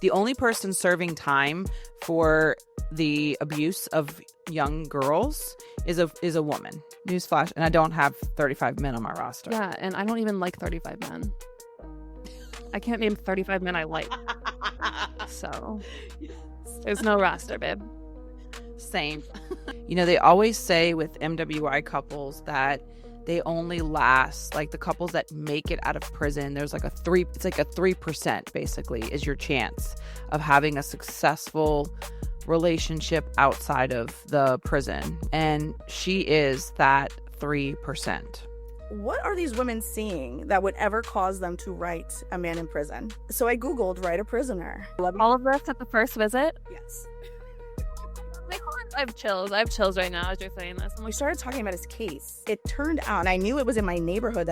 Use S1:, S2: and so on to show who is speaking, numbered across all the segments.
S1: The only person serving time for the abuse of young girls is a woman. Newsflash. And I don't have 35 men on my roster.
S2: Yeah, and I don't even like 35 men. I can't name 35 men I like. So there's no roster, babe.
S1: Same. They always say with MWI couples that they only last, like the couples that make it out of prison, there's like it's like a 3% basically is your chance of having a successful relationship outside of the prison. And she is that 3%.
S3: What are these women seeing that would ever cause them to write a man in prison? So I Googled write a prisoner.
S2: All of this at the first visit?
S3: Yes.
S2: I have chills. I have chills right now as you're saying this.
S3: When we started talking about his case, it turned out, and I knew it was in my neighborhood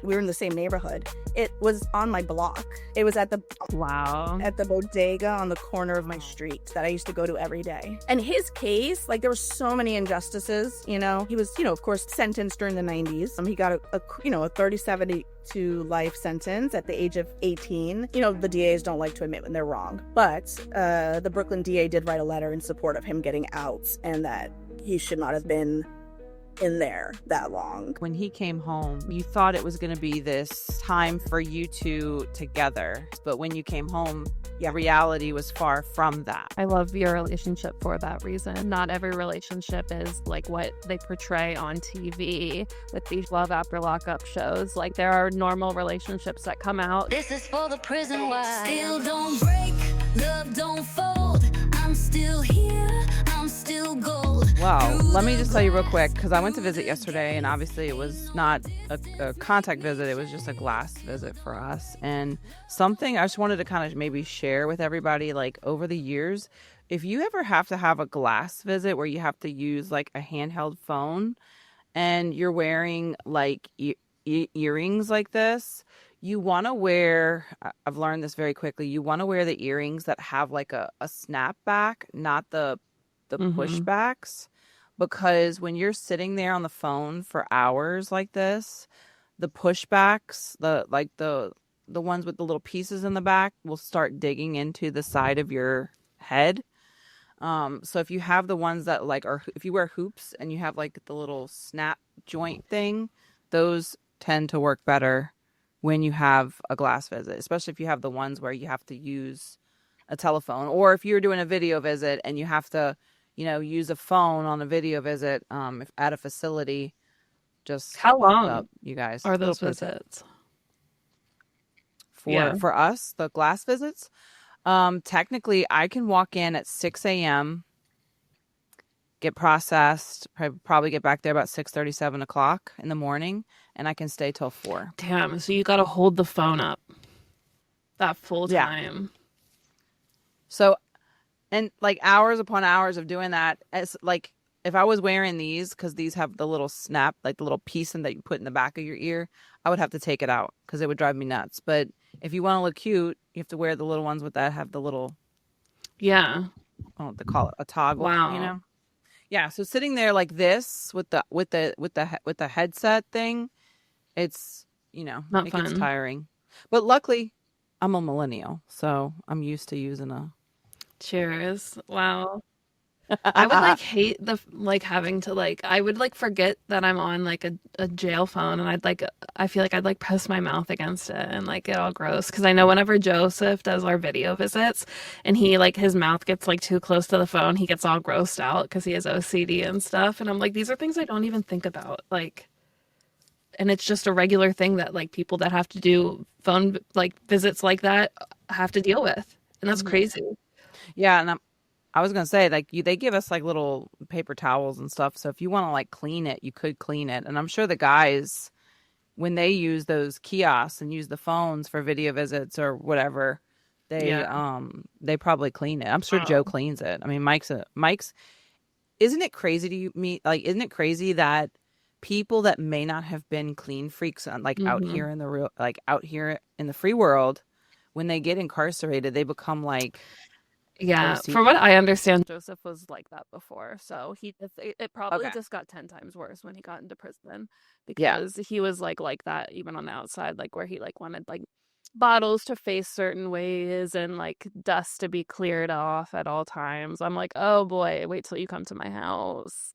S3: we were in the same neighborhood. It was on my block. It was at the bodega on the corner of my street that I used to go to every day. And his case, like there were so many injustices, He was, of course, sentenced during the 90s. He got a 30-70 to life sentence at the age of 18. The DAs don't like to admit when they're wrong. But the Brooklyn DA did write a letter in support of him getting out and that he should not have been in there that long.
S1: When he came home, you thought it was going to be this time for you two together. But when you came home, reality was far from that.
S2: I love your relationship for that reason. Not every relationship is like what they portray on TV with these love after lockup shows. Like there are normal relationships that come out.
S4: This is for the prison wives. Still don't break, love don't fold. I'm still here, I'm still gold.
S1: Wow. Let me just tell you real quick, because I went to visit yesterday, and obviously it was not a contact visit. It was just a glass visit for us. And something I just wanted to kind of maybe share with everybody, like over the years, if you ever have to have a glass visit where you have to use like a handheld phone and you're wearing like earrings like this, you want to wear, I've learned this very quickly, you want to wear the earrings that have like a snapback, not the pushbacks, because when you're sitting there on the phone for hours like this, the pushbacks, the ones with the little pieces in the back will start digging into the side of your head. So if you have the ones that like are, if you wear hoops and you have like the little snap joint thing, those tend to work better when you have a glass visit, especially if you have the ones where you have to use a telephone, or if you're doing a video visit and you have to, use a phone on a video visit at a facility. Just
S2: how long
S1: up, you guys
S2: are those visits?
S1: For us, the glass visits, technically I can walk in at 6 a.m., get processed, probably get back there about 6:30, 7 o'clock in the morning, and I can stay till 4.
S2: Damn, so you got to hold the phone up that full time.
S1: So, and like hours upon hours of doing that, as like if I was wearing these, because these have the little snap, like the little piece that you put in the back of your ear, I would have to take it out because it would drive me nuts. But if you want to look cute, you have to wear the little ones with that have the little,
S2: I
S1: don't know what to call it, a toggle.
S2: Wow.
S1: Yeah. So sitting there like this with the headset thing, it's
S2: not
S1: it
S2: fun.
S1: gets tiring. But luckily, I'm a millennial, so I'm used to using a.
S2: Cheers. Wow. I would hate the having to I would forget that I'm on a jail phone, and I feel like I'd press my mouth against it and get all gross, because I know whenever Joseph does our video visits and he his mouth gets too close to the phone, he gets all grossed out because he has OCD and stuff, and I'm like, these are things I don't even think about, and it's just a regular thing that people that have to do phone visits like that have to deal with, and that's crazy.
S1: Yeah, and I was gonna say they give us little paper towels and stuff. So if you want to clean it, you could clean it. And I'm sure the guys, when they use those kiosks and use the phones for video visits or whatever, they probably clean it. I'm sure Joe cleans it. I mean, Mike's. Isn't it crazy to me? Isn't it crazy that people that may not have been clean freaks out here in the real out here in the free world, when they get incarcerated, they become
S2: Yeah, from what I understand, Joseph was like that before. So it probably just got 10 times worse when he got into prison, because he was like that even on the outside, where he wanted bottles to face certain ways and like dust to be cleared off at all times. I'm like, oh boy, wait till you come to my house.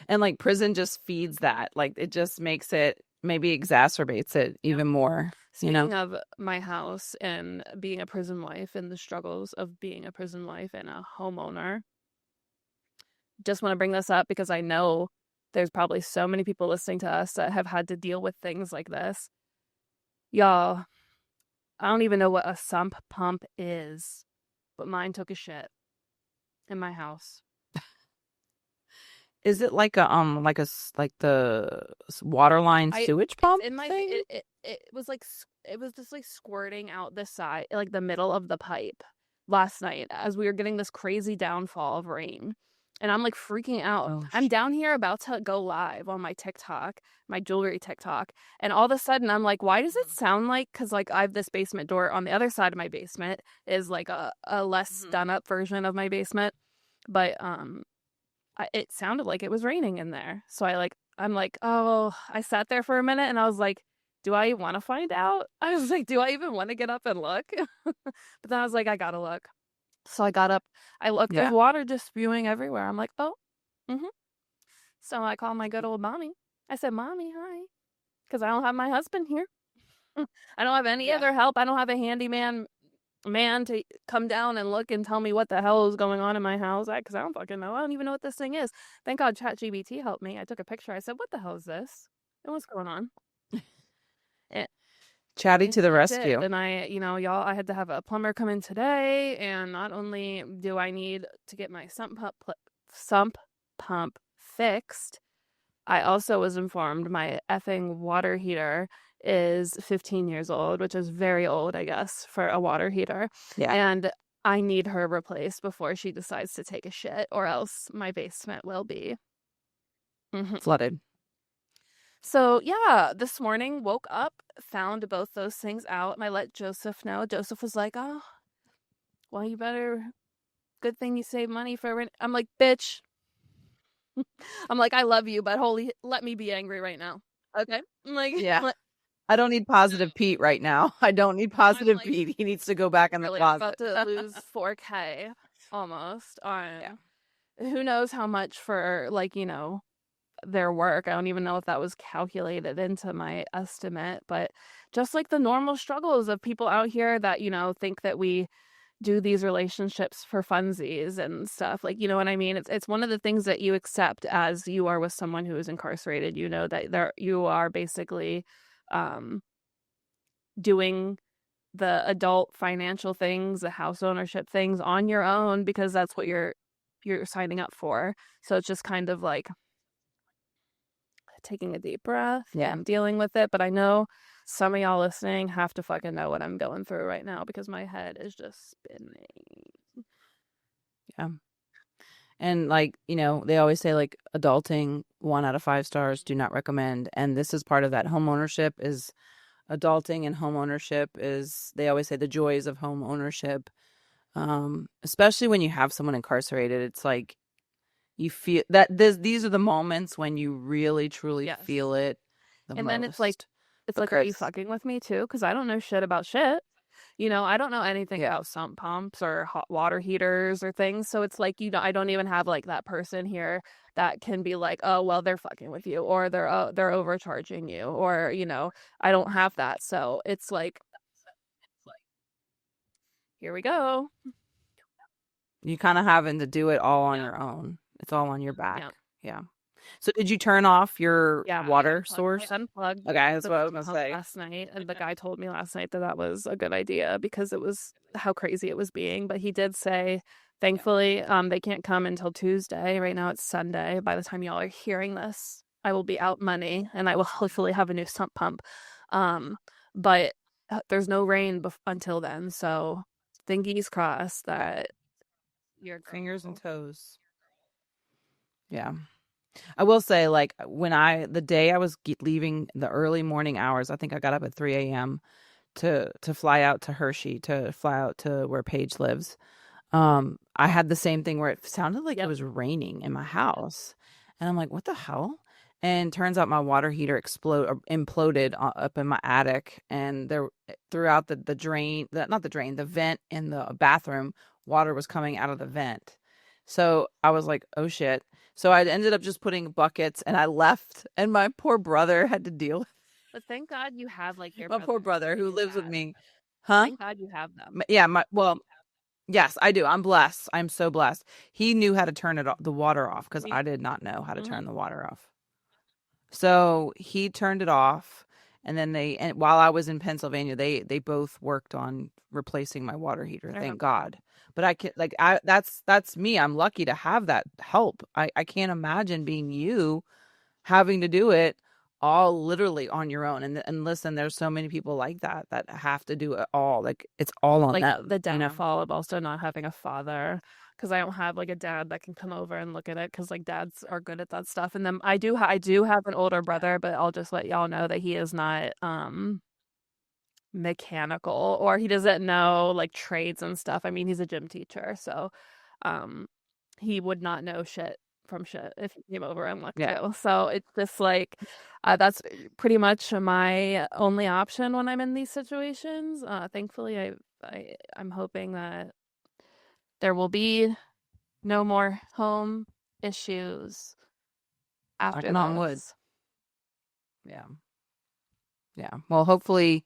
S1: And like prison just feeds that. Like it just makes it, maybe exacerbates it even more.
S2: Speaking of my house and being a prison wife and the struggles of being a prison wife and a homeowner, just want to bring this up because I know there's probably so many people listening to us that have had to deal with things like this. Y'all, I don't even know what a sump pump is, but mine took a shit in my house.
S1: Is it like the water line sewage pump
S2: in my
S1: thing?
S2: It was like, it was just like squirting out the side, like the middle of the pipe last night as we were getting this crazy downfall of rain. And I'm like freaking out.
S1: Oh,
S2: I'm down here about to go live on my TikTok, my jewelry TikTok. And all of a sudden I'm like, why does it sound like, because like I have this basement door on the other side of my basement is like a less done up version of my basement. But it sounded like it was raining in there. So I'm like, oh, I sat there for a minute and I was like, do I want to find out? I was like, do I even want to get up and look? But then I was like, I gotta look. So I got up, I looked, there's water just spewing everywhere. I'm like, oh, So I called my good old mommy. I said, Mommy, hi. Because I don't have my husband here. I don't have any other help. I don't have a handyman to come down and look and tell me what the hell is going on in my house. Because I don't fucking know. I don't even know what this thing is. Thank God ChatGPT helped me. I took a picture. I said, what the hell is this? And what's going on?
S1: Chatty to the rescue.
S2: And y'all, I had to have a plumber come in today. And not only do I need to get my sump pump fixed, I also was informed my effing water heater is 15 years old, which is very old, I guess, for a water heater.
S1: Yeah.
S2: And I need her replaced before she decides to take a shit, or else my basement will be
S1: flooded.
S2: So, yeah, this morning, woke up, found both those things out, and I let Joseph know. Joseph was like, oh, well, you better, good thing you save money for rent. I'm like, bitch. I'm like, I love you, but let me be angry right now. Okay? I'm like,
S1: yeah. I don't need positive Pete right now. I don't need positive Pete. He needs to go back in the closet.
S2: I'm about to lose $4,000 almost on who knows how much for, their work. I don't even know if that was calculated into my estimate, but just like the normal struggles of people out here that, think that we do these relationships for funsies and stuff. Like, you know what I mean? It's one of the things that you accept as you are with someone who is incarcerated. You know that you are basically doing the adult financial things, the house ownership things on your own, because that's what you're signing up for. So it's just kind of like taking a deep breath and dealing with it. But I know some of y'all listening have to fucking know what I'm going through right now because my head is just spinning.
S1: Yeah. And they always say adulting 1 out of 5 stars, do not recommend. And this is part of that. Home ownership is adulting, and home ownership is, they always say, the joys of home ownership. Especially when you have someone incarcerated, it's like you feel that these are the moments when you really truly feel it the most.
S2: Then it's like, are you fucking with me too? Because I don't know shit about shit. I don't know anything about sump pumps or hot water heaters or things. So it's like, I don't even have that person here that can be like, oh, well, they're fucking with you, or they're overcharging you, or, I don't have that. So it's like, here we go.
S1: You kind of having to do it all on your own. It's all on your back. Yeah. So did you turn off your water source?
S2: I unplugged.
S1: Okay, that's what I was going to say.
S2: Last night, and the guy told me last night that was a good idea because it was how crazy it was being. But he did say, thankfully, they can't come until Tuesday. Right now it's Sunday. By the time y'all are hearing this, I will be out money, and I will hopefully have a new sump pump. But there's no rain until then, so fingers crossed that your
S1: fingers and toes. Yeah. I will say, the day I was leaving the early morning hours, I think I got up at 3 a.m. to fly out to Hershey, to fly out to where Paige lives. I had the same thing where it sounded like it was raining in my house. And I'm like, what the hell? And turns out my water heater imploded up in my attic, and there throughout the vent in the bathroom, water was coming out of the vent. So I was like, oh shit. So I ended up just putting buckets, and I left, and my poor brother had to deal with
S2: But thank God you have like your
S1: my poor brother who lives with
S2: dad.
S1: me. Huh?
S2: Thank God you have them.
S1: Yeah, yes, I do. I'm blessed. I'm so blessed. He knew how to turn the water off, because I did not know how to turn the water off. So he turned it off, and then while I was in Pennsylvania, they both worked on replacing my water heater. Thank God. But that's me. I'm lucky to have that help. I can't imagine being you having to do it all literally on your own. And listen, there's so many people like that have to do it all. Like, it's all on
S2: like
S1: them.
S2: the downfall of also not having a father, because I don't have like a dad that can come over and look at it, because like dads are good at that stuff. And then I do have an older brother, but I'll just let y'all know that he is not mechanical, or he doesn't know like trades and stuff. I mean, he's a gym teacher, so he would not know shit from shit if he came over and looked at. So it's just like that's pretty much my only option when I'm in these situations. Thankfully, I'm hoping that there will be no more home issues after
S1: Knocking on wood.
S2: this.
S1: Yeah. Well, hopefully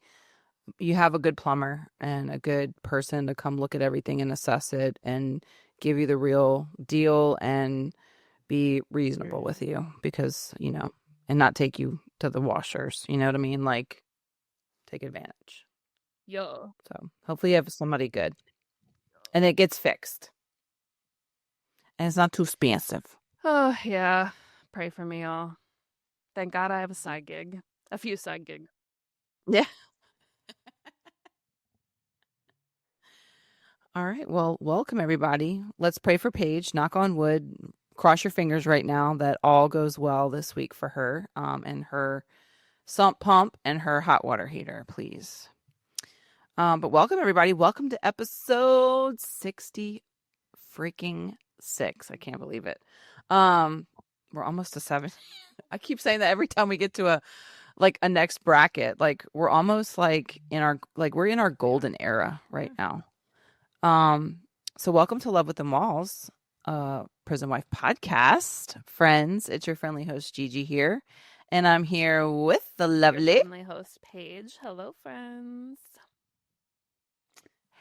S1: you have a good plumber and a good person to come look at everything and assess it and give you the real deal and be reasonable with you, because, and not take you to the washers. You know what I mean? Like, take advantage.
S2: Yo.
S1: So hopefully you have somebody good and it gets fixed and it's not too expensive.
S2: Oh, yeah. Pray for me, y'all. Thank God I have a side gig. A few side gigs.
S1: Yeah. All right. Well, welcome everybody. Let's pray for Paige. Knock on wood. Cross your fingers right now that all goes well this week for her, and her sump pump and her hot water heater, please. But welcome everybody. Welcome to episode 60 freaking 6. I can't believe it. We're almost to 7. I keep saying that every time we get to a next bracket. Like, we're almost like we're in our golden era right now. So welcome to Love Within Walls, Prison Wife podcast. Friends, it's your friendly host Gigi here, and I'm here with the lovely
S2: friendly host Paige. Hello, friends.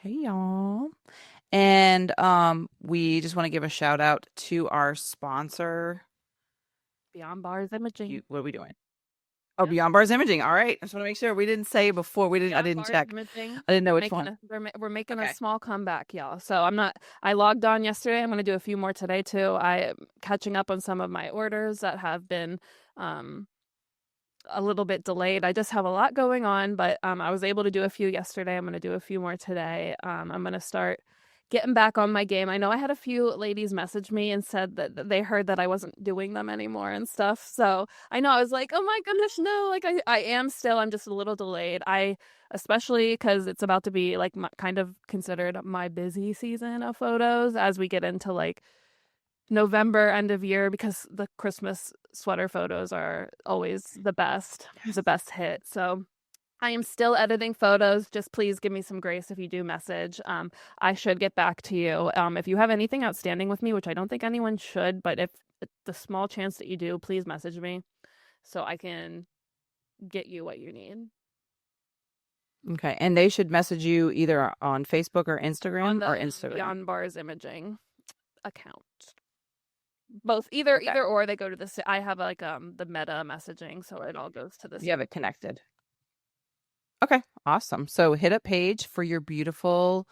S1: Hey y'all. And we just want to give a shout out to our sponsor,
S2: Beyond Bars Imaging.
S1: What are we doing? Oh, Beyond Bars Imaging. All right. I just want to make sure we didn't say before. I didn't check.
S2: Imaging.
S1: I didn't know which one.
S2: We're making a small comeback, y'all. So I logged on yesterday. I'm going to do a few more today too. I'm catching up on some of my orders that have been a little bit delayed. I just have a lot going on, but I was able to do a few yesterday. I'm going to do a few more today. I'm going to start getting back on my game. I know I had a few ladies message me and said that they heard that I wasn't doing them anymore and stuff. So I know I was like, oh my goodness, no, like I am still, I'm just a little delayed. Especially because it's about to be like kind of considered my busy season of photos as we get into like November, end of year, because the Christmas sweater photos are always the best hit. So I am still editing photos. Just please give me some grace if you do message. I should get back to you. If you have anything outstanding with me, which I don't think anyone should, but if the small chance that you do, please message me so I can get you what you need.
S1: Okay. And they should message you either on Facebook or Instagram or Instagram.
S2: Beyond Bars Imaging account. Both, either or. They go to this. I have like the meta messaging, so it all goes to this.
S1: You have it connected. Okay, awesome. So hit up Paige for your beautiful,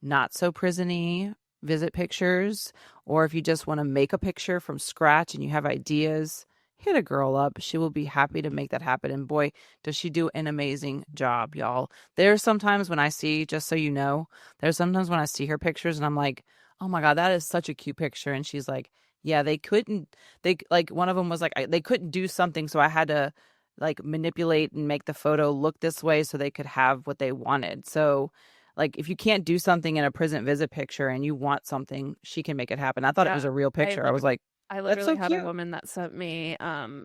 S1: not so prison-y visit pictures, or if you just want to make a picture from scratch and you have ideas, hit a girl up. She will be happy to make that happen. And boy, does she do an amazing job, y'all. There's sometimes when I see, just so you know, there's sometimes when I see her pictures and I'm like, oh my God, that is such a cute picture. And she's like, yeah, one of them was like, they couldn't do something, so I had to like manipulate and make the photo look this way so they could have what they wanted. So like, if you can't do something in a prison visit picture and you want something, she can make it happen. I thought it was a real picture. I was like,
S2: I
S1: That's
S2: literally
S1: so
S2: had a
S1: cute.
S2: woman that sent me,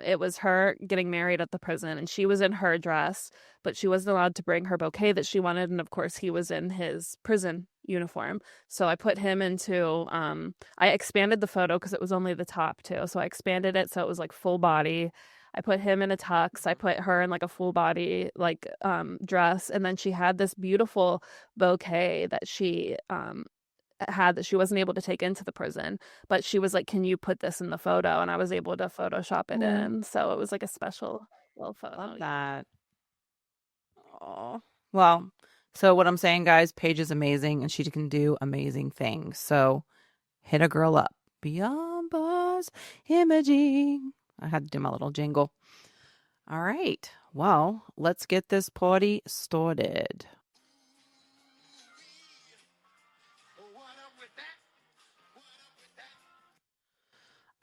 S2: it was her getting married at the prison, and she was in her dress, but she wasn't allowed to bring her bouquet that she wanted, and of course he was in his prison uniform. So I put him into, I expanded the photo because it was only the top too. So I expanded it so it was like full body. I put him in a tux. I put her in like a full body like dress, and then she had this beautiful bouquet that she had that she wasn't able to take into the prison, but she was like, can you put this in the photo? And I was able to Photoshop it in. So it was like a special little photo.
S1: Love that. Oh, well, so what I'm saying, guys, Paige is amazing and she can do amazing things. So hit a girl up. Beyond Buzz Imaging. I had to do my little jingle. All right. Well, let's get this party started.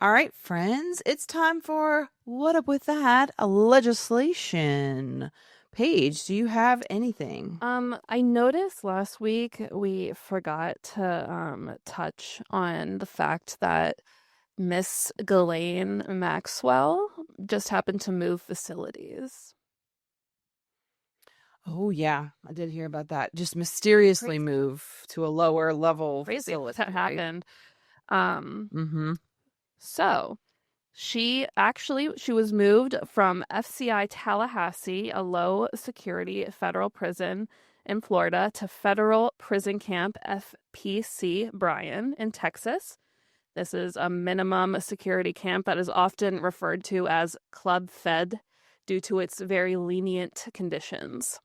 S1: All right, friends, it's time for What Up With That legislation. Paige, do you have anything?
S2: I noticed last week we forgot to touch on the fact that Miss Ghislaine Maxwell just happened to move facilities.
S1: Oh, yeah, I did hear about that. Just mysteriously
S2: Crazy.
S1: move to a lower level
S2: Crazy
S1: facility.
S2: that happened.
S1: Mm-hmm.
S2: So she was moved from FCI Tallahassee, a low security federal prison in Florida, to Federal Prison Camp FPC Bryan in Texas. This is a minimum security camp that is often referred to as Club Fed due to its very lenient conditions.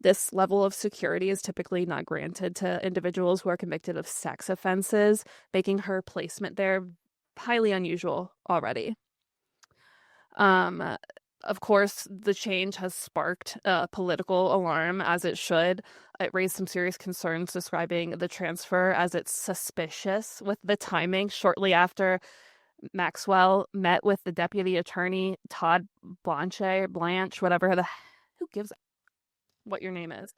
S2: This level of security is typically not granted to individuals who are convicted of sex offenses, making her placement there highly unusual already. Of course, the change has sparked political alarm, as it should. It raised some serious concerns, describing the transfer as it's suspicious with the timing shortly after Maxwell met with the deputy attorney, Todd Blanche, whatever who gives what your name is,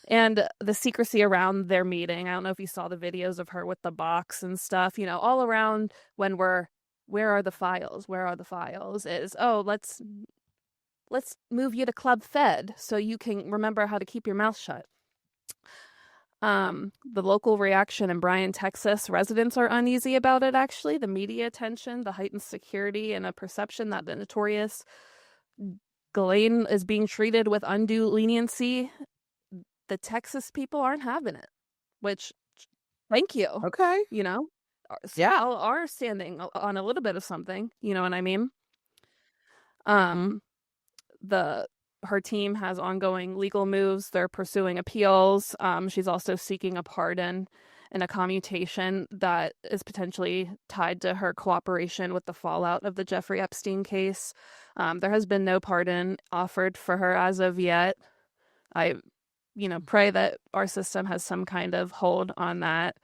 S2: and the secrecy around their meeting. I don't know if you saw the videos of her with the box and stuff, all around when where are the files is, oh, let's move you to Club Fed so you can remember how to keep your mouth shut. The local reaction in Bryan, Texas, residents are uneasy about it, actually. The media attention, the heightened security, and a perception that the notorious Ghislaine is being treated with undue leniency. The Texas people aren't having it, which, thank you.
S1: Okay.
S2: Yeah, are standing on a little bit of something, you know what I mean? Her team has ongoing legal moves. They're pursuing appeals. She's also seeking a pardon and a commutation that is potentially tied to her cooperation with the fallout of the Jeffrey Epstein case. There has been no pardon offered for her as of yet. I pray that our system has some kind of hold on that.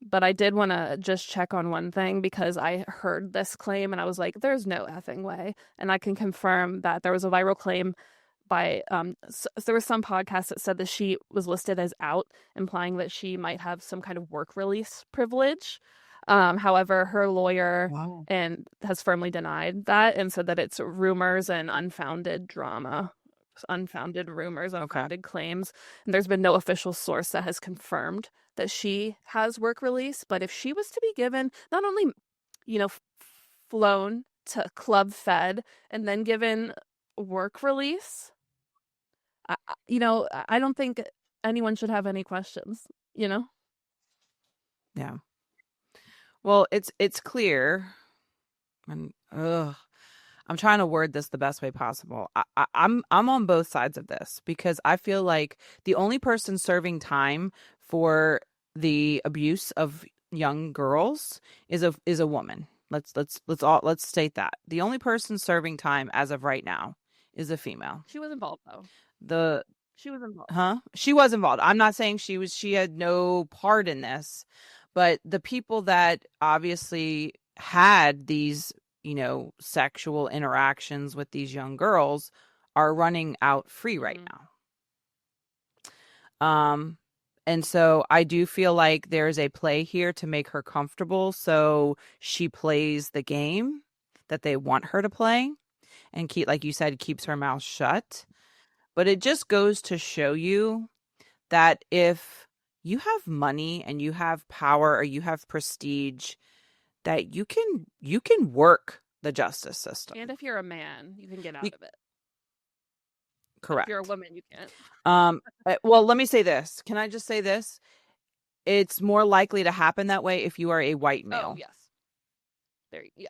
S2: But I did want to just check on one thing, because I heard this claim and I was like, there's no effing way. And I can confirm that there was a viral claim by, so there was some podcast that said that she was listed as out, implying that she might have some kind of work release privilege. However, her lawyer and has firmly denied that and said that it's rumors and unfounded drama. Unfounded rumors, unfounded claims, and there's been no official source that has confirmed that she has work release. But if she was to be given not only, flown to Club Fed and then given work release, I don't think anyone should have any questions.
S1: Yeah. Well, it's clear, and I'm trying to word this the best way possible. I'm on both sides of this, because I feel like the only person serving time for the abuse of young girls is a woman. Let's state that. The only person serving time as of right now is a female.
S2: She was involved though. She was involved.
S1: She was involved. I'm not saying she had no part in this, but the people that obviously had these sexual interactions with these young girls are running out free right now. And so I do feel like there's a play here to make her comfortable. So she plays the game that they want her to play and keep, like you said, keeps her mouth shut. But it just goes to show you that if you have money and you have power or you have prestige, that you can work the justice system.
S2: And if you're a man, you can get out of it.
S1: Correct.
S2: If you're a woman, you can't.
S1: Well, let me say this. Can I just say this? It's more likely to happen that way if you are a white male.
S2: Oh, yes. Yeah.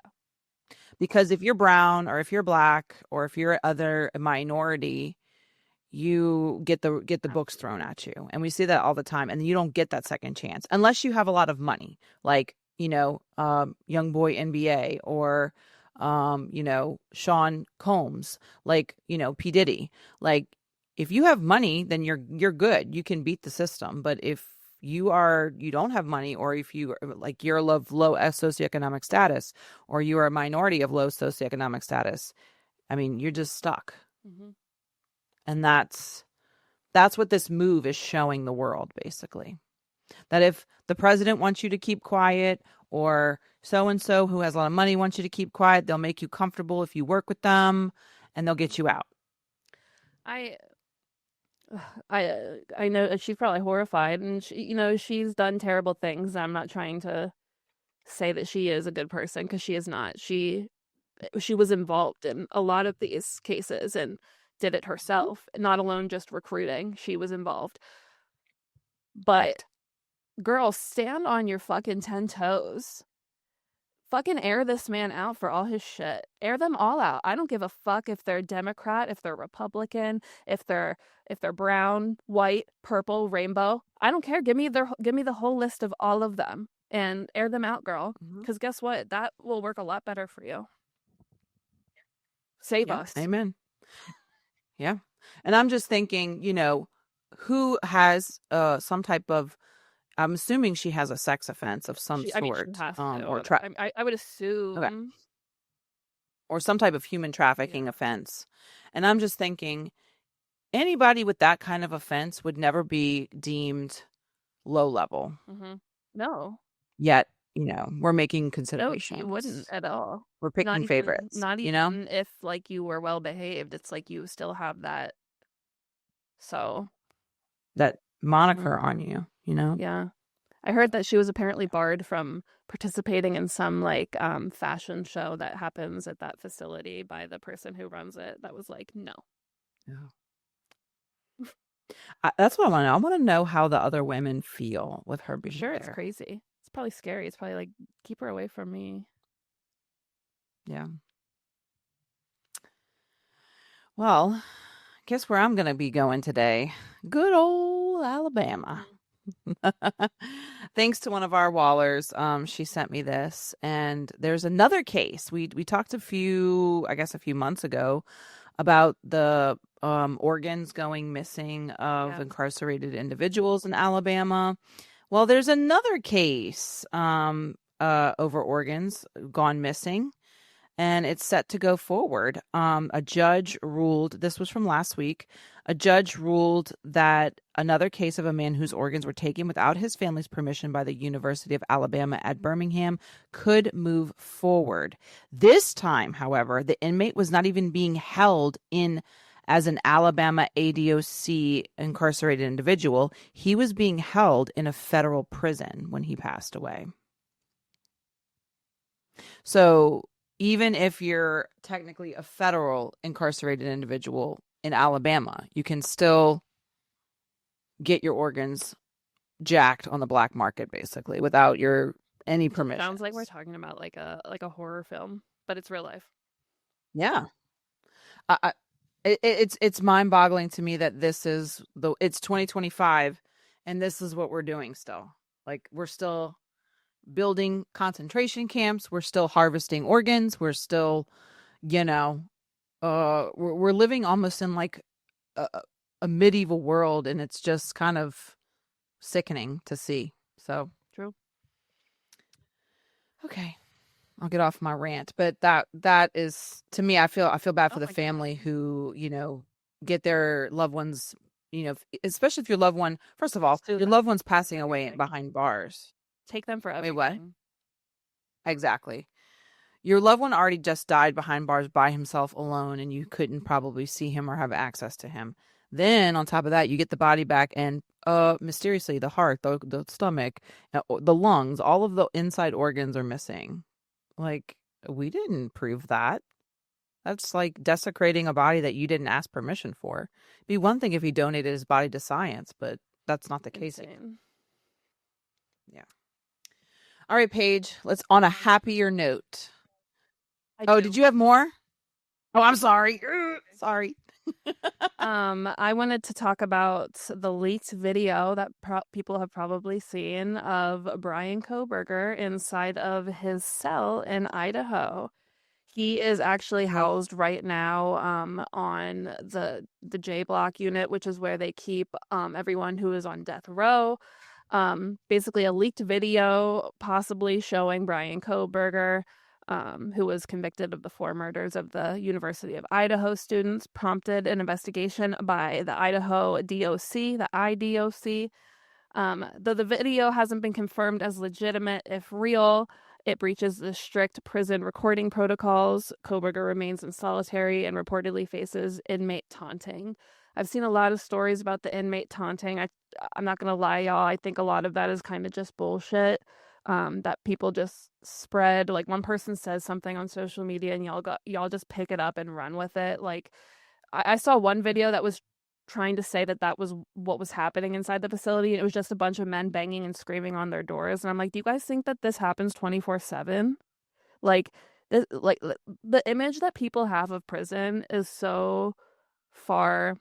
S1: Because if you're brown or if you're black or if you're other minority, you get the books thrown at you. And we see that all the time. And you don't get that second chance unless you have a lot of money, like, young boy NBA or, Sean Combs, like, P. Diddy. Like, if you have money, then you're good. You can beat the system. But if you don't have money, or if you're of low socioeconomic status, or you are a minority of low socioeconomic status, I mean, you're just stuck.
S2: Mm-hmm.
S1: And that's what this move is showing the world, basically. That if the president wants you to keep quiet, or so-and-so who has a lot of money wants you to keep quiet, they'll make you comfortable if you work with them, and they'll get you out.
S2: I know she's probably horrified, and she's done terrible things. I'm not trying to say that she is a good person, because she is not. She was involved in a lot of these cases and did it herself, not alone just recruiting. She was involved. But girl, stand on your fucking 10 toes. Fucking air this man out for all his shit. Air them all out. I don't give a fuck if they're Democrat, if they're Republican, if they're brown, white, purple, rainbow. I don't care. Give me the whole list of all of them and air them out, girl. Because guess what? That will work a lot better for you. Save us.
S1: Amen. Yeah. And I'm just thinking, who has some type of, I'm assuming she has a sex offense of some sort.
S2: I mean, she has to.
S1: Or
S2: I would assume.
S1: Okay. Or some type of human trafficking offense. And I'm just thinking, anybody with that kind of offense would never be deemed low level.
S2: Mm-hmm. No.
S1: Yet, we're making considerations.
S2: No, you wouldn't at all.
S1: We're picking favorites.
S2: Not even if you were well behaved. It's like you still have that. So.
S1: That moniker on you,
S2: Yeah. I heard that she was apparently barred from participating in some fashion show that happens at that facility by the person who runs it. That was like, no.
S1: Yeah. That's what I want to know. I want to know how the other women feel with her being there.
S2: It's crazy. It's probably scary. It's probably like, keep her away from me.
S1: Yeah. Well, guess where I'm going to be going today? Good old Alabama. Thanks to one of our wallers, she sent me this, and there's another case. We talked a few months ago about the organs going missing of incarcerated individuals in Alabama. Well, there's another case over organs gone missing, and it's set to go forward. A judge ruled, this was from last week, a judge ruled that another case of a man whose organs were taken without his family's permission by the University of Alabama at Birmingham could move forward. This time, however, the inmate was not even being held in as an Alabama ADOC incarcerated individual. He was being held in a federal prison when he passed away. So even if you're technically a federal incarcerated individual in Alabama, you can still get your organs jacked on the black market, basically, without any permission.
S2: Sounds like we're talking about like a horror film, but it's real life.
S1: Yeah. It's mind-boggling to me that it's 2025 and this is what we're doing still. Like, we're still building concentration camps, we're still harvesting organs, we're still, we're living almost in like a medieval world, and it's just kind of sickening to see. So
S2: true.
S1: Okay, I'll get off my rant, but that is, to me, I feel bad for the family who, get their loved ones, especially if your loved one, first of all, your loved one's passing away behind bars.
S2: Take them for
S1: Wait,
S2: everything.
S1: what? Exactly. Your loved one already just died behind bars by himself alone, and you couldn't probably see him or have access to him. Then on top of that, you get the body back, and mysteriously the heart, the stomach, the lungs, all of the inside organs are missing. Like, we didn't prove that. That's like desecrating a body that you didn't ask permission for. It'd be one thing if he donated his body to science, but that's not the case. Yeah. All right, Paige, let's on a happier note. Did you have more? Oh, I'm sorry. Sorry.
S2: I wanted to talk about the leaked video that people have probably seen of Brian Kohberger inside of his cell in Idaho. He is actually housed right now on the J Block unit, which is where they keep everyone who is on death row. Basically, a leaked video possibly showing Brian Kohberger, who was convicted of the 4 murders of the University of Idaho students, prompted an investigation by the Idaho DOC, the IDOC. Though the video hasn't been confirmed as legitimate, if real, it breaches the strict prison recording protocols. Kohberger remains in solitary and reportedly faces inmate taunting. I've seen a lot of stories about the inmate taunting. I'm not going to lie, y'all. I think a lot of that is kind of just bullshit. That people just spread. Like, one person says something on social media and y'all just pick it up and run with it. Like, I saw one video that was trying to say that was what was happening inside the facility, and it was just a bunch of men banging and screaming on their doors. And I'm like, do you guys think that this happens 24/7? Like, the image that people have of prison is so far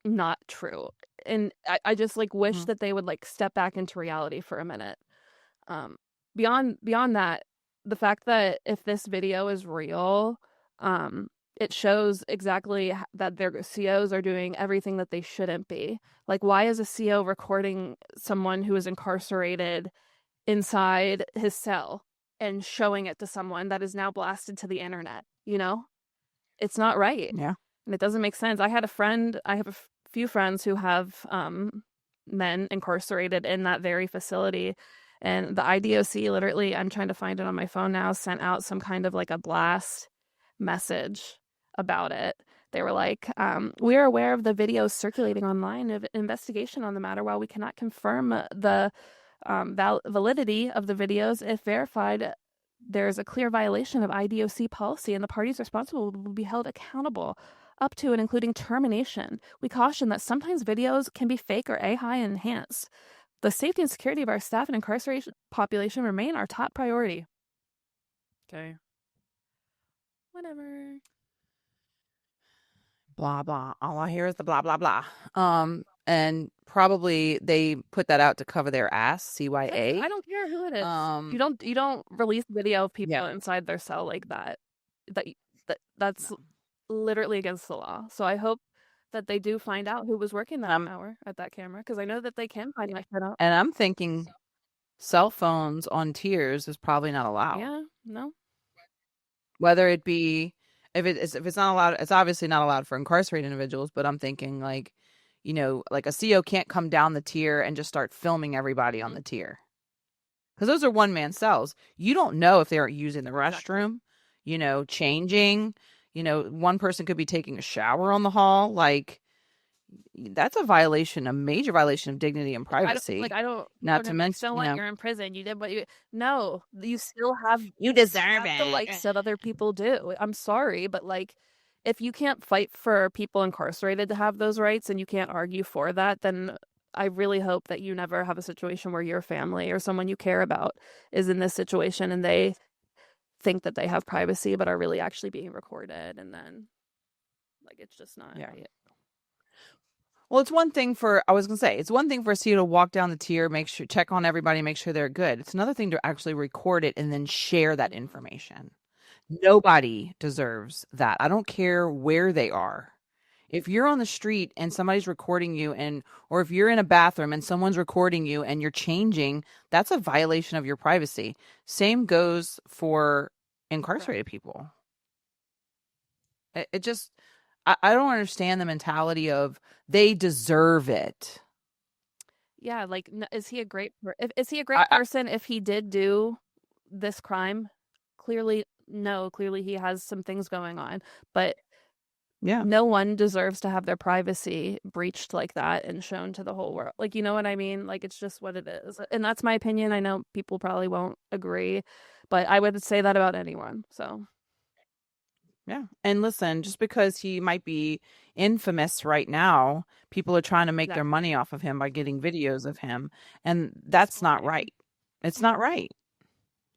S2: not true. And I just wish that they would step back into reality for a minute. Beyond that, the fact that if this video is real, it shows exactly that their COs are doing everything that they shouldn't be. Like, why is a CO recording someone who is incarcerated inside his cell and showing it to someone that is now blasted to the internet? It's not right.
S1: Yeah.
S2: And it doesn't make sense. I have a few friends who have men incarcerated in that very facility. And the IDOC literally, I'm trying to find it on my phone now, sent out some kind of a blast message about it. They were like, we are aware of the videos circulating online of investigation on the matter. While we cannot confirm the validity of the videos, if verified, there is a clear violation of IDOC policy and the parties responsible will be held accountable up to and including termination. We caution that sometimes videos can be fake or AI enhanced. The safety and security of our staff and incarceration population remain our top priority. Okay. Whatever.
S1: Blah, blah. All I hear is the blah, blah, blah. And probably they put that out to cover their ass, CYA.
S2: I don't care who it is. You don't release video of people inside their cell like that. That's literally against the law. So I hope that they do find out who was working that hour at that camera, because I know that they can find that shit out.
S1: And I'm thinking cell phones on tiers is probably not allowed.
S2: Yeah, no.
S1: Whether it be, if it's not allowed, it's obviously not allowed for incarcerated individuals, but I'm thinking a CO can't come down the tier and just start filming everybody on the tier. Because those are one-man cells. You don't know if they're using the restroom, changing. One person could be taking a shower on the hall. That's a major violation of dignity and privacy.
S2: I don't.
S1: Not to mention,
S2: so what? You're in prison. You did what you. No, you still have.
S1: You deserve it.
S2: To said other people do. I'm sorry, but if you can't fight for people incarcerated to have those rights and you can't argue for that, then I really hope that you never have a situation where your family or someone you care about is in this situation and they think that they have privacy but are really actually being recorded, and then it's just not right.
S1: Well, it's one thing for a CEO to walk down the tier, check on everybody, make sure they're good. It's another thing to actually record it and then share that information. Nobody deserves that. I don't care where they are. If you're on the street and somebody's recording you, or if you're in a bathroom and someone's recording you and you're changing, that's a violation of your privacy. Same goes for incarcerated people. It just, I don't understand the mentality of they deserve it.
S2: Yeah, like, is he a great is he a great person if he did do this crime? Clearly, no. Clearly, he has some things going on, but
S1: yeah,
S2: no one deserves to have their privacy breached like that and shown to the whole world. Like, you know what I mean? Like, it's just what it is, and that's my opinion. I know people probably won't agree, but I would say that about anyone. So.
S1: Yeah. And listen, just because he might be infamous right now, people are trying to make their money off of him by getting videos of him. And that's not right. It's not right.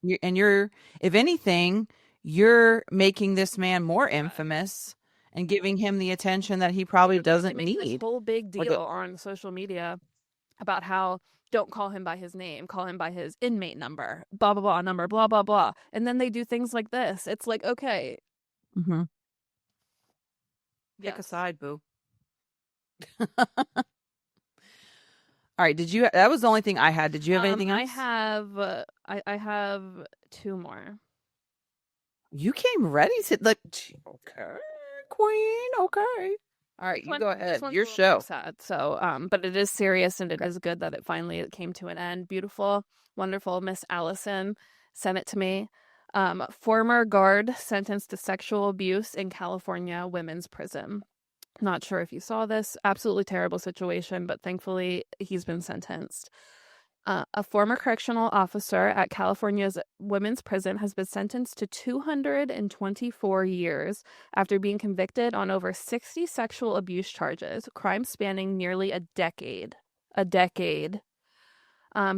S1: You're, if anything, you're making this man more infamous and giving him the attention that he probably doesn't
S2: need. This whole big deal on social media about how don't call him by his name, call him by his inmate number, blah, blah, blah, number, blah, blah, blah. And then they do things like this. It's like, okay.
S1: Mm-hmm. Pick a side, boo. All right. That was the only thing I had. Did you have anything else?
S2: I have two more.
S1: You came ready to okay, queen. Okay. All right, you go ahead. Your show.
S2: Sad. So, but it is serious and it is good that it finally came to an end. Beautiful, wonderful. Miss Allison sent it to me. Former guard sentenced to sexual abuse in California women's prison. Not sure if you saw this. Absolutely terrible situation, but thankfully he's been sentenced. A former correctional officer at California's women's prison has been sentenced to 224 years after being convicted on over 60 sexual abuse charges, crimes spanning nearly a decade.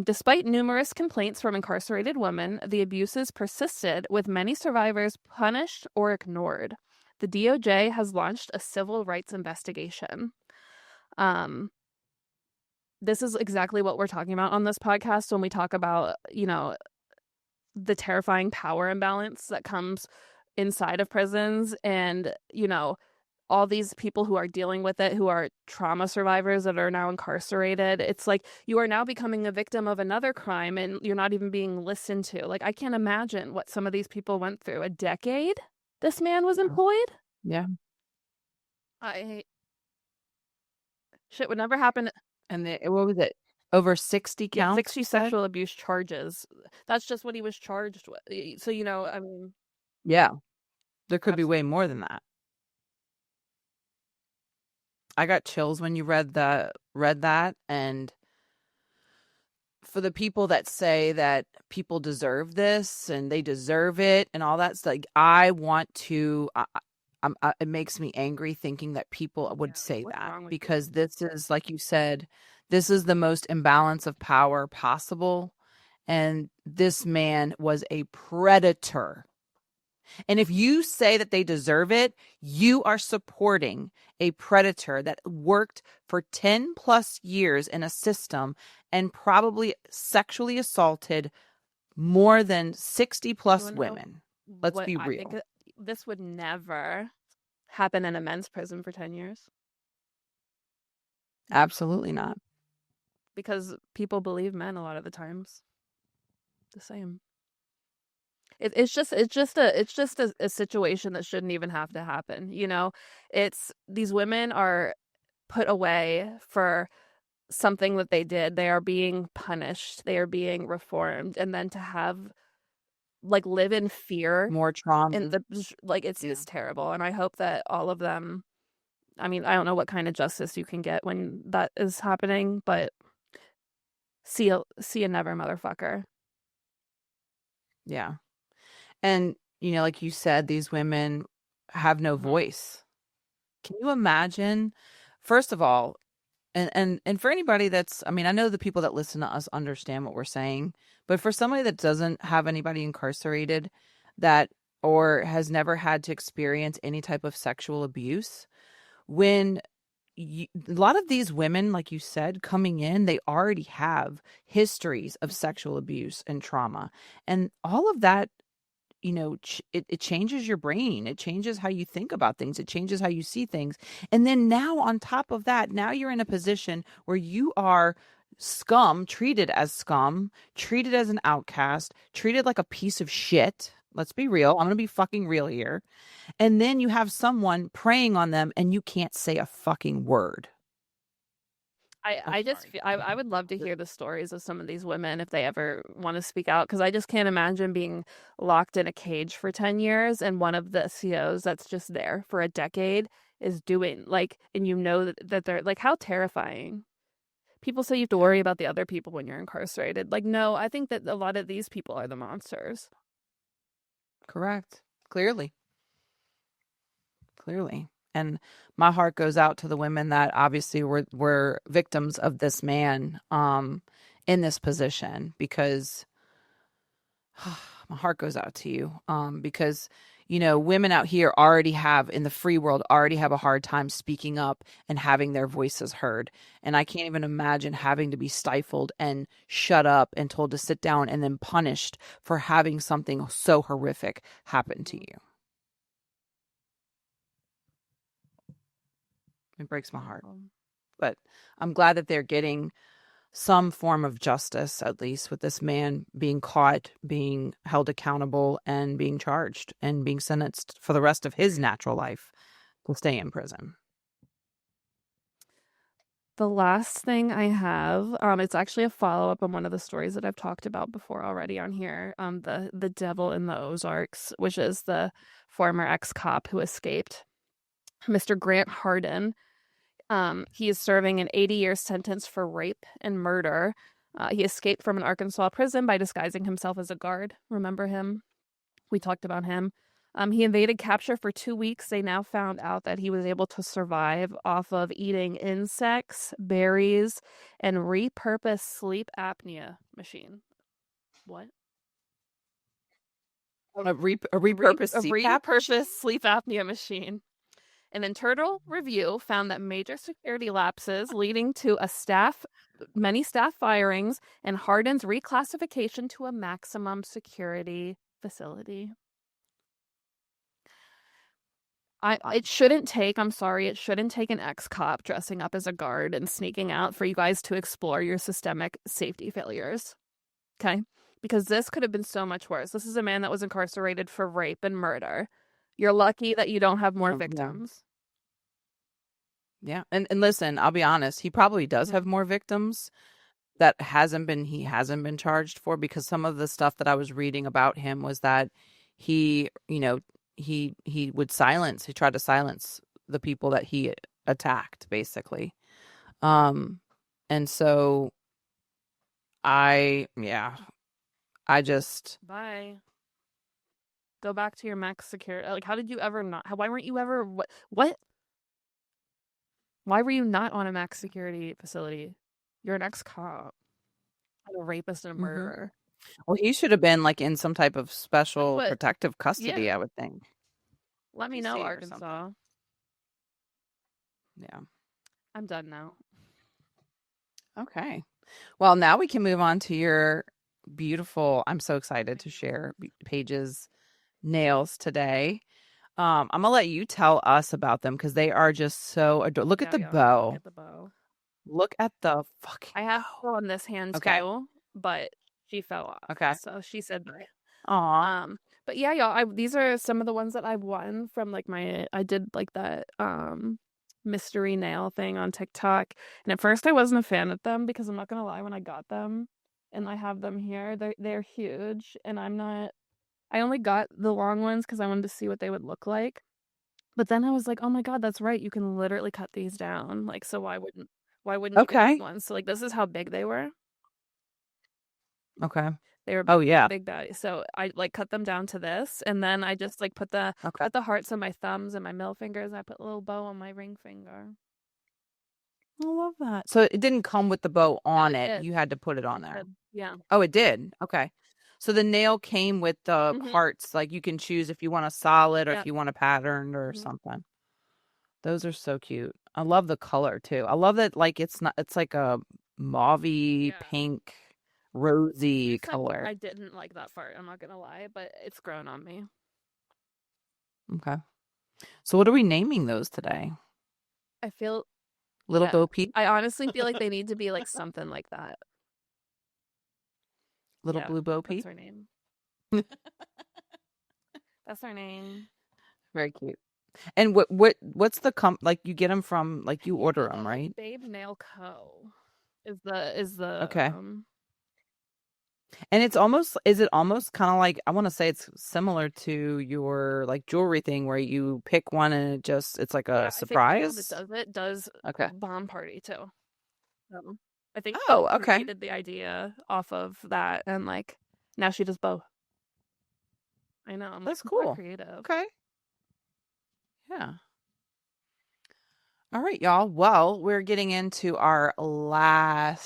S2: Despite numerous complaints from incarcerated women, the abuses persisted, with many survivors punished or ignored. The DOJ has launched a civil rights investigation. This is exactly what we're talking about on this podcast when we talk about, the terrifying power imbalance that comes inside of prisons and, all these people who are dealing with it, who are trauma survivors that are now incarcerated. It's like you are now becoming a victim of another crime and you're not even being listened to. Like, I can't imagine what some of these people went through. A decade this man was employed?
S1: Yeah.
S2: Shit would never happen.
S1: And what was it? Over 60 counts?
S2: 60 sexual abuse charges. That's just what he was charged with. So, I mean.
S1: Yeah. There could be way more than that. I got chills when you read that. And for the people that say that people deserve this and they deserve it and all that, like, I want to, it makes me angry thinking that people would say that, because this is, like you said, this is the most imbalance of power possible. And this man was a predator. And if you say that they deserve it, you are supporting a predator that worked for 10 plus years in a system and probably sexually assaulted more than 60 plus women. Let's be real.
S2: I think this would never happen in a men's prison for 10 years.
S1: Absolutely not.
S2: Because people believe men a lot of the times. The same. It's just a situation that shouldn't even have to happen. It's these women are put away for something that they did. They are being punished. They are being reformed, and then to have live in fear,
S1: more trauma,
S2: and it's terrible. And I hope that all of them. I mean, I don't know what kind of justice you can get when that is happening, but see you never, motherfucker.
S1: Yeah. And, like you said, these women have no voice. Can you imagine? First of all, and for anybody that's, I mean, I know the people that listen to us understand what we're saying, but for somebody that doesn't have anybody incarcerated or has never had to experience any type of sexual abuse, when a lot of these women, like you said, coming in, they already have histories of sexual abuse and trauma, and all of that, it changes your brain. It changes how you think about things. It changes how you see things. And then now on top of that, now you're in a position where you are treated as scum, treated as an outcast, treated like a piece of shit. Let's be real. I'm going to be fucking real here. And then you have someone preying on them and you can't say a fucking word.
S2: I would love to hear the stories of some of these women if they ever want to speak out, because I just can't imagine being locked in a cage for 10 years and one of the COs that's just there for a decade is doing like, and you know that they're like, how terrifying. People say you have to worry about the other people when you're incarcerated. Like, no, I think that a lot of these people are the monsters.
S1: Correct. Clearly. And my heart goes out to the women that obviously were victims of this man in this position, because my heart goes out to you because, you know, women out here already have, in the free world, already have a hard time speaking up and having their voices heard. And I can't even imagine having to be stifled and shut up and told to sit down and then punished for having something so horrific happen to you. It breaks my heart. But I'm glad that they're getting some form of justice, at least with this man being caught, being held accountable, and being charged and being sentenced for the rest of his natural life to stay in prison.
S2: The last thing I have, it's actually a follow-up on one of the stories that I've talked about before already on here, the devil in the Ozarks, which is the former ex-cop who escaped, Mr. Grant Hardin. He is serving an 80-year sentence for rape and murder. He escaped from an Arkansas prison by disguising himself as a guard. Remember him? We talked about him. He evaded capture for 2 weeks. They now found out that he was able to survive off of eating insects, berries, and repurposed sleep apnea machine. What?
S1: A repurposed
S2: sleep apnea machine. An internal review found that major security lapses leading to many staff firings and Hardin's reclassification to a maximum security facility. It shouldn't take an ex-cop dressing up as a guard and sneaking out for you guys to explore your systemic safety failures. Okay? Because this could have been so much worse. This is a man that was incarcerated for rape and murder. You're lucky that you don't have more victims.
S1: Yeah. And listen, I'll be honest, he probably does have more victims that he hasn't been charged for, because some of the stuff that I was reading about him was that he tried to silence the people that he attacked, basically. And so I just
S2: bye. Go back to your max security. Like, how did you ever not? Why weren't you ever what? Why were you not on a max security facility? You're an ex-cop, a rapist and a murderer.
S1: Well, he should have been like in some type of special protective custody, I would think.
S2: Let me know, Arkansas.
S1: Yeah.
S2: I'm done now.
S1: Okay. Well, now we can move on to your beautiful, I'm so excited to share Paige's nails today. I'm gonna let you tell us about them because they are just so adorable. Look at the bow.
S2: Look at the bow.
S1: Look at the fucking
S2: I have her on this hand too, but she fell off.
S1: Okay.
S2: So she said bye.
S1: Aw.
S2: But yeah, y'all, these are some of the ones that I've won from like I did like that mystery nail thing on TikTok. And at first I wasn't a fan of them because I'm not gonna lie, when I got them and I have them here, they're huge, and I only got the long ones because I wanted to see what they would look like. But then I was like, oh my God, that's right. You can literally cut these down. Like, so why wouldn't you get these ones? So like, this is how big they were.
S1: Okay.
S2: They were big baddies. So I like cut them down to this, and then I just like put the hearts on my thumbs and my middle fingers, and I put a little bow on my ring finger.
S1: I love that. So it didn't come with the bow on it. You had to put it on there.
S2: Yeah.
S1: Oh, it did? Okay. So the nail came with the hearts. Like you can choose if you want a solid or if you want a pattern or something. Those are so cute. I love the color too. I love that it's like a mauvey pink rosy color.
S2: I didn't like that part, I'm not gonna lie, but it's grown on me.
S1: Okay. So what are we naming those today?
S2: I feel
S1: Little Bo Peep?
S2: I honestly feel like they need to be like something like that.
S1: Little Blue Bo Peep?
S2: That's her name. That's her name.
S1: Very cute. And what's the like you get them from, like you order them, right?
S2: Babe Nail Co. is the
S1: Okay. And is it almost kind of like, I want to say it's similar to your like jewelry thing where you pick one and it's like a surprise?
S2: I think that does
S1: Okay.
S2: Bomb Party too. So I think
S1: Oh,
S2: she
S1: okay.
S2: created the idea off of that, and like now she does both. I know. I'm
S1: That's
S2: like,
S1: cool.
S2: creative.
S1: Okay. Yeah. All right, y'all. Well, we're getting into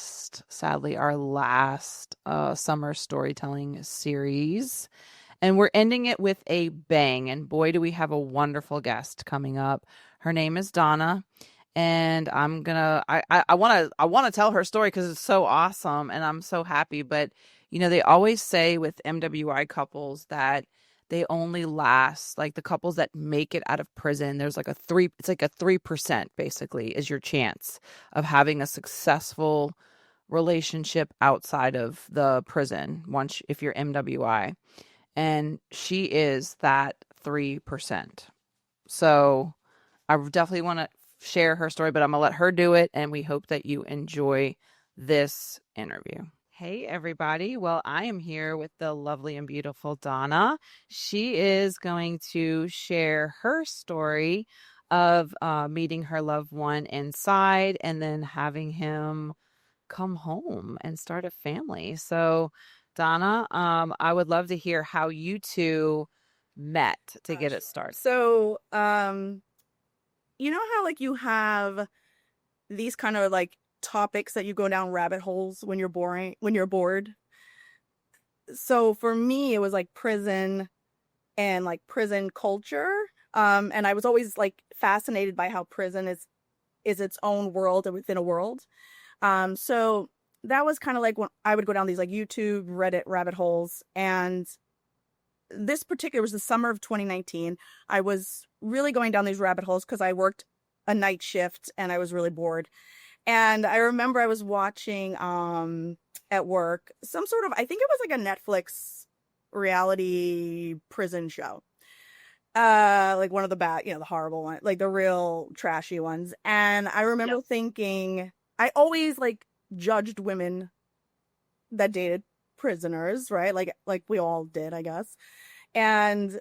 S1: sadly, our last summer storytelling series. And we're ending it with a bang. And boy, do we have a wonderful guest coming up. Her name is Donna. And I want to tell her story because it's so awesome and I'm so happy. But, they always say with MWI couples that they only last, like the couples that make it out of prison, there's like it's like a 3% basically is your chance of having a successful relationship outside of the prison if you're MWI. And she is that 3%. So I definitely want to share her story, but I'm going to let her do it. And we hope that you enjoy this interview. Hey, everybody. Well, I am here with the lovely and beautiful Donna. She is going to share her story of meeting her loved one inside and then having him come home and start a family. So, Donna, I would love to hear how you two met to get it started.
S3: So, you know how like you have these kind of like topics that you go down rabbit holes when you're bored. So for me, it was like prison and like prison culture. And I was always like fascinated by how prison is its own world within a world. So that was kind of like when I would go down these like YouTube, Reddit rabbit holes. And this particular was the summer of 2019. I was really going down these rabbit holes because I worked a night shift and I was really bored. And I remember I was watching at work some sort of, I think it was like a Netflix reality prison show. Like one of the bad, the horrible one, like the real trashy ones. And I remember thinking, I always like judged women that dated prisoners, right? Like we all did, I guess. And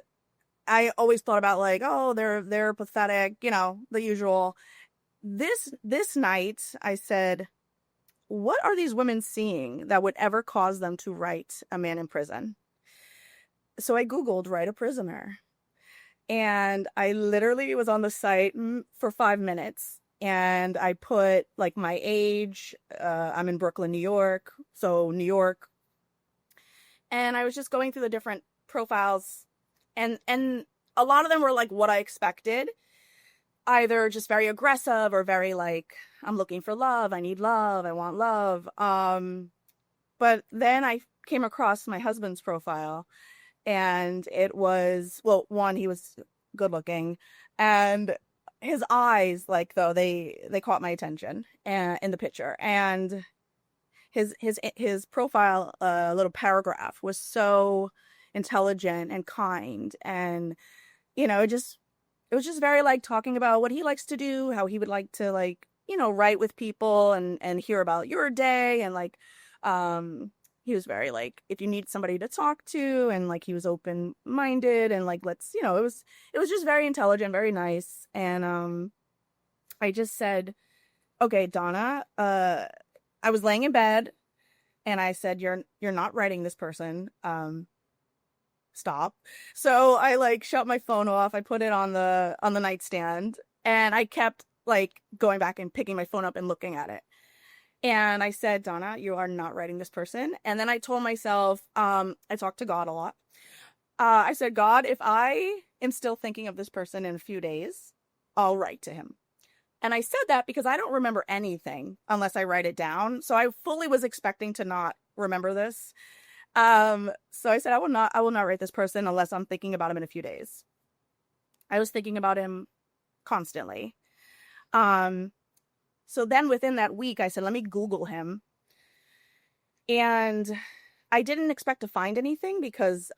S3: I always thought about like, oh, they're pathetic, the usual. This night I said, what are these women seeing that would ever cause them to write a man in prison? So I Googled write a prisoner. And I literally was on the site for 5 minutes. And I put like my age. I'm in Brooklyn, New York. So New York. And I was just going through the different profiles. And a lot of them were like what I expected. Either just very aggressive or very like, I'm looking for love. I need love. I want love. But then I came across my husband's profile. And it was, well, one, he was good looking, and his eyes, like, though, they caught my attention in the picture. And his profile, little paragraph was so intelligent and kind. And, it was just very like talking about what he likes to do, how he would like to like, write with people and hear about your day. And like, he was very like, if you need somebody to talk to, and like he was open-minded and like, let's, it was just very intelligent, very nice. And I just said, okay, Donna, I was laying in bed and I said, you're not writing this person. Stop. So I like shut my phone off. I put it on the nightstand, and I kept like going back and picking my phone up and looking at it. And I said, Donna, you are not writing this person. And then I told myself, I talked to God a lot. I said, God, if I am still thinking of this person in a few days, I'll write to him. And I said that because I don't remember anything unless I write it down. So I fully was expecting to not remember this. So I said, I will not write this person unless I'm thinking about him in a few days. I was thinking about him constantly. So then within that week, I said, let me Google him. And I didn't expect to find anything because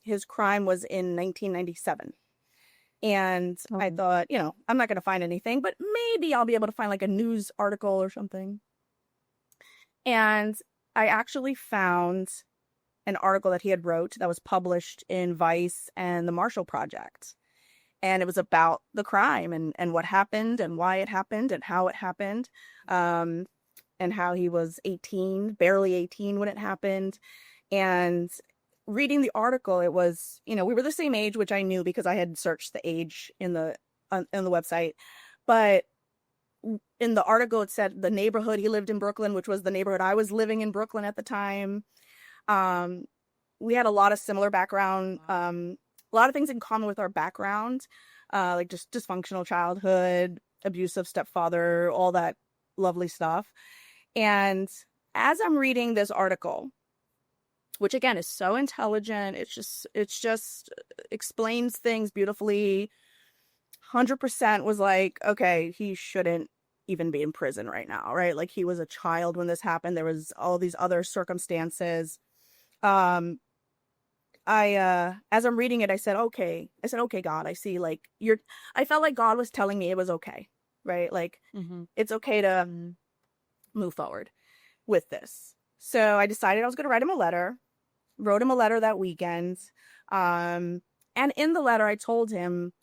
S3: his crime was in 1997. And I thought, I'm not going to find anything, but maybe I'll be able to find like a news article or something. And I actually found an article that he had wrote that was published in Vice and the Marshall Project. And it was about the crime and what happened and why it happened and how it happened. And how he was 18, barely 18 when it happened. And reading the article, it was, we were the same age, which I knew because I had searched the age in the website. But in the article, it said the neighborhood he lived in Brooklyn, which was the neighborhood I was living in Brooklyn at the time. We had a lot of similar background, a lot of things in common with our background, like just dysfunctional childhood, abusive stepfather, all that lovely stuff. And as I'm reading this article, which again is so intelligent, it's just explains things beautifully. 100% was like, okay, he shouldn't even be in prison right now, right? Like he was a child when this happened. There was all these other circumstances. As I'm reading it, I said, okay, God, I see, like I felt like God was telling me it was okay, right? Like it's okay to move forward with this. So I decided I was going to write him a letter, wrote him a letter that weekend. And in the letter, I told him,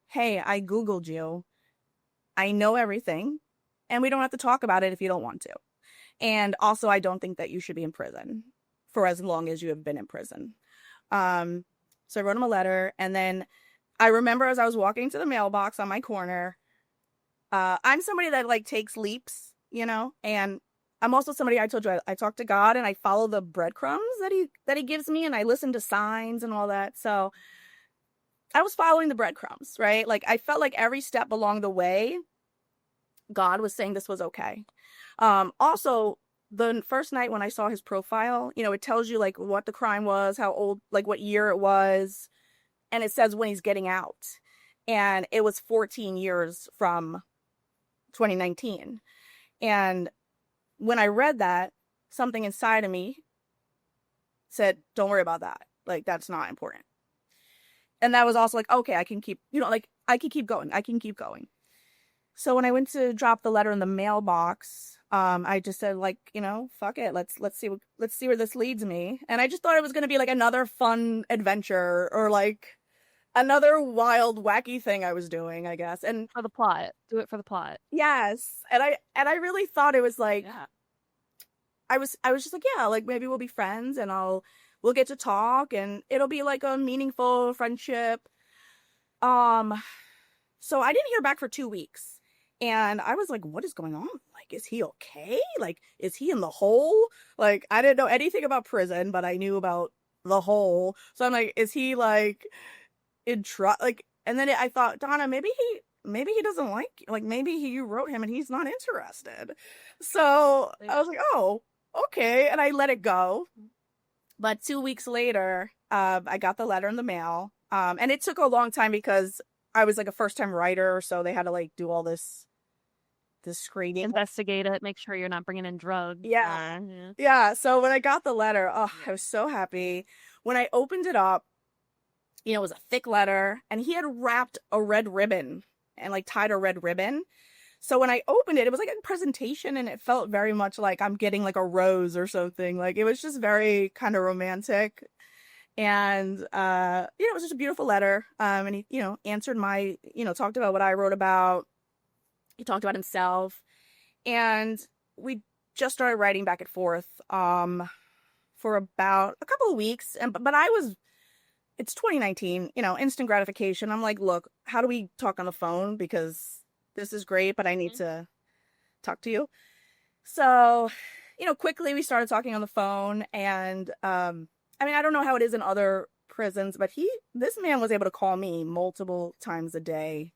S3: hey, I Googled you. I know everything and we don't have to talk about it if you don't want to. And also, I don't think that you should be in prison for as long as you have been in prison. So I wrote him a letter. And then I remember as I was walking to the mailbox on my corner, I'm somebody that like takes leaps, and I'm also somebody, I told you, I talk to God and I follow the breadcrumbs that he gives me, and I listen to signs and all that. So I was following the breadcrumbs, right? Like I felt like every step along the way, God was saying this was okay. Also, the first night when I saw his profile, it tells you like what the crime was, how old, like what year it was. And it says when he's getting out. And it was 14 years from 2019. And when I read that, something inside of me said, don't worry about that. Like, that's not important. And that was also like, okay, I can keep, I can keep going. I can keep going. So when I went to drop the letter in the mailbox, I just said like, fuck it. Let's see where this leads me. And I just thought it was going to be like another fun adventure or like another wild, wacky thing I was doing, I guess. And
S2: for the plot, do it for the plot.
S3: Yes. And I really thought it was like, I was just like, yeah, like maybe we'll be friends and we'll get to talk and it'll be like a meaningful friendship. So I didn't hear back for 2 weeks and I was like, what is going on? Like, is he okay? Like, is he in the hole? Like, I didn't know anything about prison, but I knew about the hole. So I'm like, is he like in like, and then I thought, Donna, maybe he doesn't like you. Like maybe you wrote him and he's not interested. So I was like, oh, okay. And I let it go. But 2 weeks later, I got the letter in the mail. And it took a long time because I was like a first time writer. So they had to like do all this screening.
S2: Investigate it. Make sure you're not bringing in drugs.
S3: Yeah. Yeah. So when I got the letter, I was so happy. When I opened it up, it was a thick letter and he had wrapped a red ribbon and like tied a red ribbon. So when I opened it, it was like a presentation and it felt very much like I'm getting like a rose or something. Like it was just very kind of romantic. And, it was just a beautiful letter. And he, answered my, talked about what I wrote about. He talked about himself and we just started writing back and forth, for about a couple of weeks. But it's 2019, instant gratification. I'm like, look, how do we talk on the phone? Because this is great, but I need to talk to you. So, quickly we started talking on the phone and, I don't know how it is in other prisons, but this man was able to call me multiple times a day.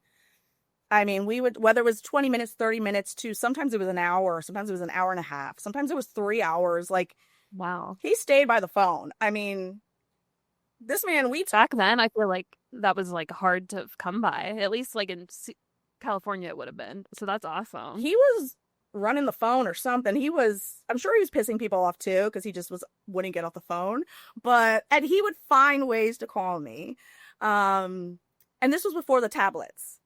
S3: We would, whether it was 20 minutes, 30 minutes to sometimes it was an hour, sometimes it was an hour and a half, sometimes it was 3 hours. Like,
S2: wow.
S3: He stayed by the phone. This man,
S2: back then, I feel like that was like hard to come by. At least like in California, it would have been. So that's awesome.
S3: He was running the phone or something. I'm sure he was pissing people off too, because he just wouldn't get off the phone. And he would find ways to call me. And this was before the tablets.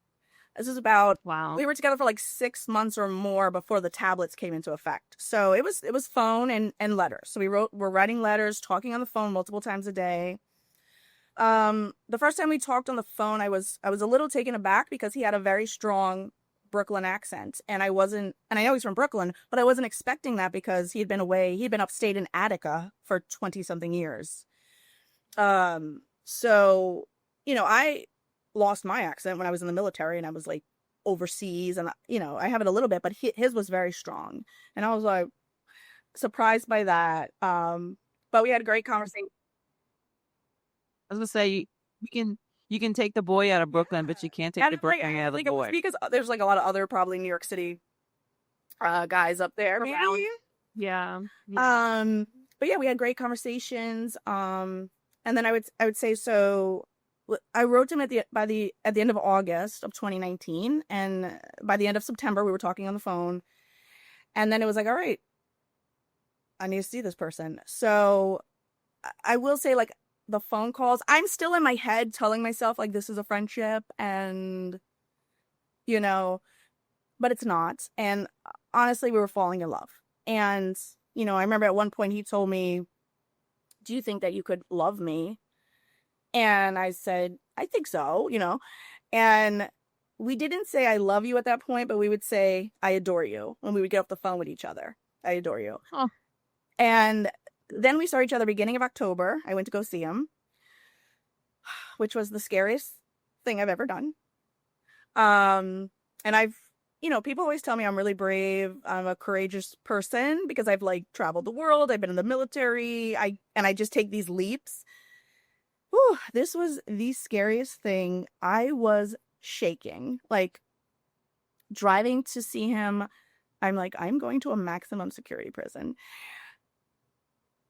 S3: This is about, we were together for like 6 months or more before the tablets came into effect. So it was phone and letters. So we're writing letters, talking on the phone multiple times a day. The first time we talked on the phone, I was a little taken aback because he had a very strong Brooklyn accent, and I know he's from Brooklyn, but I wasn't expecting that because he'd been upstate in Attica for 20 something years. So, I lost my accent when I was in the military and I was like overseas, and I have it a little bit, but his was very strong, and I was like surprised by that. But we had a great conversation.
S1: I was gonna say you can take the boy out of Brooklyn, but you can't take the Brooklyn out of the boy.
S3: Because there's like a lot of other probably New York City guys up there. Maybe.
S2: Yeah.
S3: But yeah, we had great conversations. And then I would say, so I wrote him at the end of August of 2019, and by the end of September we were talking on the phone, and then it was like, all right, I need to see this person. So I will say, like, the phone calls, I'm still in my head telling myself like this is a friendship, and but it's not. And honestly, we were falling in love. And I remember at one point he told me, do you think that you could love me? And I said, I think so, and we didn't say I love you at that point, but we would say I adore you when we would get off the phone with each other. I adore you.
S2: Oh. And
S3: then we saw each other beginning of October. I went to go see him, which was the scariest thing I've ever done. And people always tell me I'm really brave. I'm a courageous person because I've like traveled the world. I've been in the military. I just take these leaps. Whew, this was the scariest thing. I was shaking, like driving to see him. I'm like, I'm going to a maximum security prison.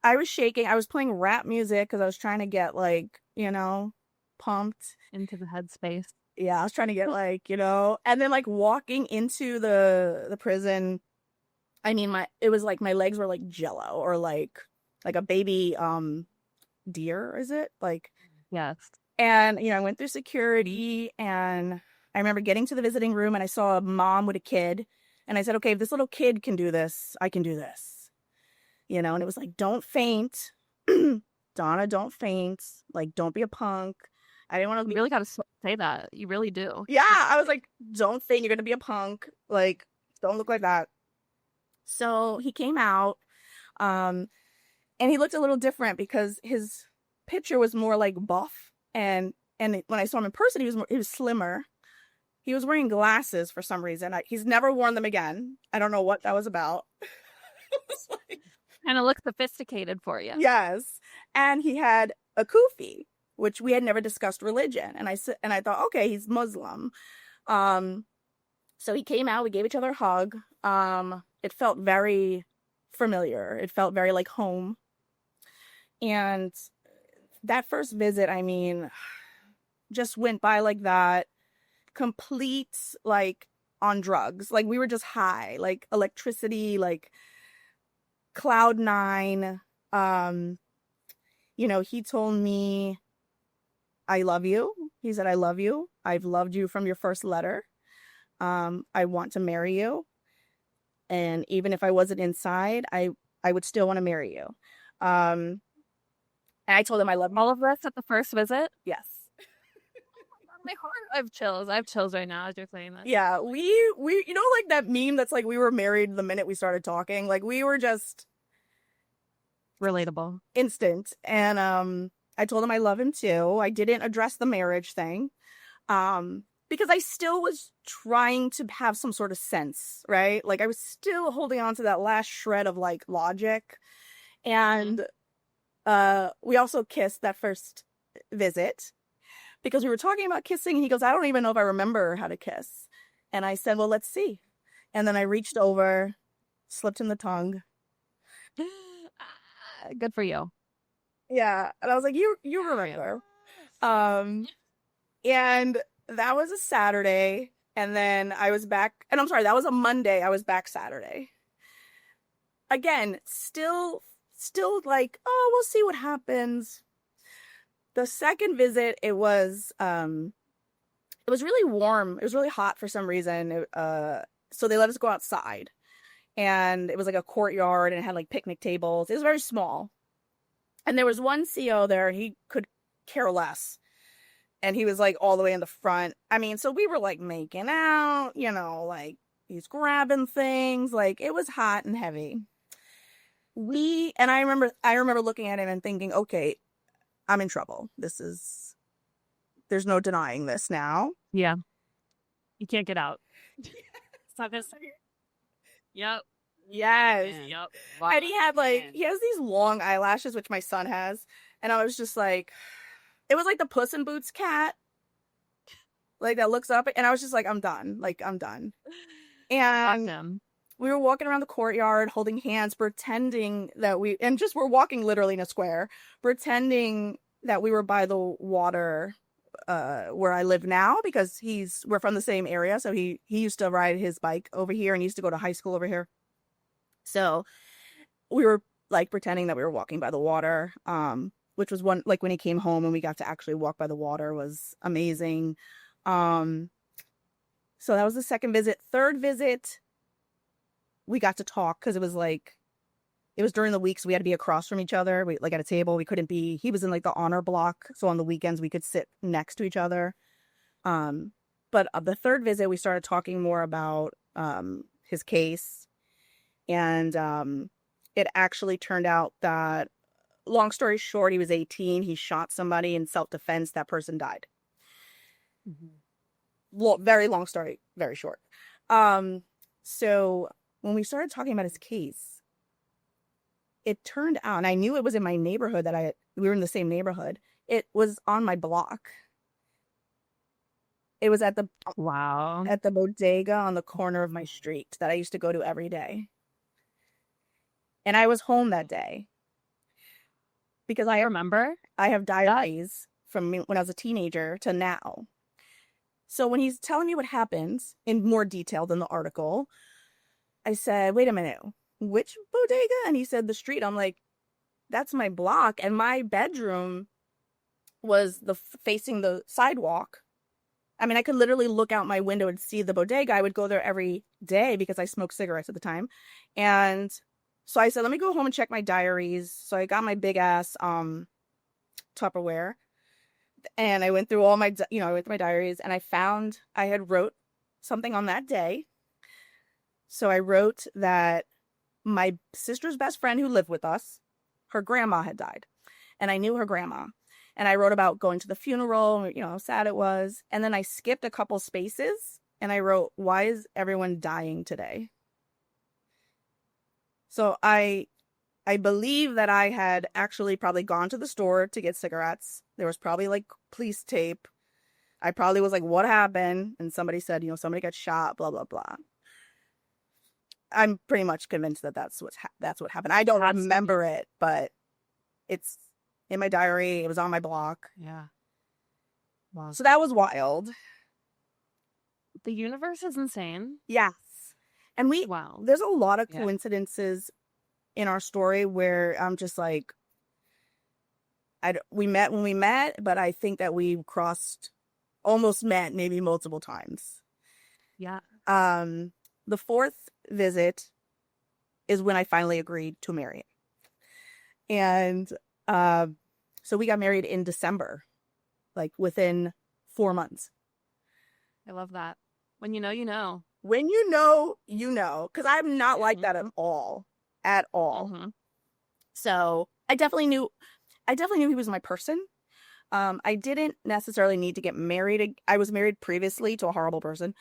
S3: I was shaking. I was playing rap music because I was trying to get like, pumped
S2: into the headspace.
S3: Yeah, I was trying to get like, and then like walking into the prison. I mean, it was like my legs were like jello, or like a baby deer, is it? Like,
S2: yes.
S3: And I went through security, and I remember getting to the visiting room, and I saw a mom with a kid, and I said, okay, if this little kid can do this, I can do this. And it was like, don't faint. Donna, don't faint. Like, don't be a punk. I didn't want to.
S2: You really got to say that. You really do.
S3: Yeah. I was like, don't faint. You're going to be a punk. Like, don't look like that. So he came out, and he looked a little different because his picture was more like buff. And when I saw him in person, he was slimmer. He was wearing glasses for some reason. He's never worn them again. I don't know what that was about. It was like,
S2: kind of looks sophisticated for you.
S3: Yes. And he had a kufi, which we had never discussed religion. And I thought, okay, he's Muslim. So he came out, we gave each other a hug. It felt very familiar. It felt very like home. And that first visit, I mean, just went by like that, complete, like on drugs. Like we were just high, like electricity, like cloud nine. He told me, I love you. He said, I love you. I've loved you from your first letter. I want to marry you. And even if I wasn't inside, I would still want to marry you. And I told him I love you.
S2: All of this at the first visit?
S3: Yes.
S2: My heart, I have chills. I have chills right now as you're saying that.
S3: Yeah, we like that meme that's like we were married the minute we started talking. Like we were just
S2: relatable.
S3: Instant. And I told him I love him too. I didn't address the marriage thing. Because I still was trying to have some sort of sense, right? Like I was still holding on to that last shred of like logic. And we also kissed that first visit because we were talking about kissing. And he goes, I don't even know if I remember how to kiss. And I said, well, let's see. And then I reached over, slipped him the tongue.
S2: Good for you.
S3: Yeah. And I was like, you remember. And that was a Saturday. And then I was back, and I'm sorry, that was a Monday. I was back Saturday. Again, still like, oh, we'll see what happens. The second visit, it was really warm. It was really hot for some reason. So they let us go outside, and it was like a courtyard, and it had like picnic tables. It was very small. And there was one CO there, he could care less. And he was like all the way in the front. I mean, so we were like making out, you know, like he's grabbing things. Like it was hot and heavy. And I remember looking at him and thinking, okay, I'm in trouble. There's no denying this now.
S5: Yeah. You can't get out. It's not this. Yep.
S3: Yes.
S5: Yep.
S3: And he has these long eyelashes, which my son has. And I was just like, it was like the Puss in Boots cat. Like that looks up. And I was just like, I'm done. Like, I'm done. And we were walking around the courtyard holding hands, pretending that we're walking literally in a square, pretending that we were by the water where I live now, because we're from the same area. So he used to ride his bike over here and he used to go to high school over here. So we were like pretending that we were walking by the water, which was when he came home and we got to actually walk by the water was amazing. So that was the second visit. Third visit, we got to talk because it was during the week, so we had to be across from each other. We like at a table. We couldn't be. He was in like the honor block, so on the weekends we could sit next to each other. But the third visit, we started talking more about his case. And it actually turned out that, long story short, he was 18. He shot somebody in self-defense. That person died. Mm-hmm. Very long story, very short. So when we started talking about his case, it turned out, and I knew it was in my neighborhood we were in the same neighborhood. It was on my block. It was at the bodega on the corner of my street that I used to go to every day. And I was home that day because I have diaries from when I was a teenager to now. So when he's telling me what happened in more detail than the article, I said, wait a minute, which bodega? And he said, the street. I'm like, that's my block. And my bedroom was facing the sidewalk. I mean, I could literally look out my window and see the bodega. I would go there every day because I smoked cigarettes at the time. And so I said, let me go home and check my diaries. So I got my big ass Tupperware, and I went through all my, I went through my diaries, and I found I had wrote something on that day. So I wrote that my sister's best friend who lived with us, her grandma had died, and I knew her grandma. And I wrote about going to the funeral, how sad it was. And then I skipped a couple spaces, and I wrote, why is everyone dying today? So I believe that I had actually probably gone to the store to get cigarettes. There was probably like police tape. I probably was like, what happened? And somebody said, somebody got shot, blah, blah, blah. I'm pretty much convinced that that's what happened. I don't remember it, but it's in my diary. It was on my block.
S5: Yeah. Wow.
S3: So that was wild.
S5: The universe is insane.
S3: Yes. And there's a lot of coincidences in our story where I'm just like, we met when we met, but I think that we almost met maybe multiple times.
S5: Yeah.
S3: The fourth visit is when I finally agreed to marry him. And so we got married in December, like within 4 months.
S5: I love that. When you know, you know.
S3: When you know, you know. Because I'm not like that at all. At all.
S5: Mm-hmm.
S3: So I definitely knew he was my person. I didn't necessarily need to get married. I was married previously to a horrible person.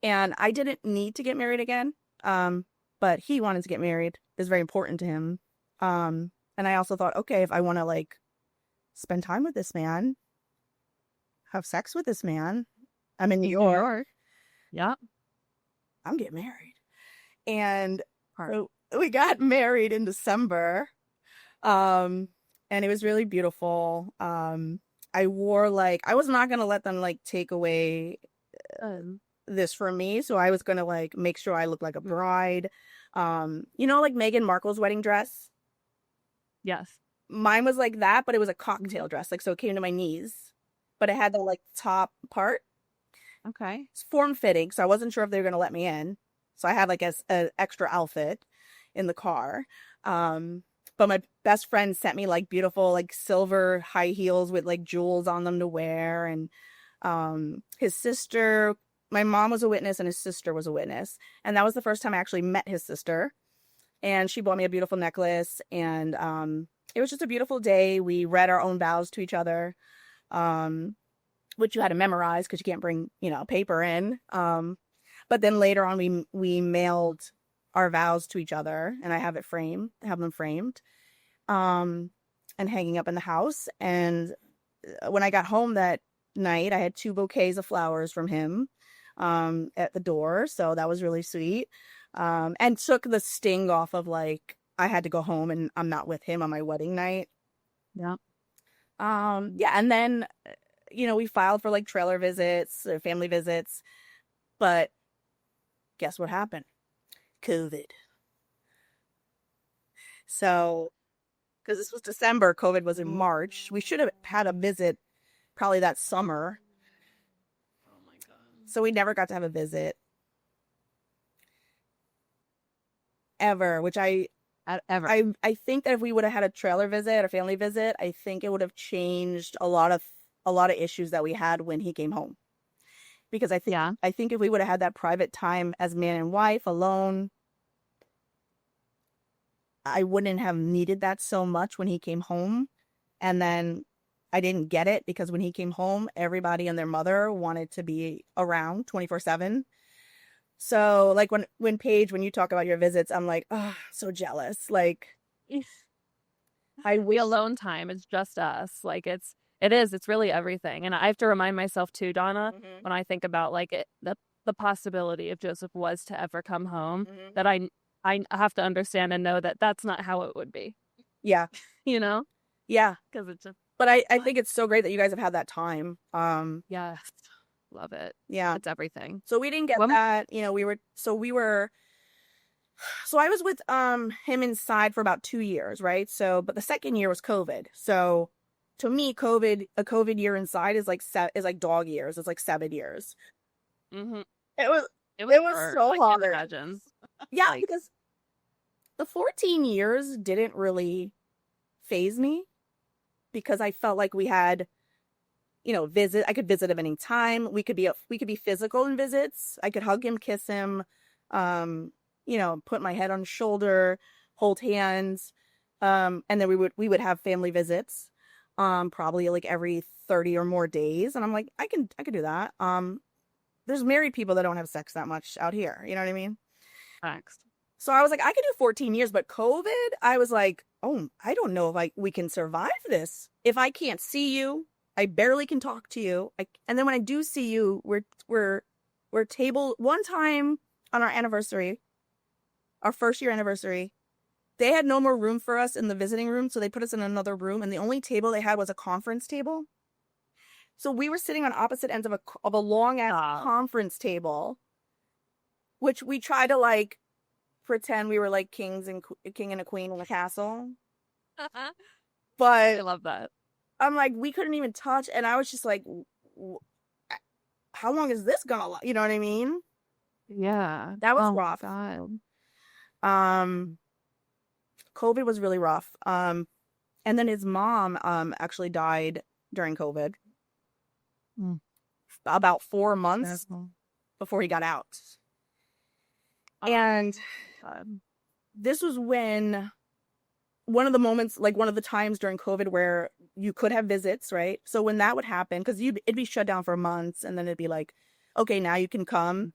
S3: And I didn't need to get married again. But he wanted to get married. It was very important to him. And I also thought, okay, if I want to spend time with this man, have sex with this man, I'm in New York.
S5: Yeah.
S3: I'm getting married. And we got married in December. And it was really beautiful. I wore I was not going to let them take away this for me. So I was going to like make sure I look like a bride. Like Meghan Markle's wedding dress?
S5: Yes.
S3: Mine was like that, but it was a cocktail dress. Like, so it came to my knees, but it had the like top part.
S1: Okay.
S3: It's form fitting. So I wasn't sure if they were going to let me in. So I had like a extra outfit in the car. But my best friend sent me like beautiful, like silver high heels with like jewels on them to wear. And his sister, my mom was a witness and his sister was a witness. And that was the first time I actually met his sister. And she bought me a beautiful necklace. And it was just a beautiful day. We read our own vows to each other, which you had to memorize because you can't bring, paper in. But then later on, we mailed our vows to each other, and I have them framed, and hanging up in the house. And when I got home that night, I had 2 bouquets of flowers from him at the door, so that was really sweet, and took the sting off of like I had to go home and I'm not with him on my wedding night.
S5: Yeah.
S3: And then we filed for like trailer visits or family visits, but guess what happened? COVID. So, because this was December, COVID was in March. We should have had a visit probably that summer.
S2: Oh my God.
S3: So we never got to have a visit. Ever, which I think that if we would have had a trailer visit, a family visit, I think it would have changed a lot of issues that we had when he came home. Because I think if we would have had that private time as man and wife alone, I wouldn't have needed that so much when he came home. And then I didn't get it because when he came home, everybody and their mother wanted to be around 24/7. So like when Paige, when you talk about your visits, I'm like, oh, so jealous. Like,
S5: We alone time. It's just us. Like it's really everything. And I have to remind myself too, Donna, when I think about like the possibility if Joseph was to ever come home, that I have to understand and know that that's not how it would be.
S3: Yeah.
S5: Yeah.
S3: Because
S5: it's just.
S3: But I think it's so great that you guys have had that time.
S5: Yes. Love it.
S3: Yeah.
S5: It's everything.
S3: So we didn't get that. So I was with him inside for about 2 years, right? So, but the second year was COVID. So to me, a COVID year inside is like dog years. It's like 7 years.
S5: Mm-hmm.
S3: It was so hard.
S5: Imagine.
S3: Yeah, because the 14 years didn't really faze me because I felt like we had, I could visit him anytime. We could be physical in visits. I could hug him, kiss him, put my head on his shoulder, hold hands. And then we would have family visits, probably like every 30 or more days. And I'm like, I can do that. There's married people that don't have sex that much out here. You know what I mean?
S5: Thanks.
S3: So I was like, I could do 14 years, but COVID, I was like, oh, I don't know if we can survive this. If I can't see you, I barely can talk to you. And then when I do see you, we're table one time on our anniversary, our first year anniversary. They had no more room for us in the visiting room, so they put us in another room, and the only table they had was a conference table. So we were sitting on opposite ends of a long ass conference table, which we tried to like pretend we were like king and a queen in a castle. But
S5: I love that.
S3: I'm like, we couldn't even touch, and I was just like, how long is this gonna last? You know what I mean?
S5: Yeah.
S3: That was rough.
S5: God.
S3: COVID was really rough. And then his mom actually died during COVID. About 4 months before he got out. And this was when one of the moments, like one of the times during COVID where you could have visits, right? So when that would happen, because it'd be shut down for months, and then it'd be like, okay, now you can come.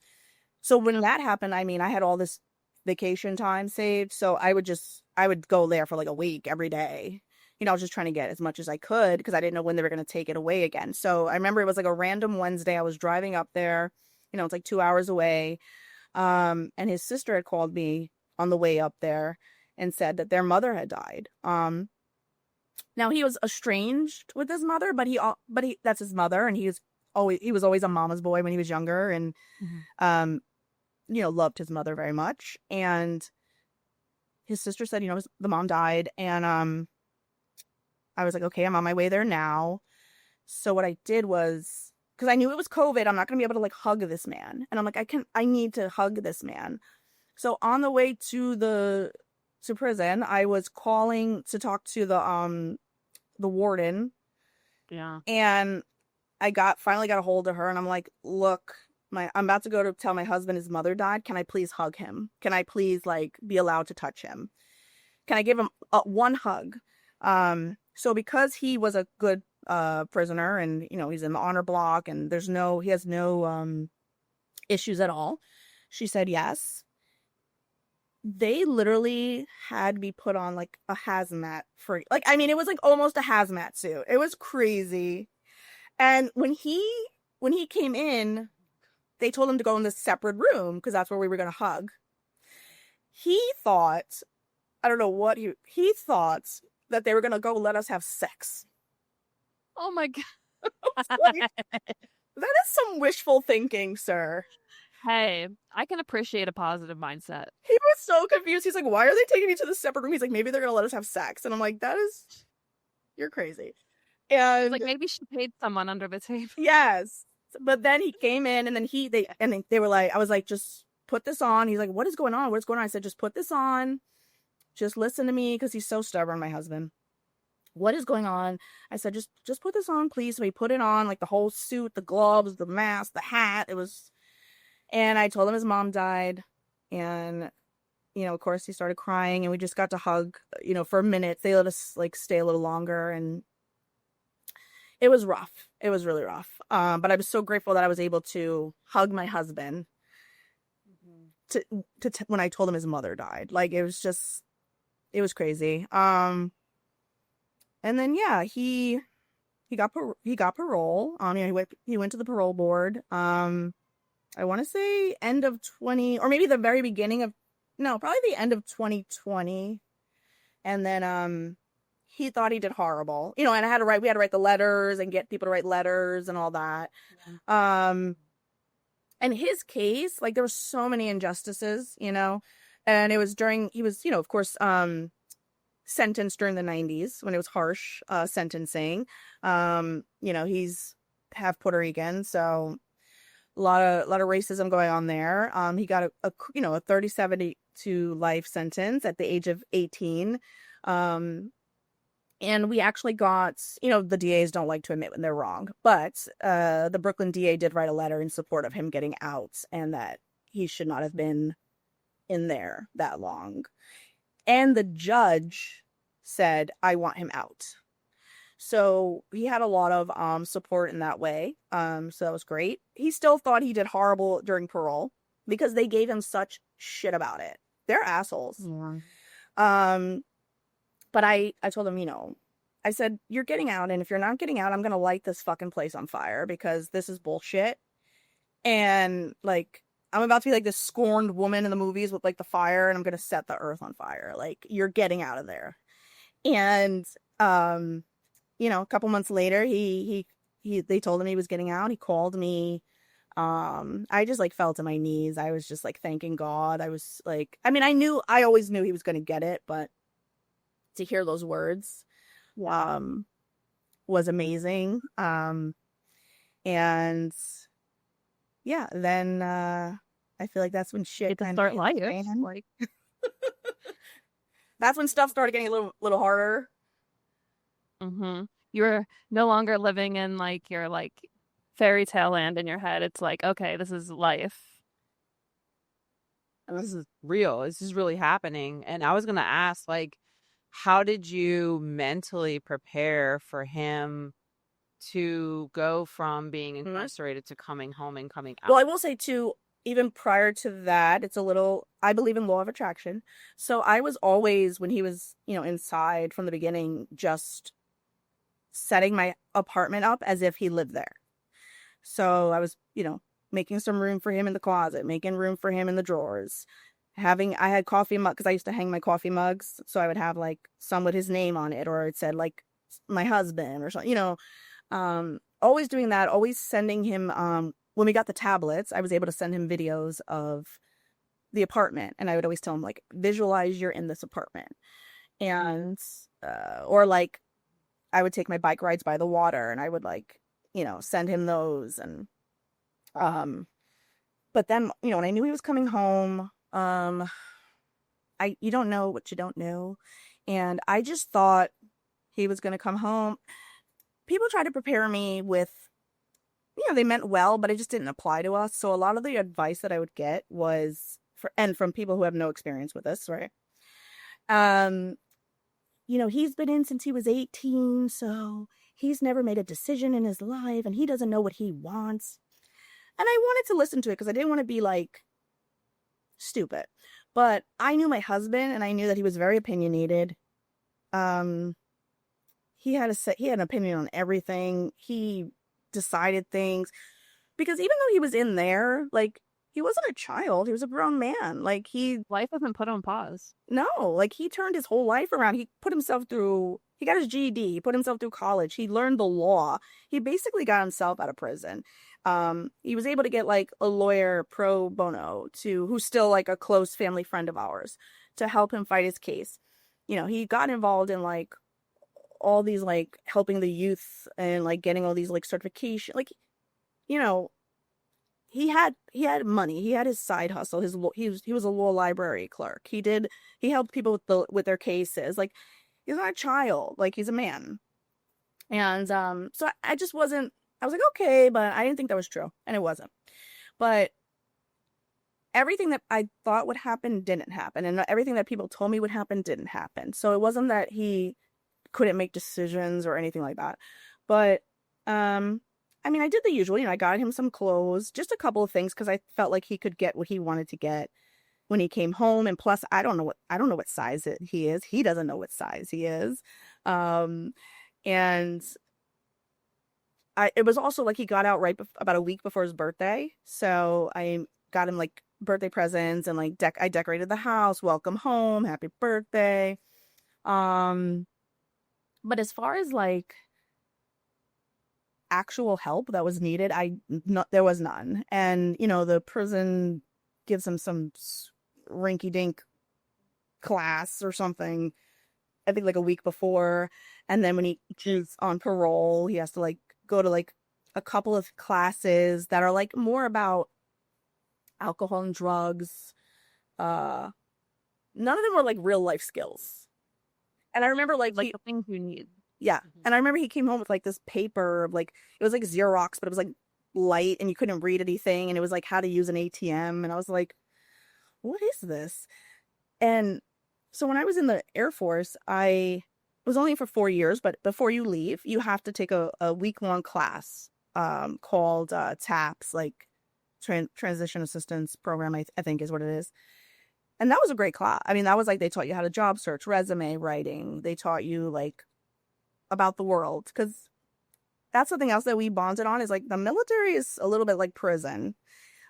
S3: So when that happened, I mean, I had all this vacation time saved, so I would go there for like a week every day. I was just trying to get as much as I could because I didn't know when they were going to take it away again. So I remember it was like a random Wednesday. I was driving up there, it's like 2 hours away. And his sister had called me on the way up there and said that their mother had died. Now he was estranged with his mother, but he that's his mother, and he was was always a mama's boy when he was younger, and loved his mother very much. And his sister said, the mom died, and I was like, okay, I'm on my way there now. So what I did was, because I knew it was COVID, I'm not going to be able to like hug this man. And I'm like, I need to hug this man. So on the way to prison, I was calling to talk to the warden.
S5: Yeah.
S3: And I finally got a hold of her, and I'm like, look, I'm about to go to tell my husband his mother died. Can I please hug him? Can I please like be allowed to touch him? Can I give him one hug? So because he was a good prisoner, and he's in the honor block, and he has no issues at all, she said yes. They literally had me put on like a hazmat it was like almost a hazmat suit. It was crazy. And when he came in, they told him to go in this separate room because that's where we were going to hug. He thought, I don't know what he thought, that they were going to go let us have sex.
S5: Oh my God.
S3: Like, that is some wishful thinking, sir.
S5: Hey, I can appreciate a positive mindset.
S3: He was so confused. He's like, why are they taking me to the separate room? He's like, maybe they're going to let us have sex. And I'm like, you're crazy. And
S5: Like, maybe she paid someone under the table.
S3: yes. But then he came in, and then they were like, I was like, just put this on. He's like, what is going on? What's going on? I said, just put this on. Just listen to me, because he's so stubborn, my husband. What is going on? I said, just put this on, please. So he put it on, like the whole suit, the gloves, the mask, the hat. And I told him his mom died. And, of course, he started crying, and we just got to hug, for a minute. They let us like stay a little longer, and it was rough. It was really rough. But I was so grateful that I was able to hug my husband when I told him his mother died. Like, it was crazy. And then, yeah, he got parole. He went to the parole board. I want to say end of 20, or maybe the very beginning of, no, probably the end of 2020. And then, he thought he did horrible, and we had to write the letters and get people to write letters and all that. Yeah. And his case, like, there were so many injustices, and it was he was, of course, sentenced during the 90s when it was harsh, sentencing. He's half Puerto Rican, so a lot of racism going on there. He got a 30-70 to life sentence at the age of 18. And we actually got, the DAs don't like to admit when they're wrong, but the Brooklyn DA did write a letter in support of him getting out, and that he should not have been in there that long. And the judge said, I want him out. So he had a lot of support in that way. So that was great. He still thought he did horrible during parole because they gave him such shit about it. They're assholes. Yeah. But I told him, I said, you're getting out, and if you're not getting out, I'm going to light this fucking place on fire because this is bullshit. And, like, I'm about to be, like, this scorned woman in the movies with, like, the fire, and I'm going to set the earth on fire. Like, you're getting out of there. And, a couple months later, they told him he was getting out. He called me. I just, like, fell to my knees. I was just, like, thanking God. I was, like, I always knew he was going to get it, but to hear those words was amazing. And yeah, then I feel like that's when shit
S5: kind of life. Like
S3: that's when stuff started getting a little harder.
S5: Mm-hmm. You're no longer living in like your like fairy tale land in your head. It's like, okay, this is life.
S1: And this is real. This is really happening. And I was gonna ask, like, how did you mentally prepare for him to go from being incarcerated to coming home and coming out?
S3: Well, I will say too, even prior to that, I believe in law of attraction. So I was always, when he was, inside from the beginning, just setting my apartment up as if he lived there. So I was, making some room for him in the closet, making room for him in the drawers. I had coffee mug because I used to hang my coffee mugs. So I would have like some with his name on it, or it said like my husband or something, always doing that, always sending him, when we got the tablets, I was able to send him videos of the apartment. And I would always tell him, like, visualize you're in this apartment. And, or like, I would take my bike rides by the water and I would, like, you know, send him those. And, but then, you know, when I knew he was coming home, you don't know what you don't know. And I just thought he was going to come home. People try to prepare me with, you know, they meant well, but it just didn't apply to us. So a lot of the advice that I would get was from people who have no experience with this, right? You know, he's been in since he was 18, so he's never made a decision in his life and he doesn't know what he wants. And I wanted to listen to it because I didn't want to be like stupid. But I knew my husband and I knew that he was very opinionated. He had an opinion on everything. He decided things because even though he was in there, like, he wasn't a child. He was a grown man. Like,
S5: Life hasn't put on pause.
S3: no, like, he turned his whole life around. He got his GED. He put himself through college. He learned the law. He basically got himself out of prison. He was able to get, like, a lawyer pro bono who's still, like, a close family friend of ours, to help him fight his case. You know, he got involved in, like, all these, like, helping the youth and, like, getting all these, like, certification. Like, you know, he had money. He had his side hustle. He was a law library clerk. He helped people with their cases. Like, he's not a child. Like, he's a man. And so I just wasn't. I was like, okay, but I didn't think that was true, and it wasn't. But everything that I thought would happen didn't happen, and everything that people told me would happen didn't happen. So it wasn't that he couldn't make decisions or anything like that. But I mean, I did the usual. You know, I got him some clothes, just a couple of things, because I felt like he could get what he wanted to get when he came home. And plus, I don't know what size he is. He doesn't know what size he is. And it was also like he got out about a week before his birthday. So I got him, like, birthday presents and, like, I decorated the house. Welcome home. Happy birthday. But as far as, like, actual help that was needed, there was none. And, you know, the prison gives him some rinky-dink class or something, I think, like, a week before. And then when he's on parole, he has to, like, go to, like, a couple of classes that are, like, more about alcohol and drugs. None of them were, like, real life skills. And I remember, like,
S5: the things you need.
S3: Yeah. And I remember he came home with, like, this paper, like, it was like Xerox, but it was, like, light and you couldn't read anything. And it was, like, how to use an ATM. And I was like, what is this? And so when I was in the Air Force, I was only for 4 years, but before you leave, you have to take a week-long class called TAPS, like Transition Assistance Program, I think is what it is. And that was a great class. I mean, that was, like, they taught you how to job search, resume writing. They taught you, like, about the world, because that's something else that we bonded on, is, like, the military is a little bit like prison,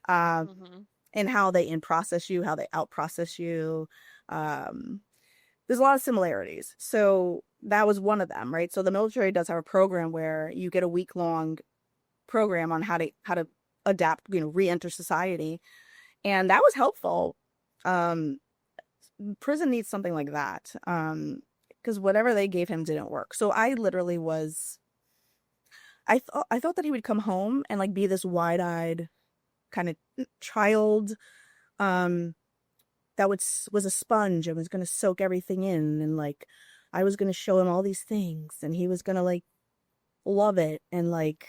S3: and how they in-process you, how they out-process you. There's a lot of similarities. So that was one of them, right? So the military does have a program where you get a week-long program on how to adapt, you know, re-enter society. And that was helpful. Prison needs something like that. Because whatever they gave him didn't work. So I literally I thought that he would come home and, like, be this wide-eyed kind of child that was a sponge and was going to soak everything in. And, like, I was going to show him all these things and he was going to, like, love it. And, like,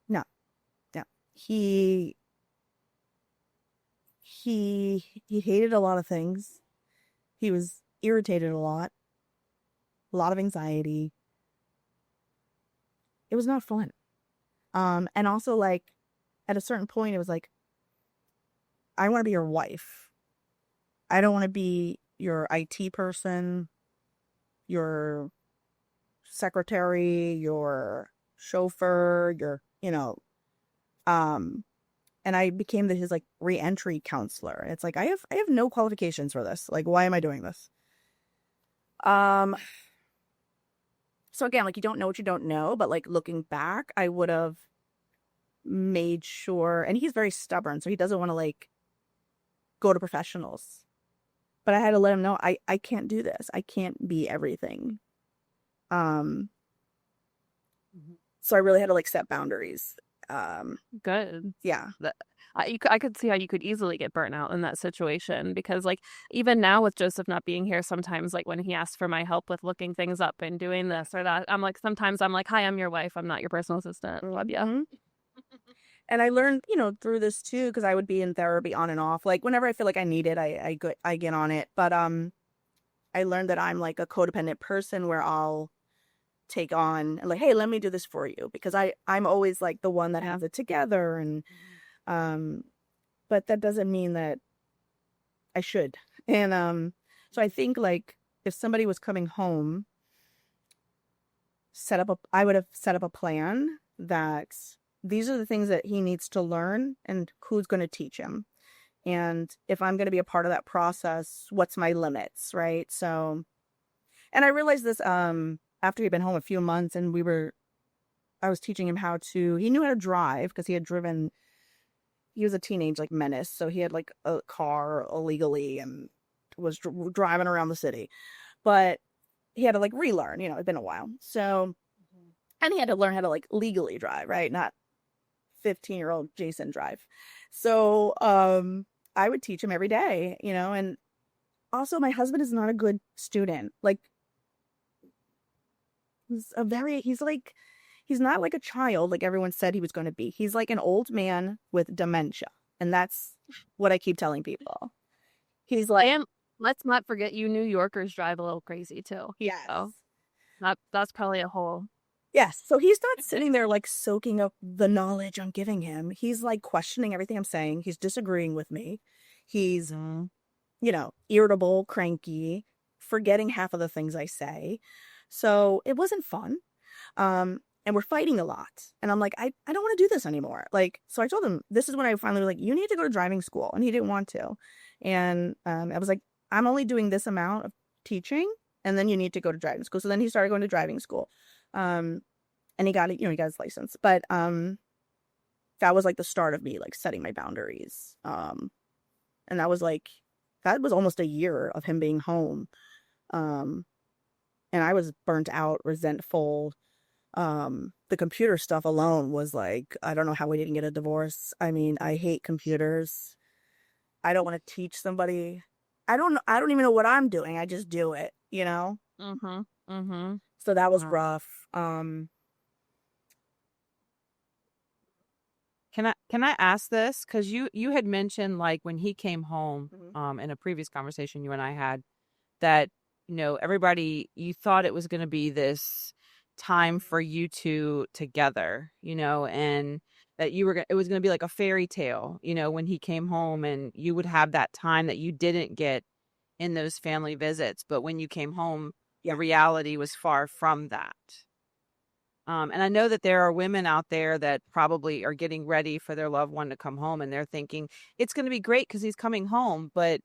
S3: no. He hated a lot of things. He was irritated a lot of anxiety. It was not fun. And also, like, at a certain point, it was like, I want to be your wife. I don't want to be your IT person, your secretary, your chauffeur, you know. And I became his, like, reentry counselor. It's like, I have no qualifications for this. Like, why am I doing this? So again, like, you don't know what you don't know, but like looking back, I would have made sure, and he's very stubborn, so he doesn't want to like go to professionals. But I had to let him know I can't do this. I can't be everything. So I really had to like set boundaries.
S5: Good.
S3: Yeah.
S5: I could see how you could easily get burnt out in that situation because, like, even now with Joseph not being here, sometimes, like, when he asks for my help with looking things up and doing this or that, sometimes I'm like, hi, I'm your wife. I'm not your personal assistant. Love ya.
S3: Mhm. And I learned, through this too, because I would be in therapy on and off. Like whenever I feel like I need it, I get on it. But I learned that I'm like a codependent person where I'll take on and like, hey, let me do this for you, because I'm always like the one that has it together, and but that doesn't mean that I should. And so I think like if somebody was coming home, I would have set up a plan that these are the things that he needs to learn and who's going to teach him. And if I'm going to be a part of that process, what's my limits, right? So, and I realized this after he'd been home a few months, and I was teaching him he knew how to drive because he was a teenage like menace. So he had like a car illegally and was driving around the city, but he had to like relearn, it'd been a while. So, and he had to learn how to like legally drive, right? Not 15-year-old Jason drive. So, I would teach him every day, and also my husband is not a good student. Like he's not like a child like everyone said he was going to be. He's like an old man with dementia. And that's what I keep telling people. He's like,
S5: and let's not forget you New Yorkers drive a little crazy too.
S3: yes.
S5: So that's probably a whole.
S3: Yes. So he's not sitting there like soaking up the knowledge I'm giving him. He's like questioning everything I'm saying. He's disagreeing with me. He's, irritable, cranky, forgetting half of the things I say. So it wasn't fun. And we're fighting a lot. And I'm like, I don't want to do this anymore. Like, so I told him, this is when I finally was like, you need to go to driving school. And he didn't want to. And I was like, I'm only doing this amount of teaching, and then you need to go to driving school. So then he started going to driving school. And he got it, he got his license. But that was like the start of me like setting my boundaries. And that was almost a year of him being home. And I was burnt out, resentful. The computer stuff alone was like, I don't know how we didn't get a divorce. I mean, I hate computers. I don't want to teach somebody. I don't even know what I'm doing. I just do it, So that was rough.
S1: Can I ask this? Because you had mentioned like when he came home, in a previous conversation you and I had, that everybody, you thought it was going to be this time for you two together, and that it was going to be like a fairy tale, when he came home, and you would have that time that you didn't get in those family visits. But when you came home, the reality was far from that. And I know that there are women out there that probably are getting ready for their loved one to come home, and they're thinking it's going to be great because he's coming home. But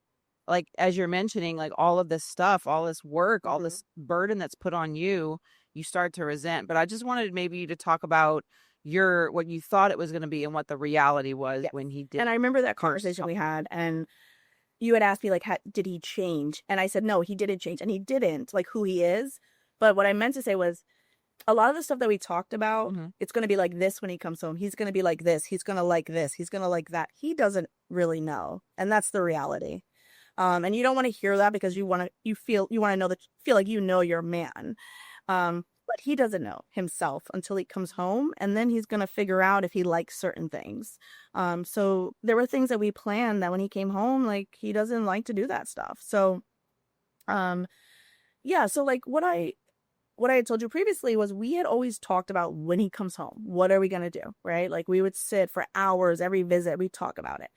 S1: like, as you're mentioning, like all of this stuff, all this work, all this burden that's put on you, you start to resent. But I just wanted maybe to talk about what you thought it was going to be and what the reality was when he did.
S3: And I remember that conversation we had, and you had asked me like, did he change? And I said, no, he didn't change. And he didn't, like, who he is. But what I meant to say was, a lot of the stuff that we talked about, it's going to be like this when he comes home. He's going to be like this. He's going to like this. He's going to like that. He doesn't really know. And that's the reality. And you don't want to hear that because you want to feel like your man. But he doesn't know himself until he comes home, and then he's going to figure out if he likes certain things. So there were things that we planned that when he came home, like, he doesn't like to do that stuff. So, so like what I had told you previously was we had always talked about when he comes home, what are we going to do? Right? Like, we would sit for hours, every visit, we talk about it.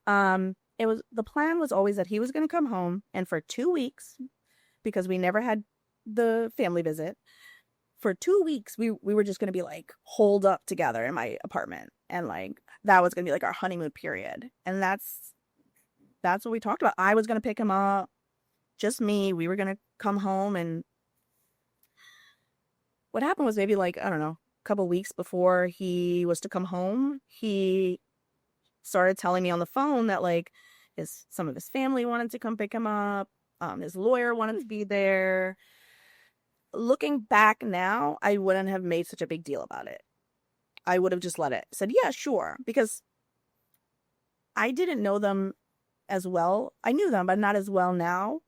S3: The plan was always that he was going to come home, and for 2 weeks, because we never had the family visit, for 2 weeks, we were just going to be like holed up together in my apartment. And like, that was going to be like our honeymoon period. And that's what we talked about. I was going to pick him up, just me. We were going to come home, and what happened was maybe like, I don't know, a couple weeks before he was to come home, he started telling me on the phone that like some of his family wanted to come pick him up. His lawyer wanted to be there. Looking back now, I wouldn't have made such a big deal about it. I would have just let it. Said, yeah, sure. Because I didn't know them as well. I knew them, but not as well now.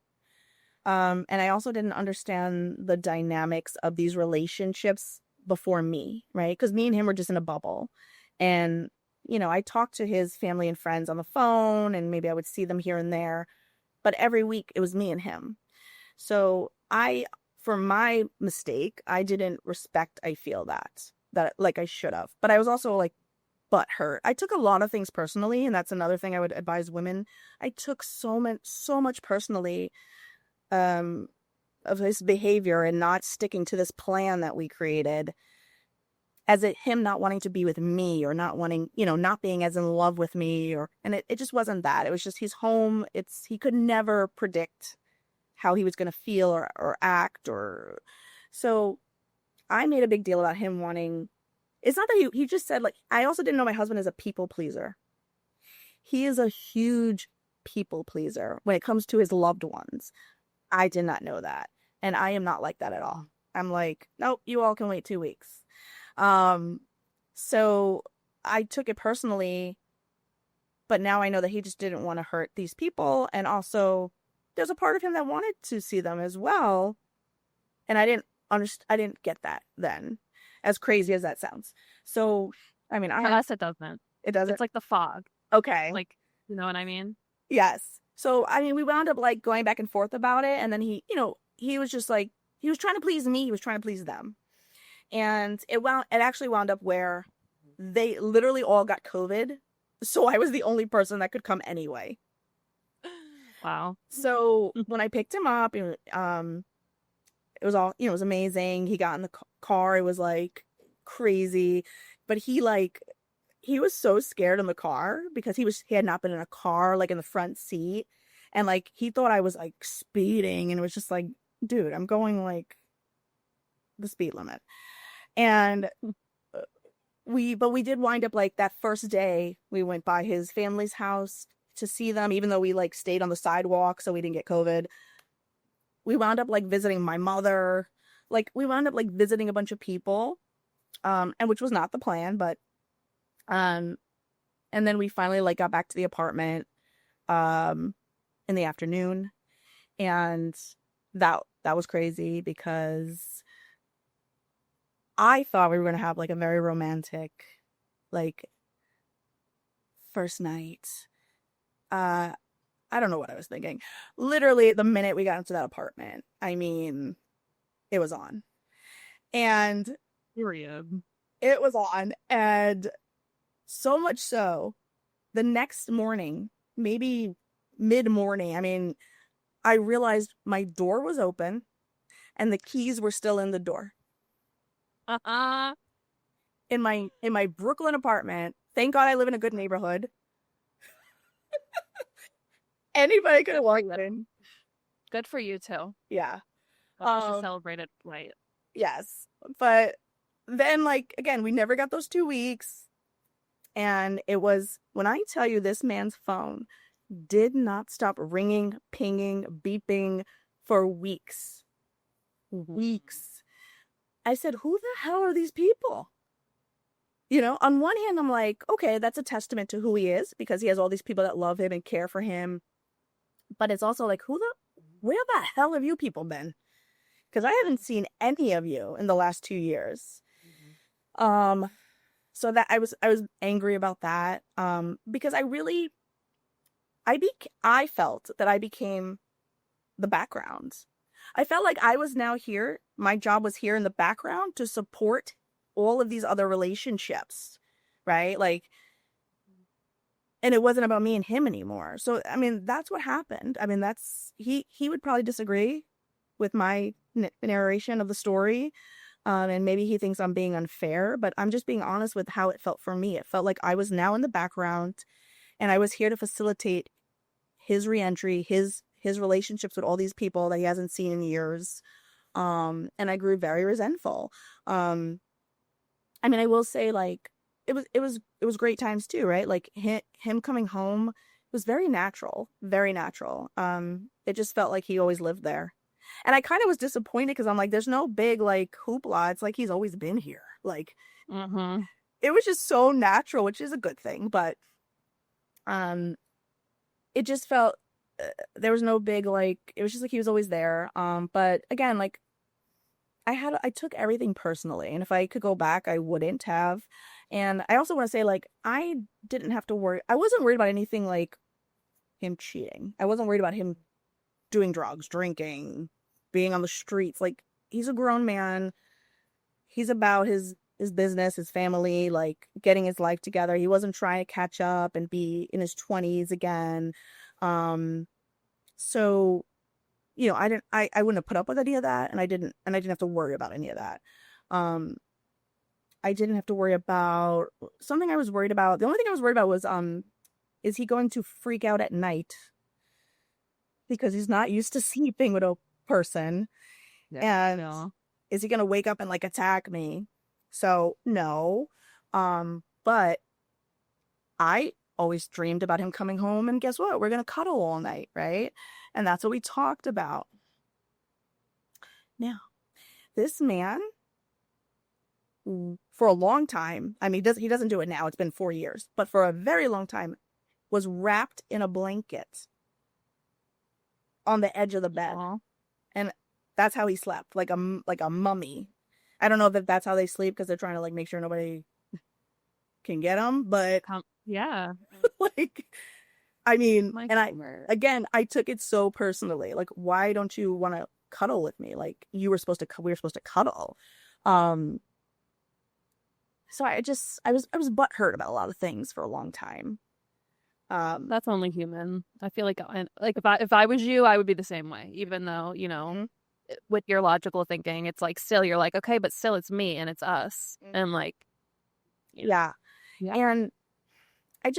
S3: And I also didn't understand the dynamics of these relationships before me, right? Because me and him were just in a bubble. And, you know, I talked to his family and friends on the phone, and maybe I would see them here and there. But every week it was me and him. So for my mistake, I didn't respect, I feel that like I should have. But I was also like butthurt. I took a lot of things personally, and that's another thing I would advise women. I took so much personally of his behavior and not sticking to this plan that we created, as him not wanting to be with me, or not wanting, you know, not being as in love with me, and it just wasn't that. It was just he's home. He could never predict how he was going to feel or act, or so I made a big deal about him wanting. It's not that he just said, like, I also didn't know my husband is a people pleaser. He is a huge people pleaser when it comes to his loved ones. I did not know that. And I am not like that at all. I'm like, nope, you all can wait 2 weeks. So I took it personally, but now I know that he just didn't want to hurt these people. And also there's a part of him that wanted to see them as well. And I didn't get that then, as crazy as that sounds. So, I mean,
S5: For us, it doesn't.
S3: It doesn't?
S5: It's like the fog.
S3: Okay.
S5: Like, you know what I mean?
S3: Yes. So, I mean, we wound up like going back and forth about it. And then he was just like, he was trying to please me. He was trying to please them. And it actually wound up where they literally all got COVID. So I was the only person that could come anyway.
S5: Wow.
S3: So when I picked him up, it was all, it was amazing. He got in the car. It was like crazy, but he was so scared in the car because he had not been in a car, like in the front seat. And like, he thought I was like speeding, and it was just like, dude, I'm going like the speed limit. And we did wind up, like, that first day we went by his family's house to see them, even though we like stayed on the sidewalk so we didn't get COVID. We wound up like visiting my mother. Like, we wound up like visiting a bunch of people, and which was not the plan, but and then we finally like got back to the apartment in the afternoon, and that was crazy because I thought we were going to have like a very romantic like first night. I don't know what I was thinking. Literally, the minute we got into that apartment, I mean, it was on. And it was on. And so much so, the next morning, maybe mid-morning, I mean, I realized my door was open and the keys were still in the door. In my Brooklyn apartment. Thank God I live in a good neighborhood. Anybody could have walked in.
S5: Good for you too.
S3: Yeah.
S5: She celebrated right.
S3: Yes. But then, like, again, we never got those 2 weeks. And it was, when I tell you, this man's phone did not stop ringing, pinging, beeping for weeks. Weeks. I said, who the hell are these people? You know, on one hand, I'm like, okay, that's a testament to who he is, because he has all these people that love him and care for him. But it's also like, where the hell have you people been? Because I haven't seen any of you in the last 2 years. So that I was angry about that. Because I felt that I became the background. I felt like I was now here. My job was here in the background to support all of these other relationships, right? Like, and it wasn't about me and him anymore. So, I mean, that's what happened. I mean, he would probably disagree with my narration of the story. And maybe he thinks I'm being unfair, but I'm just being honest with how it felt for me. It felt like I was now in the background, and I was here to facilitate his reentry, his relationships with all these people that he hasn't seen in years. And I grew very resentful. I mean, I will say, like, it was great times too, right? Like him coming home was very natural, very natural. It just felt like he always lived there. And I kind of was disappointed because I'm like, there's no big like hoopla. It's like he's always been here. Like it was just so natural, which is a good thing. But it just felt there was no big like. It was just like he was always there. But again, like I took everything personally, and if I could go back, I wouldn't have. And I also want to say, like, I didn't have to worry. I wasn't worried about anything like him cheating. I wasn't worried about him doing drugs, drinking, being on the streets. Like, he's a grown man. He's about his business, his family, like getting his life together. He wasn't trying to catch up and be in his 20s again. So, you know, I wouldn't have put up with any of that, and I didn't have to worry about any of that. I didn't have to worry about something I was worried about. The only thing I was worried about was, is he going to freak out at night because he's not used to sleeping with a person?
S1: Yeah,
S3: And
S1: no.
S3: is he going to wake up and like attack me? So no. But I always dreamed about him coming home, and guess what? We're going to cuddle all night, right? And that's what we talked about. Now, this man, for a long time, I mean, he doesn't do it now. It's been 4 years, but for a very long time, was wrapped in a blanket on the edge of the bed.
S5: Aw.
S3: And that's how he slept, like a mummy. I don't know if that's how they sleep because they're trying to like make sure nobody can get him, but
S5: Yeah.
S3: like, I mean,
S5: My
S3: and
S5: goodness.
S3: I took it so personally. Like, why don't you want to cuddle with me? Like, we were supposed to cuddle. So I was butthurt about a lot of things for a long time.
S5: That's only human. I feel like if I was you, I would be the same way. Even though, you know, with your logical thinking, it's like still you're like, okay, but still it's me and it's us. And like, you know,
S3: yeah. And I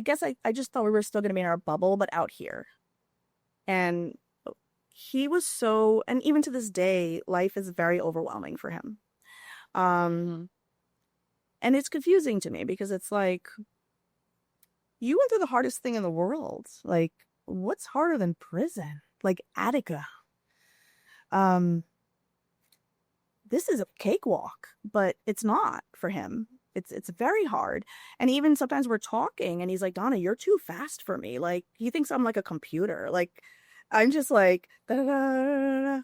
S3: guess I just thought we were still going to be in our bubble, but out here. And he was so, and even to this day, life is very overwhelming for him. And it's confusing to me because it's like, you went through the hardest thing in the world. Like, what's harder than prison? Like Attica. This is a cakewalk, but it's not for him. It's very hard. And even sometimes we're talking and he's like, Donna, you're too fast for me. Like, he thinks I'm like a computer. Like, I'm just like, da, da, da, da, da.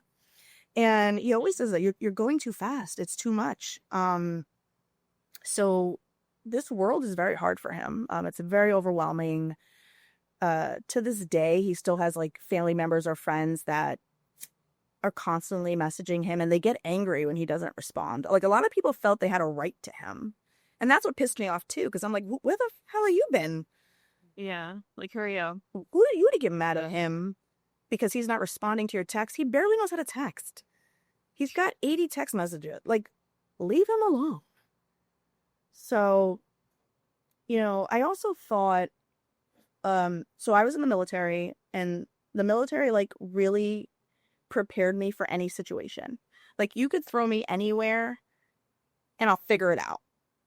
S3: And he always says that you're going too fast. It's too much. So this world is very hard for him. It's very overwhelming. To this day, he still has like family members or friends that are constantly messaging him, and they get angry when he doesn't respond. Like, a lot of people felt they had a right to him. And that's what pissed me off too, because I'm like, where the hell have you been?
S5: yeah, like who are you?
S3: Who are you to get mad at him because he's not responding to your text? He barely knows how to text. He's got 80 text messages. Like, leave him alone. So, you know, I also thought, so I was in the military, and the military like really prepared me for any situation. Like, you could throw me anywhere and I'll figure it out.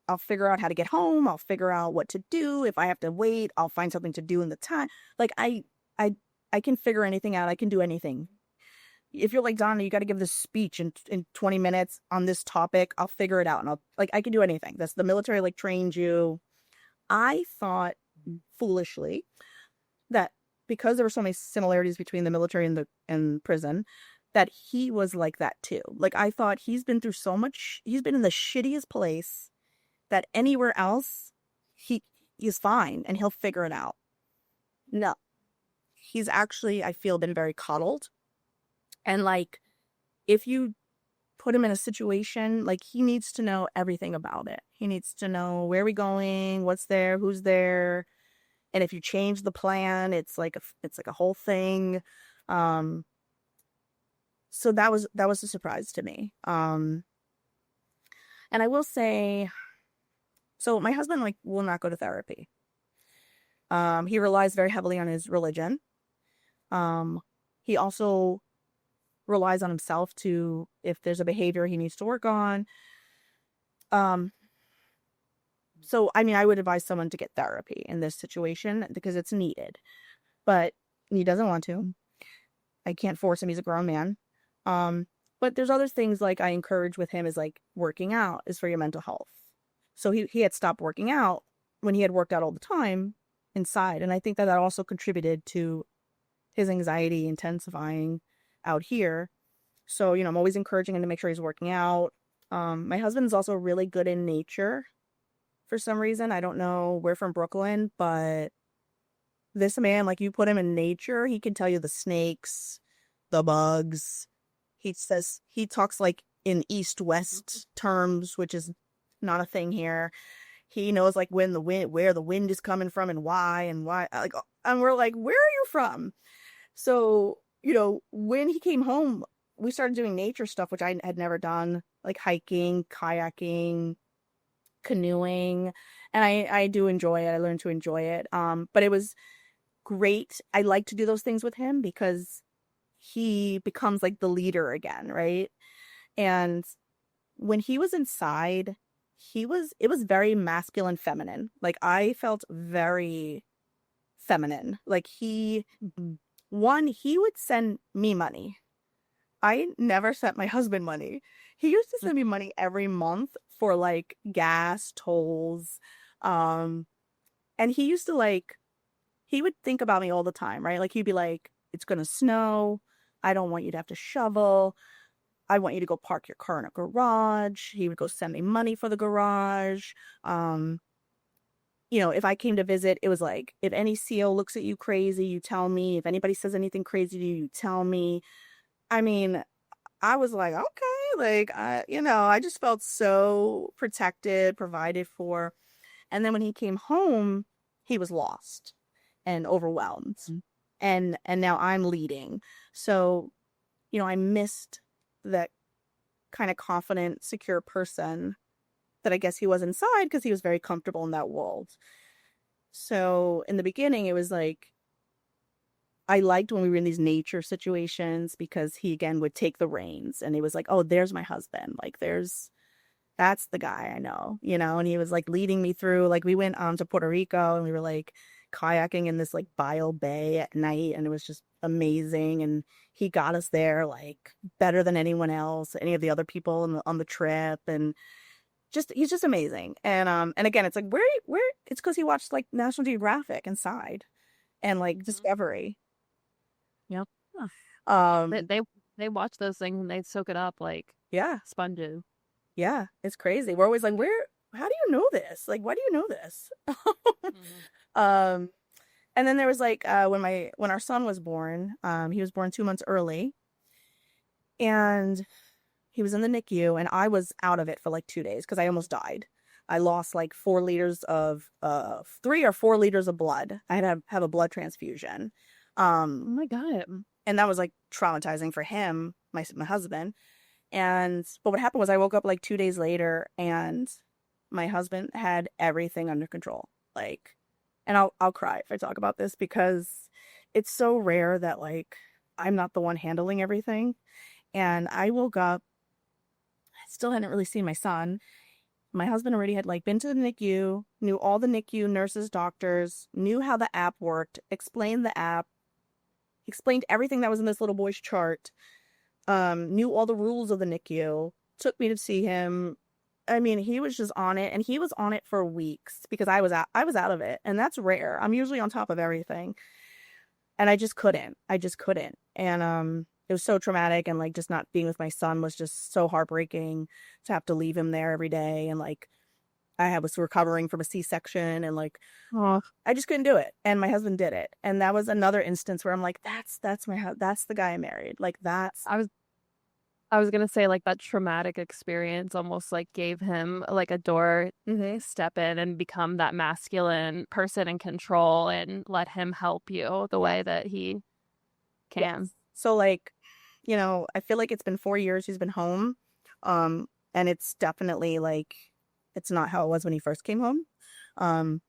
S3: I'll figure out how to get home. I'll figure out what to do. If I have to wait, I'll find something to do in the time. Like, I can figure anything out. I can do anything. If you're like, Donna, you got to give this speech in 20 minutes on this topic, I'll figure it out. And I can do anything. That's the military, like, trained you. I thought foolishly that because there were so many similarities between the military and prison, that he was like that too. Like, I thought he's been through so much. He's been in the shittiest place that anywhere else he's fine and he'll figure it out. No, he's actually, I feel, been very coddled. And like, if you put him in a situation, like, he needs to know everything about it. He needs to know where we're going, what's there, who's there. And if you change the plan, it's like a whole thing. So that was a surprise to me. And I will say, so my husband like will not go to therapy. He relies very heavily on his religion. He also relies on himself to, if there's a behavior he needs to work on. So, I mean, I would advise someone to get therapy in this situation because it's needed, but he doesn't want to. I can't force him. He's a grown man. But there's other things like I encourage with him is like working out is for your mental health. So he had stopped working out when he had worked out all the time inside. And I think that also contributed to his anxiety intensifying out here. So, I'm always encouraging him to make sure he's working out. My husband's also really good in nature for some reason. I don't know. We're from Brooklyn, but this man, like you put him in nature, he can tell you the snakes, the bugs. He talks like in east-west terms, which is not a thing here. He knows like where the wind is coming from and why. Like, and we're like, where are you from? So, when he came home, we started doing nature stuff, which I had never done, like hiking, kayaking, canoeing, and I do enjoy it. I learned to enjoy it. But it was great. I like to do those things with him because he becomes like the leader again, right? And when he was inside, it was very masculine, feminine. Like I felt very feminine. Like he would send me money. I never sent my husband money. He used to send me money every month for like gas, tolls. And he used to he would think about me all the time, right? Like he'd be like, it's going to snow. I don't want you to have to shovel. I want you to go park your car in a garage. He would go send me money for the garage. If I came to visit, it was like, if any CO looks at you crazy, you tell me. If anybody says anything crazy to you, you tell me. I mean, I was like, okay, like, I just felt so protected, provided for. And then when he came home, he was lost and overwhelmed. And now I'm leading. So, I missed that kind of confident, secure person that I guess he was inside because he was very comfortable in that world. So in the beginning, it was like, I liked when we were in these nature situations because he again would take the reins and it was like, oh, there's my husband. Like that's the guy I know, and he was like leading me through, like we went to Puerto Rico and we were like kayaking in this like Bio Bay at night and it was just amazing. And he got us there like better than anyone else, any of the other people on the trip. And he's just amazing. And again, it's like where it's because he watched like National Geographic inside and like Discovery.
S5: Yep. They watch those things and they soak it up like sponges.
S3: Yeah, it's crazy. We're always like, how do you know this? Like, why do you know this? And then there was like when our son was born, he was born 2 months early, and he was in the NICU, and I was out of it for like 2 days because I almost died. I lost like 3 or 4 liters of blood. I had to have a blood transfusion.
S5: Oh my God.
S3: And that was like traumatizing for him, my husband. But what happened was I woke up like 2 days later and my husband had everything under control. Like, and I'll cry if I talk about this because it's so rare that like I'm not the one handling everything. And I woke up, I still hadn't really seen my son. My husband already had like been to the NICU, knew all the NICU nurses, doctors, knew how the app worked, explained the app, explained everything that was in this little boy's chart, knew all the rules of the NICU, took me to see him. I mean, he was just on it, and he was on it for weeks because I was out of it, and that's rare. I'm usually on top of everything, and I just couldn't. And it was so traumatic, and like just not being with my son was just so heartbreaking to have to leave him there every day, and like I was recovering from a C-section, and like I just couldn't do it, and my husband did it, and that was another instance where I'm like, that's the guy I married, like that's.
S5: I was gonna say like that traumatic experience almost like gave him like a door to step in and become that masculine person in control and let him help you the way that he can.
S3: Yes. So like, I feel like it's been 4 years he's been home, and it's definitely like it's not how it was when he first came home. And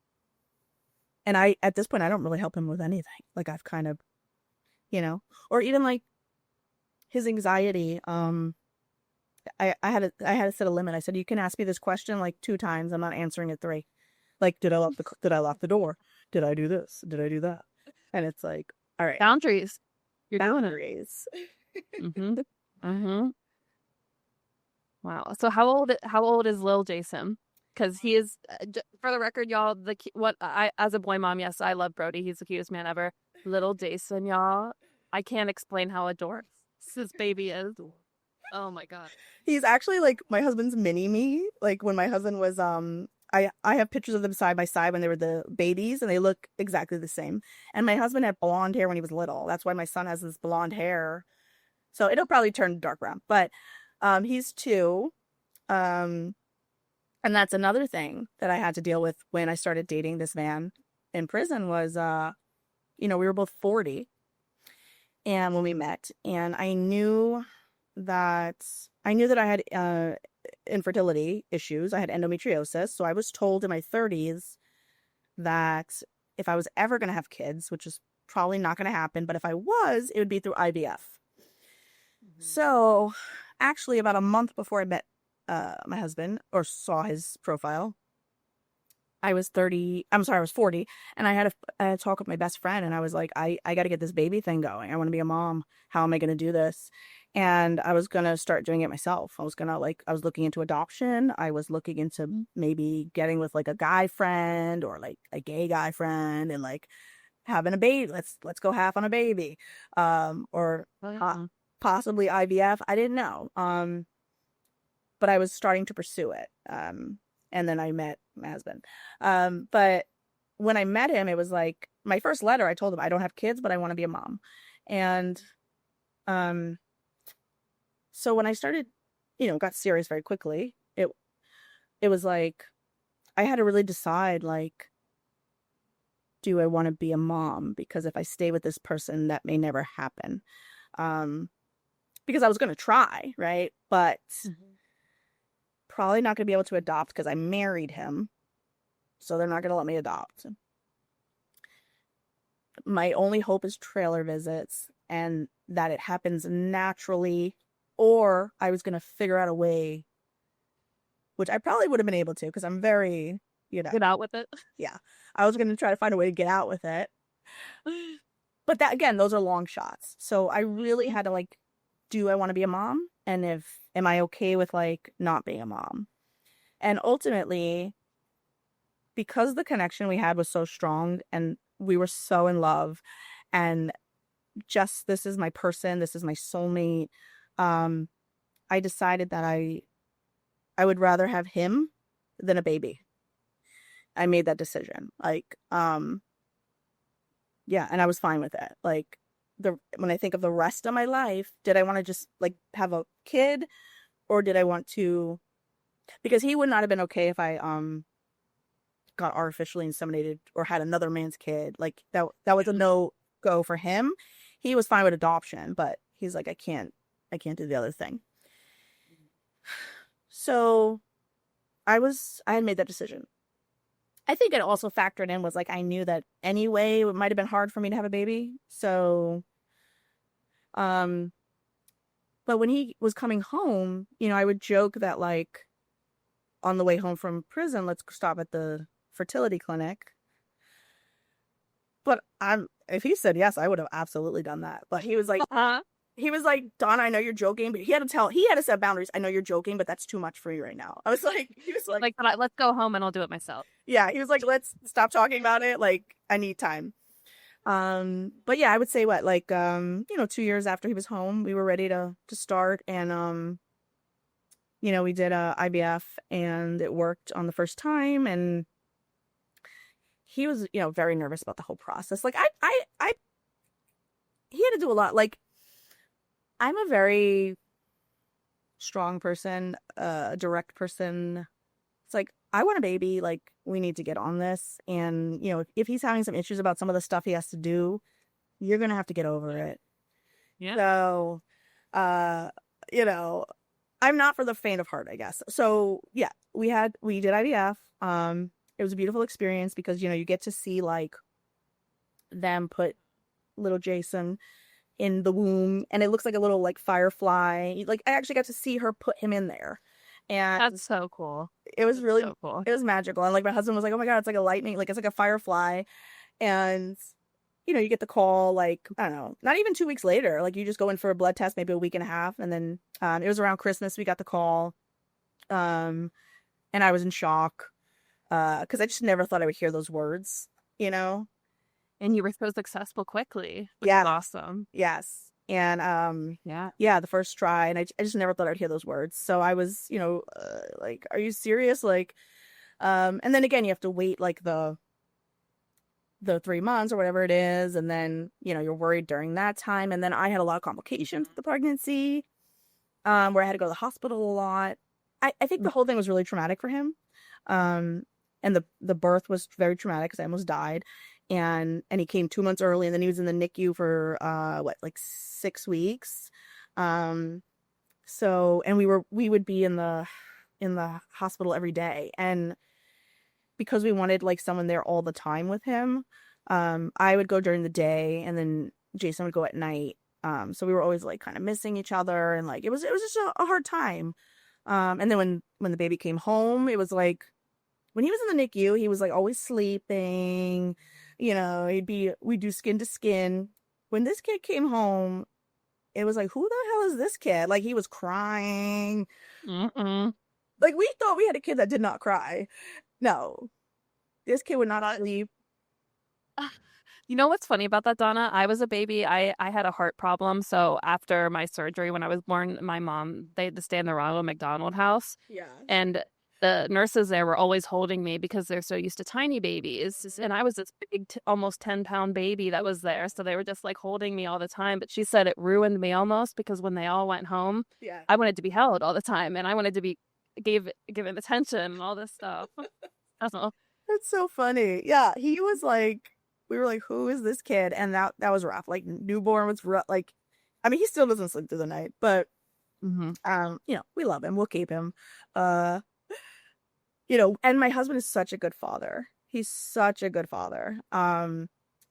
S3: at this point I don't really help him with anything. Like I've kind of, or even like his anxiety, I had to set a limit. I said, you can ask me this question like 2 times. I'm not answering it 3. Like, did I lock the door? Did I do this? Did I do that? And it's like, all right,
S5: Boundaries. You're doing it.
S3: boundaries.
S5: Mm-hmm. Mm-hmm. Wow. So how old is Lil Jason? Because he is, for the record, y'all. As a boy mom, yes, I love Brody. He's the cutest man ever. Little Jason, y'all. I can't explain how adorable this baby is. Oh my god.
S3: He's actually like my husband's mini me. Like when my husband was I have pictures of them side by side when they were the babies, and they look exactly the same. And my husband had blonde hair when he was little. That's why my son has this blonde hair. So it'll probably turn dark brown. But he's 2. And that's another thing that I had to deal with when I started dating this man in prison was we were both 40 and when we met, and I knew that I had infertility issues. I had endometriosis. So I was told in my 30s that if I was ever going to have kids, which is probably not going to happen, but if I was, it would be through IVF. So actually about a month before I met my husband or saw his profile, I was 40, and I had a talk with my best friend, and I was like, I got to get this baby thing going. I want to be a mom. How am I going to do this? And I was going to start doing it myself. I was looking into adoption. I was looking into maybe getting with like a guy friend or like a gay guy friend and like having a baby. Let's go half on a baby. Or possibly IVF. I didn't know. But I was starting to pursue it. And then I met my husband. But when I met him, it was like my first letter, I told him I don't have kids, but I want to be a mom. And so when I started, got serious very quickly, it was like I had to really decide, like, do I want to be a mom? Because if I stay with this person, that may never happen. Because I was going to try, right? But probably not going to be able to adopt because I married him. So they're not going to let me adopt. My only hope is trailer visits and that it happens naturally, or I was going to figure out a way, which I probably would have been able to because I'm very,
S5: get out with it.
S3: Yeah. I was going to try to find a way to get out with it. But that, again, those are long shots. So I really had to like, do I want to be a mom? And am I okay with like not being a mom? And ultimately, because the connection we had was so strong and we were so in love and just, this is my person, this is my soulmate, I decided that I would rather have him than a baby. I made that decision. Like, yeah, and I was fine with it. Like, when I think of the rest of my life, did I want to just like have a kid, or did I want to? Because he would not have been okay if I got artificially inseminated or had another man's kid. Like that was a no go for him. He was fine with adoption, but he's like, I can't do the other thing. So I had made that decision. I think it also factored in was like, I knew that anyway, it might've been hard for me to have a baby. So, but when he was coming home, I would joke that like on the way home from prison, let's stop at the fertility clinic. But if he said yes, I would have absolutely done that. But he was like, he was like, Donna, I know you're joking, but he had to set boundaries. I know you're joking, but that's too much for you right now. He was like,
S5: but let's go home and I'll do it myself.
S3: Yeah. He was like, let's stop talking about it. Like, I need time. But yeah, I would say 2 years after he was home, we were ready to start. And, we did a IVF and it worked on the first time. And he was, very nervous about the whole process. Like he had to do a lot. Like, I'm a very strong person, direct person. It's like, I want a baby. Like, we need to get on this. And, if he's having some issues about some of the stuff he has to do, you're going to have to get over it.
S5: Yeah.
S3: So, I'm not for the faint of heart, I guess. So yeah, we did IVF. It was a beautiful experience because, you get to see like them put little Jason, in the womb, and it looks like a little like firefly. Like I actually got to see her put him in there, and
S5: That's so cool.
S3: it was really
S5: So cool.
S3: it was magical. And like my husband was like, "Oh my God, it's like a lightning, like it's like a firefly," and you get the call like, I don't know, not even 2 weeks later. Like you just go in for a blood test, maybe a week and a half, and then it was around Christmas we got the call, and I was in shock because I just never thought I would hear those words,
S5: And you were so successful quickly, which
S3: Yeah.
S5: is awesome.
S3: Yes. And
S5: Yeah.
S3: the first try, and I just never thought I'd hear those words. So I was, like, are you serious? Like, and then again, you have to wait like the 3 months or whatever it is, and then you're worried during that time. And then I had a lot of complications with the pregnancy, where I had to go to the hospital a lot. I think the whole thing was really traumatic for him, and the birth was very traumatic because I almost died, and he came 2 months early, and then he was in the NICU for like 6 weeks. So, and we would be in the hospital every day, and because we wanted like someone there all the time with him, I would go during the day, and then Jason would go at night. So we were always like kind of missing each other, and like it was just a hard time. And then when the baby came home, it was like when he was in the NICU, he was like always sleeping. We'd do skin to skin. When this kid came home, it was like, who the hell is this kid? Like he was crying.
S5: Mm-mm.
S3: Like we thought we had a kid that did not cry. No, this kid would not sleep.
S5: You know what's funny about that, Donna? I was a baby. I had a heart problem. So after my surgery, when I was born, my mom, they had to stay in the Ronald McDonald House.
S3: Yeah.
S5: And the nurses there were always holding me because they're so used to tiny babies. And I was this big, almost 10-pound baby that was there. So they were just like holding me all the time. But she said it ruined me almost because when they all went home, I wanted to be held all the time. And I wanted to be given attention and all this stuff. That's all.
S3: That's so funny. Yeah, he was like, we were like, who is this kid? And that was rough. Like newborn was rough. Like, I mean, he still doesn't sleep through the night, but we love him. We'll keep him. And my husband is such a good father. He's such a good father. And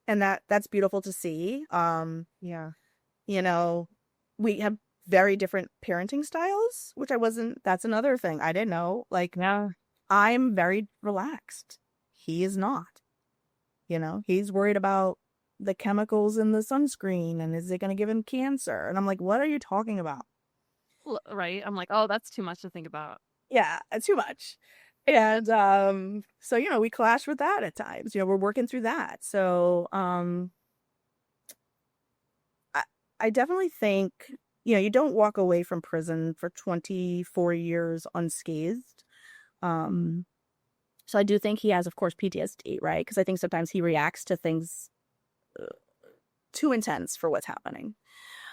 S3: that's beautiful to see. We have very different parenting styles, which that's another thing I didn't know. Like, I'm very relaxed. He is not. He's worried about the chemicals in the sunscreen and is it going to give him cancer? And I'm like, what are you talking about?
S5: Right. I'm like, oh, that's too much to think about.
S3: Yeah, too much. And so, we clash with that at times. We're working through that. So I definitely think, you don't walk away from prison for 24 years unscathed. So I do think he has, of course, PTSD, right? Because I think sometimes he reacts to things too intense for what's happening.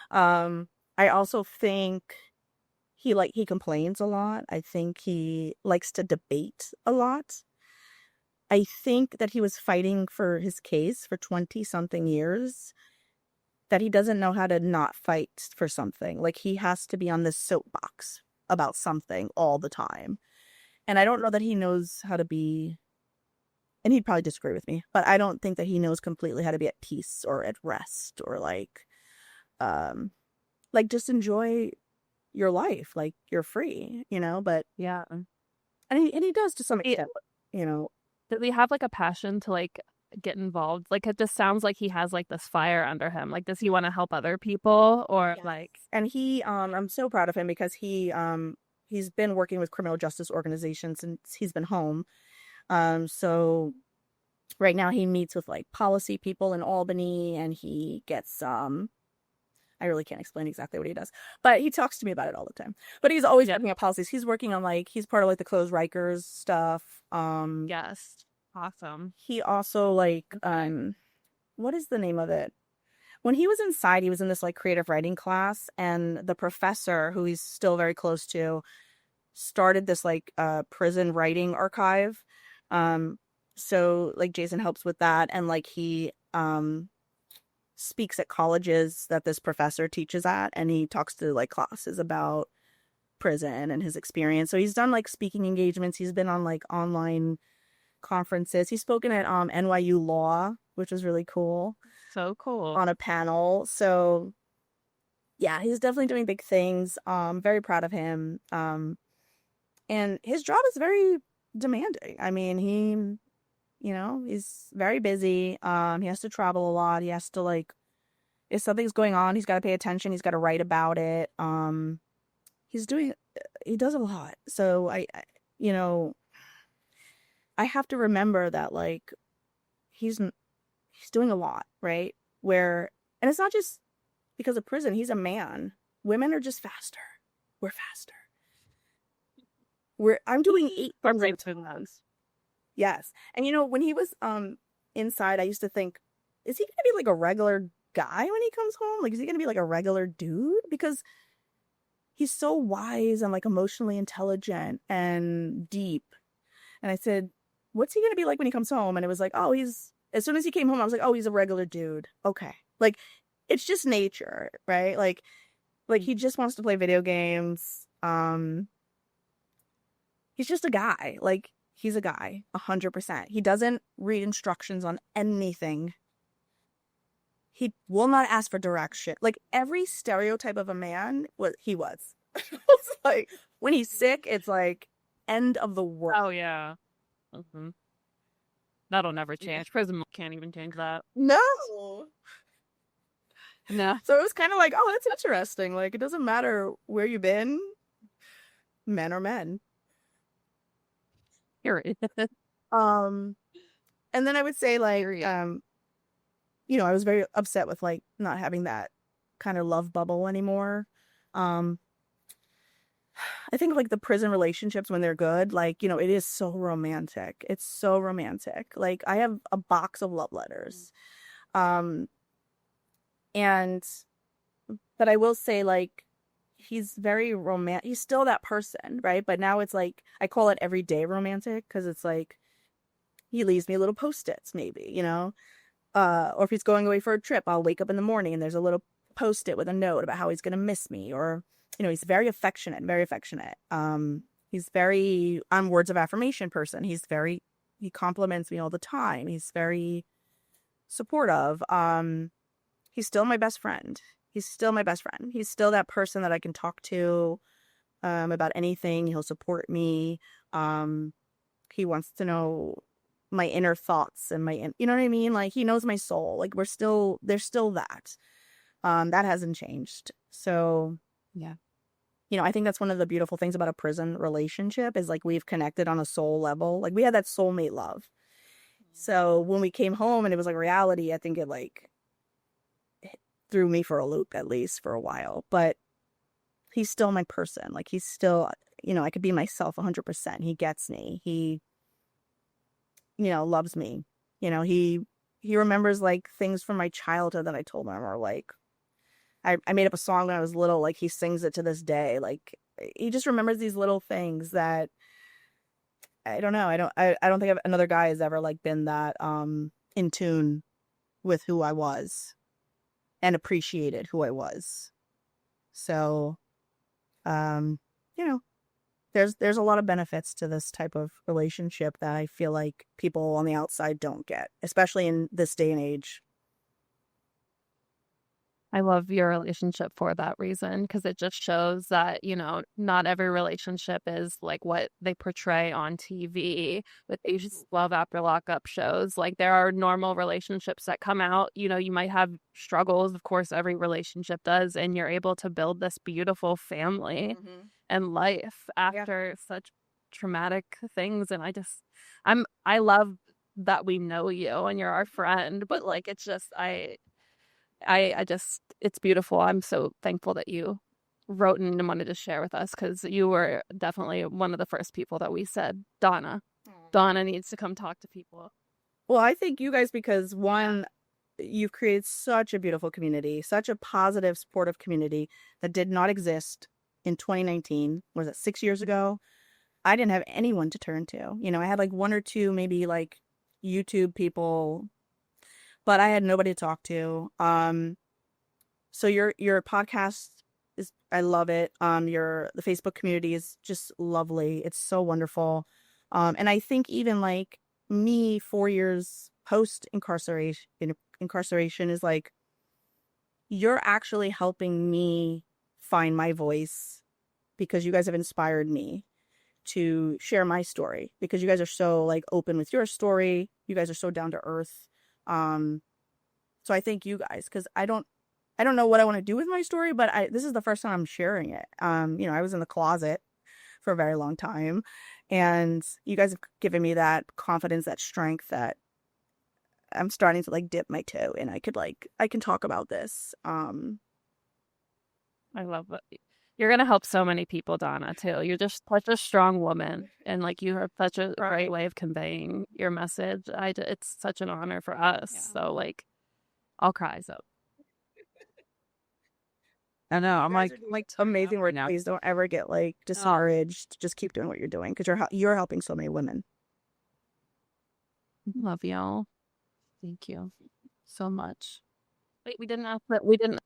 S3: I also think he complains a lot. I think he likes to debate a lot. I think that he was fighting for his case for 20-something years, that he doesn't know how to not fight for something. Like he has to be on this soapbox about something all the time. And I don't know that he knows how to be, and he'd probably disagree with me, but I don't think that he knows completely how to be at peace or at rest or like just enjoy your life. Like you're free, but
S5: Yeah.
S3: and he does to some extent,
S5: Does he have like a passion to like get involved? Like it just sounds like he has like this fire under him. Like, does he want to help other people or like?
S3: And he, I'm so proud of him because he's been working with criminal justice organizations since he's been home. So right now he meets with like policy people in Albany, and he gets I really can't explain exactly what he does, but he talks to me about it all the time. But he's always looking at policies. He's working on he's part of like the closed Rikers stuff.
S5: Yes. Awesome.
S3: He also what is the name of it? When he was inside, he was in this like creative writing class, and the professor, who he's still very close to, started this like prison writing archive. So like Jason helps with that, and like he speaks at colleges that this professor teaches at, and he talks to like classes about prison and his experience. So he's done like speaking engagements. He's been on like online conferences. He's spoken at NYU Law, which was really cool.
S5: So cool.
S3: On a panel. So Yeah, he's definitely doing big things. Very proud of him. And his job is very demanding. I mean, he's very busy. He has to travel a lot. He has to, like, if something's going on, he's got to pay attention. He's got to write about it. He does a lot. So you know, I have to remember that, like, he's doing a lot, right? And it's not just because of prison. He's a man. Women are just faster. We're faster. I'm doing 8 things. Yes. And when he was inside, I used to think, is he gonna be like a regular guy when he comes home? Like, is he gonna be like a regular dude? Because he's so wise and, like, emotionally intelligent and deep. And I said, what's he gonna be like when he comes home? And it was like, oh, as soon as he came home, I was like, oh, he's a regular dude. Okay. Like, it's just nature, right? Like he just wants to play video games. He's just a guy. Like, he's a guy, 100%. He doesn't read instructions on anything. He will not ask for direction. Like, every stereotype of a man, he was. It's like, when he's sick, it's like, end of the world.
S5: Oh, yeah. Mm-hmm. That'll never change. Prison can't even change that.
S3: No.
S5: No.
S3: So it was kind of like, oh, that's interesting. Like, it doesn't matter where you've been. Men are men.
S5: Period.
S3: And then I would say, like, I was very upset with, like, not having that kind of love bubble anymore. I think, like, the prison relationships, when they're good, like, it is so romantic. It's so romantic. Like, I have a box of love letters. But I will say, like, he's very romantic. He's still that person, right? But now it's like, I call it everyday romantic, because it's like, he leaves me little Post-its, maybe, or if he's going away for a trip, I'll wake up in the morning and there's a little Post-it with a note about how he's going to miss me, or, he's very affectionate, very affectionate. He's very words of affirmation person. He compliments me all the time. He's very supportive. He's still my best friend. He's still that person that I can talk to about anything. He'll support me. He wants to know my inner thoughts and you know what I mean? Like, he knows my soul. Like, there's still that. That hasn't changed. So,
S5: yeah.
S3: I think that's one of the beautiful things about a prison relationship is, like, we've connected on a soul level. Like, we had that soulmate love. So when we came home and it was like reality, I think it, like, threw me for a loop, at least for a while. But he's still my person. Like, he's still, I could be myself 100%. He gets me. He, loves me. He remembers, like, things from my childhood that I told him, or, like, I made up a song when I was little. Like, he sings it to this day. Like, he just remembers these little things that, I don't know. I don't think another guy has ever, like, been that in tune with who I was and appreciated who I was. So, there's a lot of benefits to this type of relationship that I feel like people on the outside don't get, especially in this day and age.
S5: I love your relationship for that reason, because it just shows that, not every relationship is like what they portray on TV with these love after lockup shows. Like, there are normal relationships that come out, you might have struggles. Of course, every relationship does. And you're able to build this beautiful family and life after such traumatic things. And I love that we know you and you're our friend, but, like, it's just, it's beautiful. I'm so thankful that you wrote in and wanted to share with us, because you were definitely one of the first people that we said, Donna needs to come talk to people.
S3: Well, I thank you guys, because one, you've created such a beautiful community, such a positive, supportive community that did not exist in 2019. Was it 6 years ago? I didn't have anyone to turn to. I had, like, one or two, maybe, like, YouTube people, but I had nobody to talk to. So your podcast is, I love it. The Facebook community is just lovely. It's so wonderful. And I think even, like, me 4 years post incarceration is, like, you're actually helping me find my voice because you guys have inspired me to share my story because you guys are so like open with your story. You guys are so down to earth. So I thank you guys because I don't know what I want to do with my story, but this is the first time I'm sharing it. I was in the closet for a very long time, and you guys have given me that confidence, that strength that I'm starting to like dip my toe and I can talk about this.
S5: I love it. You're gonna help so many people, Donna, too. You're just such a strong woman, and like you have such a great way of conveying your message. It's such an honor for us.
S1: Yeah.
S5: So like, I'll cry. So
S1: I know. I'm like
S3: amazing work.
S1: now.
S3: Please don't ever get like discouraged. Just keep doing what you're doing because you're helping so many women.
S5: love y'all. Thank you so much. Wait, we didn't ask that. We didn't.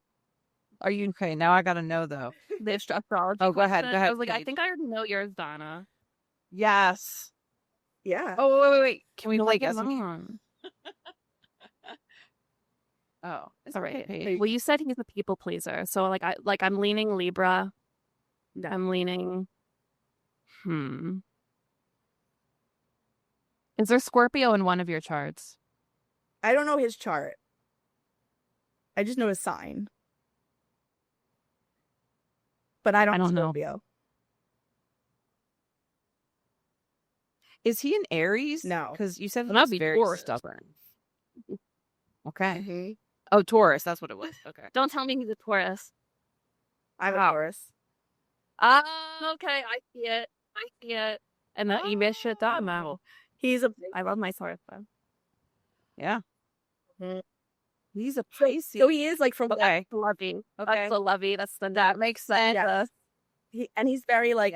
S1: Are you okay? Now I gotta know though.
S5: The astrology.
S1: Oh, go ahead.
S5: question.
S1: Go ahead.
S5: I was like, I
S1: Paige.
S5: think I already know yours, Donna.
S1: Yes.
S3: Yeah.
S1: Oh wait. Can we
S5: No,
S1: play
S5: get
S1: guess?
S5: on.
S1: Oh, it's
S5: All right.
S1: okay, Paige.
S5: Well, you said he's a people pleaser, so I'm leaning Libra.
S3: No.
S5: I'm leaning. Is there Scorpio in one of your charts?
S3: I don't know his chart. I just know his sign. But I don't know Scorpio.
S1: Is he an Aries?
S3: No.
S1: Because you said
S5: Well, that'd
S1: he's
S5: be
S1: very
S5: Taurus.
S1: stubborn. Okay.
S3: Mm-hmm.
S1: Oh, Taurus. That's what it was. Okay.
S5: Don't tell me he's a Taurus.
S3: I'm a Taurus.
S5: Okay. I see it. And that email shit that out. I love my Taurus though.
S1: Yeah.
S3: Mhm.
S1: He's a Pisces.
S3: So he is like from
S1: Okay.
S5: Lovey.
S1: Okay.
S5: That's the lovey. That's the
S1: That makes sense.
S3: Yes. And he's very like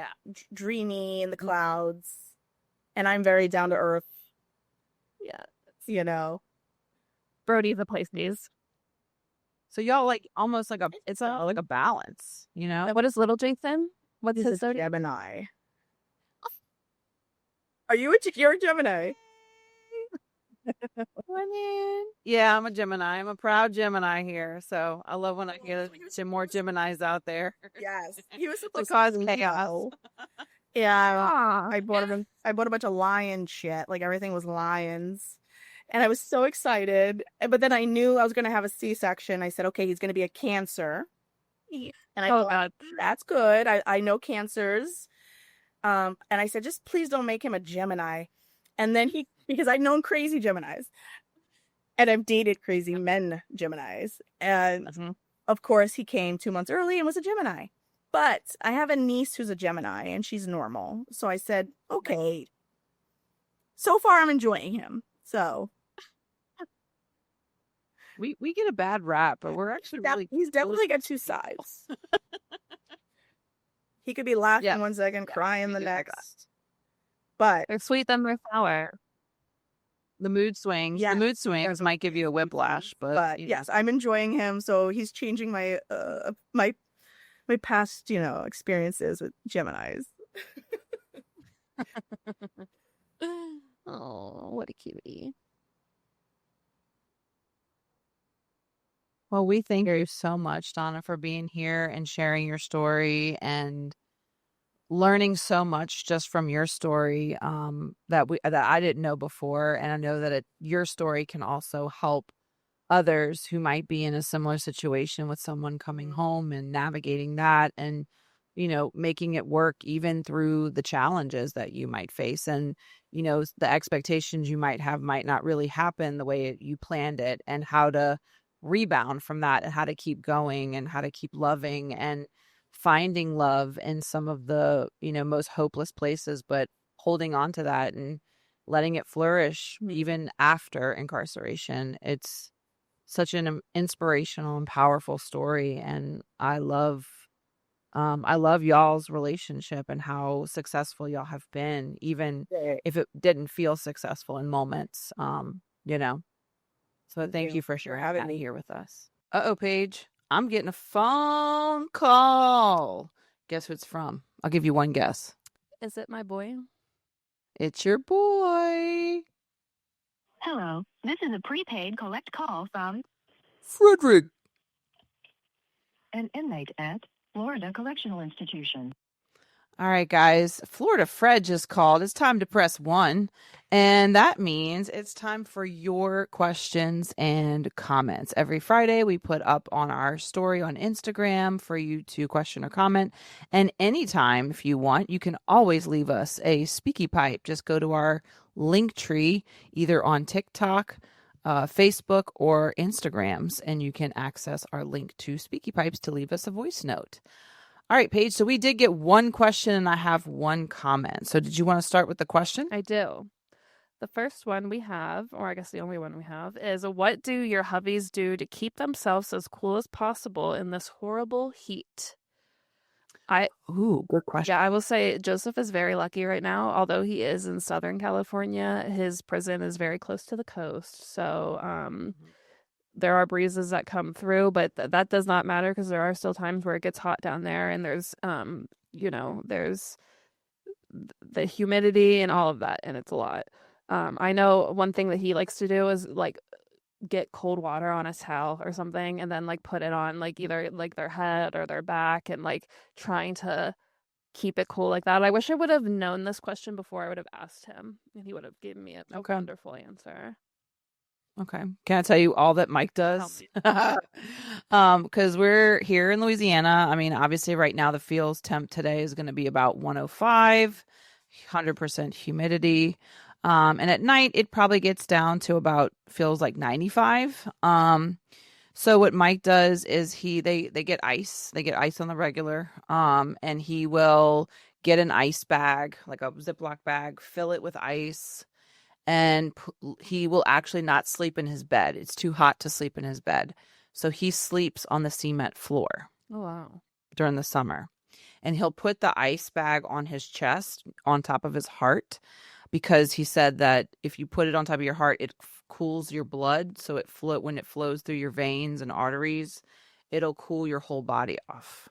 S3: dreamy in the clouds, and I'm very down to earth.
S5: Yeah. Brody's a Pisces.
S1: So y'all like almost like it's like a balance, you know?
S5: What is little Jason? What's
S3: He's
S5: his
S3: a
S5: zodiac?
S3: Gemini. You're a Gemini?
S1: Yeah, I'm a Gemini. I'm a proud Gemini here. So I love when I hear some more Geminis out there.
S3: Yes. He was supposed
S1: to cause
S3: be
S1: chaos.
S3: Leo. Yeah. I bought a bunch of lion shit. Like everything was lions. And I was so excited. But then I knew I was going to have a C-section. I said, okay, he's going to be a Cancer. And I thought, that's good. I know Cancers. And I said, just please don't make him a Gemini. And then because I've known crazy Geminis. And I've dated crazy men Geminis. And of course, he came 2 months early and was a Gemini. But I have a niece who's a Gemini and she's normal. So I said, okay. So far, I'm enjoying him. So
S1: we get a bad rap, but we're actually
S3: he's definitely got two sides. He could be laughing 1 second, crying the next. But
S5: they're sweet, then they're sour.
S1: The mood swings.
S3: Yes.
S1: The mood swings might give you a whiplash, but
S3: yes, I'm enjoying him. So he's changing my my past, experiences with Geminis.
S5: Oh, what a cutie.
S1: Well, we thank you so much, Donna, for being here and sharing your story and learning so much just from your story that I didn't know before. And I know that your story can also help others who might be in a similar situation with someone coming home and navigating that and, making it work even through the challenges that you might face. And, the expectations you might have might not really happen the way you planned it, and how to rebound from that and how to keep going and how to keep loving and finding love in some of the, most hopeless places, but holding on to that and letting it flourish even after incarceration. It's such an inspirational and powerful story. And I love y'all's relationship and how successful y'all have been, even if it didn't feel successful in moments, So thank you for having me here with us. Paige, I'm getting a phone call. Guess who it's from? I'll give you one guess.
S5: Is it my boy?
S1: It's your boy.
S6: Hello, this is a prepaid collect call from
S1: Frederick.
S6: an inmate at Florida Correctional Institution.
S1: All right, guys. Florida Fred just called. It's time to press 1. And that means it's time for your questions and comments. Every Friday, we put up on our story on Instagram for you to question or comment. And anytime, if you want, you can always leave us a speaky pipe. Just go to our link tree, either on TikTok, Facebook, or Instagrams, and you can access our link to speaky pipes to leave us a voice note. All right, Paige, so we did get one question and I have one comment. So did you want to start with the question?
S5: I do. The first one we have, or I guess the only one we have, is what do your hubbies do to keep themselves as cool as possible in this horrible heat?
S1: Ooh, good question.
S5: Yeah, I will say Joseph is very lucky right now. Although he is in Southern California, his prison is very close to the coast. So there are breezes that come through, but that does not matter because there are still times where it gets hot down there, and there's there's the humidity and all of that, and it's a lot. I know one thing that he likes to do is like get cold water on a towel or something and then like put it on like either like their head or their back and like trying to keep it cool like that. I wish I would have known this question before I would have asked him, and he would have given me a wonderful answer.
S1: Okay. Can I tell you all that Mike does? Because we're here in Louisiana. I mean, obviously right now the feels temp today is going to be about 105, 100% humidity. And at night it probably gets down to about feels like 95. So what Mike does is they get ice. They get ice on the regular. And he will get an ice bag, like a Ziploc bag, fill it with ice. And he will actually not sleep in his bed. It's too hot to sleep in his bed. So he sleeps on the cement floor.
S5: Oh, wow.
S1: During the summer. And he'll put the ice bag on his chest, on top of his heart, because he said that if you put it on top of your heart, it cools your blood. So when it flows through your veins and arteries, it'll cool your whole body off.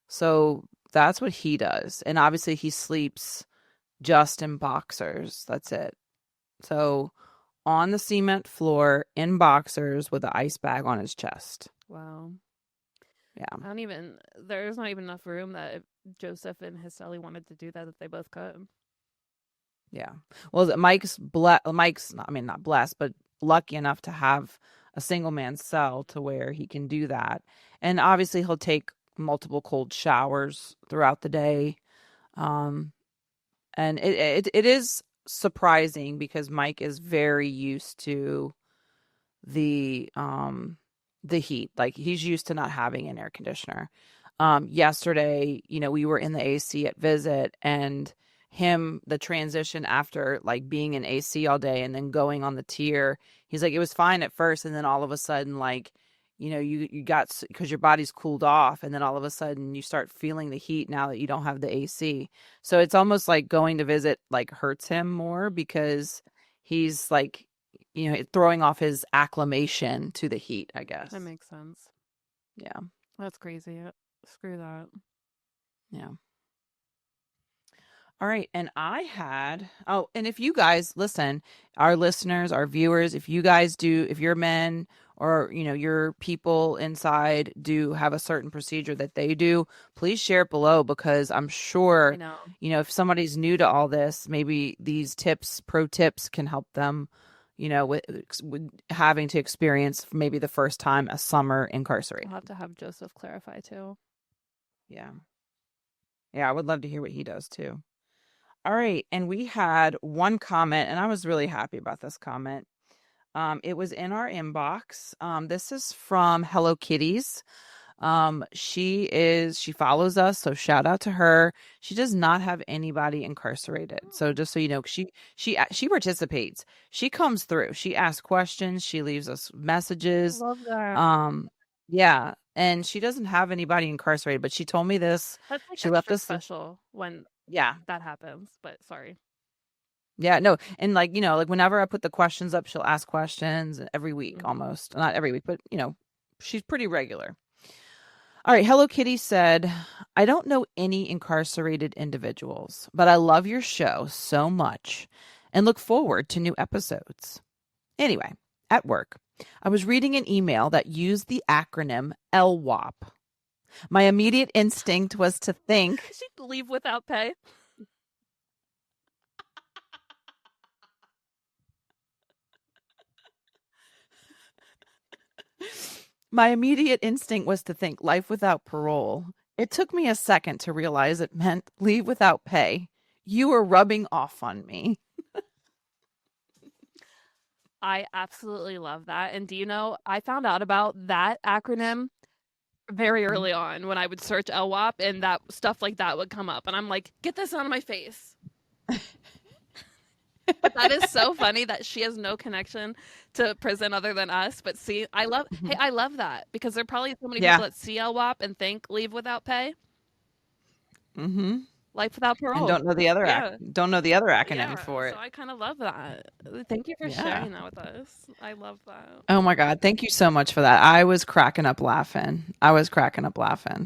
S1: So that's what he does. And obviously he sleeps just in boxers. That's it. So on the cement floor in boxers with an ice bag on his chest.
S5: Wow.
S1: Yeah.
S5: There's not even enough room that if Joseph and his cellie wanted to do that they both could.
S1: Yeah. Well, Mike's not blessed, but lucky enough to have a single man cell to where he can do that. And obviously he'll take multiple cold showers throughout the day. And it is surprising because Mike is very used to the heat. Like he's used to not having an air conditioner. Yesterday, we were in the AC at Visit, and the transition after like being in AC all day and then going on the tier, he's like, it was fine at first. And then all of a sudden, like, you got, because your body's cooled off, and then all of a sudden you start feeling the heat now that you don't have the AC. So it's almost like going to Visit like hurts him more because he's like, throwing off his acclimation to the heat, I guess.
S5: That makes sense.
S1: Yeah.
S5: That's crazy. Screw that.
S1: Yeah. All right. And and if you guys listen, our listeners, our viewers, if you're men or, your people inside do have a certain procedure that they do, please share it below, because I'm sure, if somebody's new to all this, maybe these pro tips can help them, with having to experience maybe the first time a summer incarcerated.
S5: I'll have to have Joseph clarify too.
S1: Yeah. Yeah. I would love to hear what he does too. All right. And we had one comment, and I was really happy about this comment. It was in our inbox. This is from Hello Kitties. She follows us, so shout out to her. She does not have anybody incarcerated. So just so you know, she participates. She comes through. She asks questions. She leaves us messages.
S5: Love that.
S1: Yeah. And she doesn't have anybody incarcerated, but she told me this.
S5: That's like
S1: she left us
S5: special when that happens, but sorry.
S1: Yeah, no. And like, whenever I put the questions up, she'll ask questions every week, almost. Not every week, but she's pretty regular. All right. Hello Kitty said, I don't know any incarcerated individuals, but I love your show so much and look forward to new episodes. Anyway, at work, I was reading an email that used the acronym LWOP. My immediate instinct was to think
S5: She'd leave without pay.
S1: My immediate instinct was to think life without parole. It took me a second to realize it meant leave without pay. You were rubbing off on me.
S5: I absolutely love that. And do you know, I found out about that acronym very early on when I would search LWAP and that stuff like that would come up. And I'm like, get this out of my face. But that is so funny that she has no connection to prison other than us. But see, I love that because there are probably so many people that see LWAP and think leave without pay.
S1: Mm-hmm.
S5: Life without parole.
S1: And don't know the other acronym
S5: Yeah,
S1: for it.
S5: so I kind of love that. Thank you for sharing that with us. I love that.
S1: Oh my God. Thank you so much for that. I was cracking up laughing.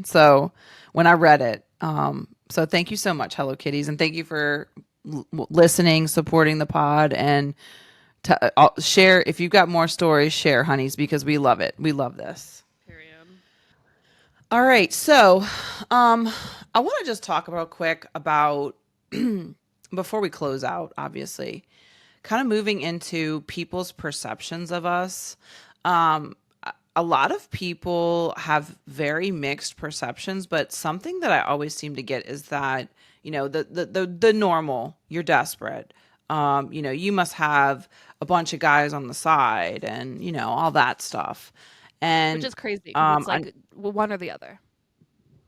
S1: So when I read it, so thank you so much, Hello Kitties. And thank you for listening, supporting the pod, and share. If you've got more stories, share, honeys, because we love it. We love this.
S5: Period.
S1: All right. So, I want to just talk real quick about, before we close out, obviously, kind of moving into people's perceptions of us. A lot of people have very mixed perceptions, but something that I always seem to get is that, the normal, you're desperate. You must have a bunch of guys on the side and, all that stuff. And
S5: which is crazy. It's like one or the other.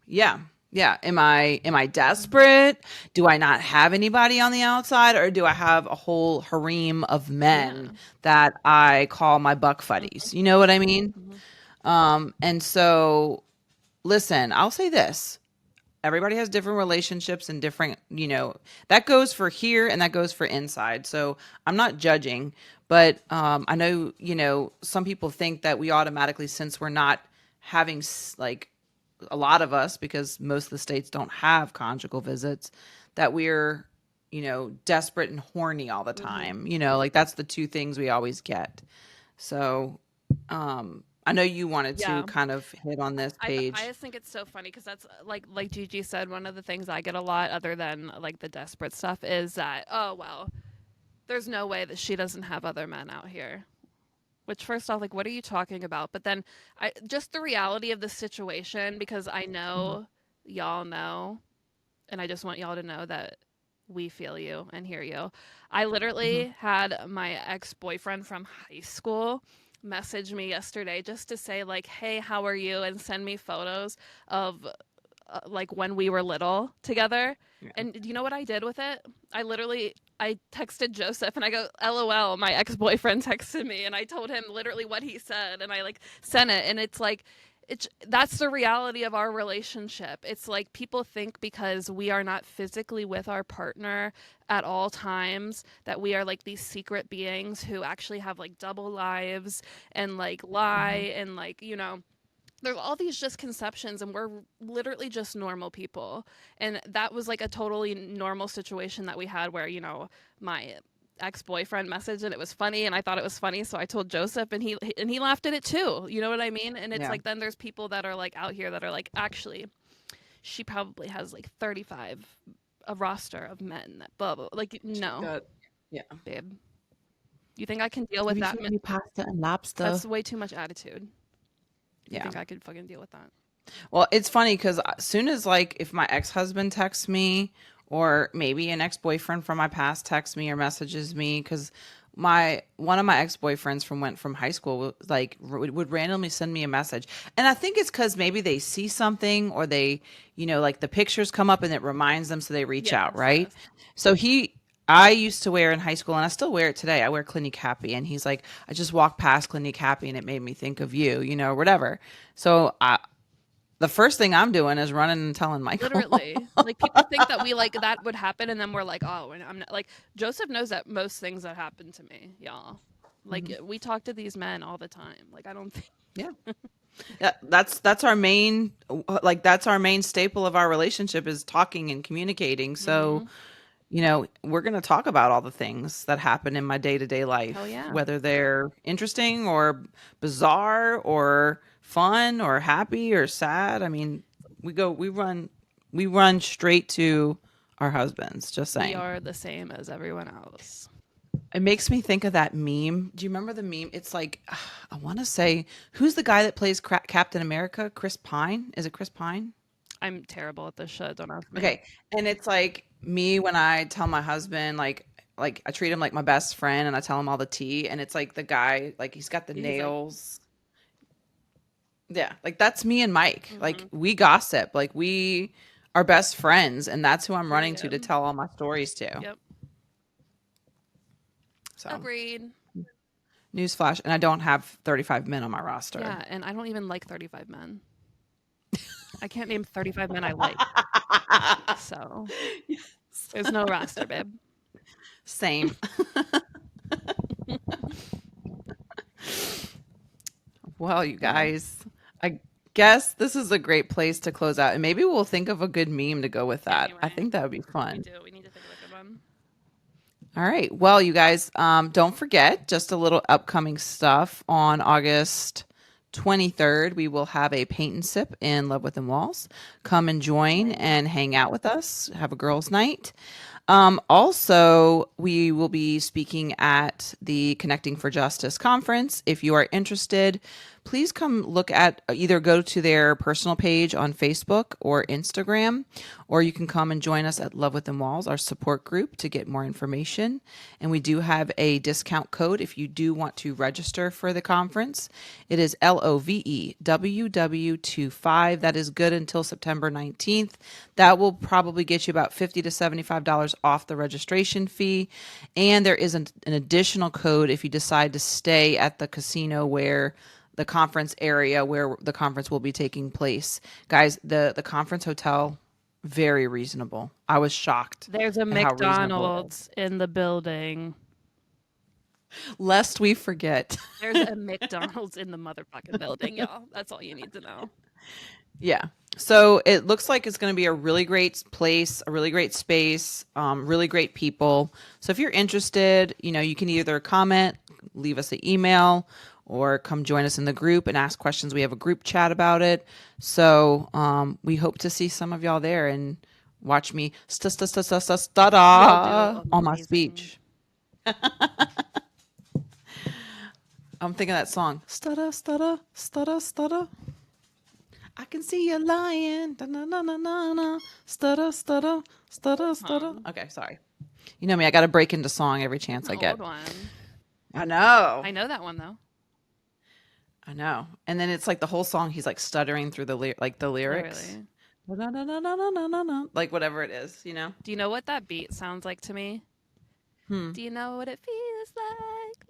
S1: Yeah. Yeah. Am I desperate? Do I not have anybody on the outside, or do I have a whole harem of men that I call my buck fuddies? You know what I mean? And so listen, I'll say this. Everybody has different relationships and different, that goes for here and that goes for inside. So I'm not judging, but I know, some people think that we automatically, since we're not having like a lot of us, because most of the states don't have conjugal visits, that we're, desperate and horny all the time. Like that's the two things we always get. So I know you wanted to kind of hit on this, Paige.
S5: I just think it's so funny because that's like Gigi said, one of the things I get a lot other than like the desperate stuff is that, oh, well, there's no way that she doesn't have other men out here. Which first off, like, what are you talking about? But then just the reality of the situation, because I know y'all know, and I just want y'all to know that we feel you and hear you. I literally had my ex-boyfriend from high school message me yesterday just to say like, hey, how are you? And send me photos of like when we were little together. Yeah. And do you know what I did with it? I texted Joseph and I go, LOL, my ex-boyfriend texted me, and I told him literally what he said, and I like sent it. And it's like, that's the reality of our relationship. It's like people think because we are not physically with our partner at all times that we are like these secret beings who actually have like double lives and like lie and like, there's all these just conceptions, and we're literally just normal people. And that was like a totally normal situation that we had where, my ex-boyfriend messaged and it was funny and I thought it was funny, so I told Joseph and he laughed at it too. You know what I mean? And it's like, then there's people that are like out here that are like, actually, she probably has like 35, a roster of men that blah blah. Like, no. Babe. You think I can deal with that?
S1: Pasta and lobster.
S5: That's way too much attitude. You think I could fucking deal with that?
S1: Well, it's funny because as soon as like if my ex-husband texts me, or maybe an ex-boyfriend from my past texts me or messages me, because one of my ex-boyfriends from high school like would randomly send me a message, and I think it's because maybe they see something, or they, like the pictures come up and it reminds them, so they reach out, right? Yes. So I used to wear in high school, and I still wear it today. I wear Clinique Happy, and he's like, I just walked past Clinique Happy, and it made me think of you, or whatever. So the first thing I'm doing is running and telling Michael.
S5: Literally, like people think that we like that would happen, and then we're like, oh, and I'm not, like Joseph knows that most things that happen to me, y'all. Like we talk to these men all the time. Like I don't think.
S1: Yeah. That's our main, like that's our main staple of our relationship is talking and communicating. So. We're going to talk about all the things that happen in my day-to-day life, whether they're interesting or bizarre or fun or happy or sad. I mean, We run straight to our husbands. Just saying.
S2: We are the same as everyone else.
S1: It makes me think of that meme. Do you remember the meme? It's like, I want to say, who's the guy that plays Captain America? Chris Pine? Is it Chris Pine?
S2: I'm terrible at this shit. Don't ask me.
S1: Okay. And it's like me when I tell my husband, like I treat him like my best friend and I tell him all the tea. And it's like the guy, like he's got the nails. Yeah. Like that's me and Mike. Like we gossip. Like we are best friends. And that's who I'm running to tell all my stories to.
S2: Yep.
S1: So.
S2: Agreed.
S1: Newsflash. And I don't have 35 men on my roster.
S2: Yeah. And I don't even like 35 men. I can't name 35 men I like. So there's no roster, babe.
S1: Same. Well, you guys, I guess this is a great place to close out. And maybe we'll think of a good meme to go with that.
S2: Anyway,
S1: I think that would be fun.
S2: We do. We need to think of a good one.
S1: All right. Well, you guys, don't forget just a little upcoming stuff on August 23rd. We will have a paint and sip in Love Within Walls. Come and join and hang out with us. Have a girls' night. Also, we will be speaking at the Connecting for Justice conference. If you are interested, please come look at either go to their personal page on Facebook or Instagram, or you can come and join us at Love Within Walls, our support group, to get more information. And we do have a discount code if you do want to register for the conference. It is LOVEWW25. That is good until September 19th. That will probably get you about $50 to $75 off the registration fee. And there is an additional code if you decide to stay at the casino where the conference area where the conference will be taking place. Guys, the conference hotel, very reasonable. I was shocked.
S2: There's a McDonald's in the building.
S1: Lest we forget.
S2: There's a McDonald's in the motherfucking building, y'all. That's all you need to know.
S1: Yeah. So it looks like it's going to be a really great place, a really great space, really great people. So if you're interested, you can either comment, leave us an email, or come join us in the group and ask questions. We have a group chat about it. So we hope to see some of y'all there and watch me stutter on my speech. I'm thinking of that song. Stutter, stutter, stutter, stutter. I can see you lying. Da-na-na-na-na-na. Stutter, stutter, stutter, stutter. Okay, sorry. You know me. I got to break into song every chance I get.
S2: Old one.
S1: I know.
S2: I know that one, though.
S1: I know. And then it's like the whole song, he's like stuttering through the lyrics.
S2: Really?
S1: Like whatever it is,
S2: Do you know what that beat sounds like to me? Do you know what it feels like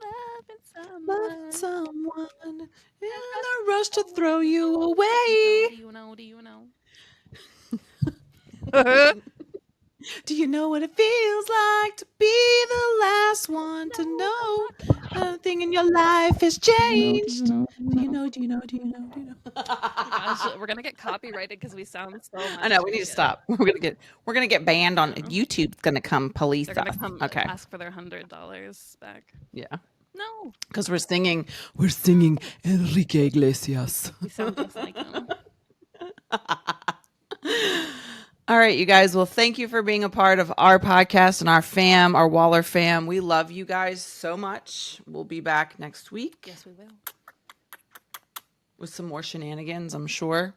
S2: loving someone?
S1: In a rush to throw you away.
S2: Do you know?
S1: Do you know what it feels like to be the last one to know nothing in your life has changed? Do you know?
S2: Gosh, we're gonna get copyrighted because we sound so much.
S1: I know, we need to stop. We're gonna get banned on YouTube's gonna come police
S2: They're
S1: us.
S2: gonna come ask for their $100 back.
S1: Yeah.
S2: No.
S1: Because we're singing Enrique Iglesias.
S2: We sound just like him.
S1: All right, you guys. Well, thank you for being a part of our podcast and our Waller fam. We love you guys so much. We'll be back next week.
S2: Yes, we will.
S1: With some more shenanigans, I'm sure.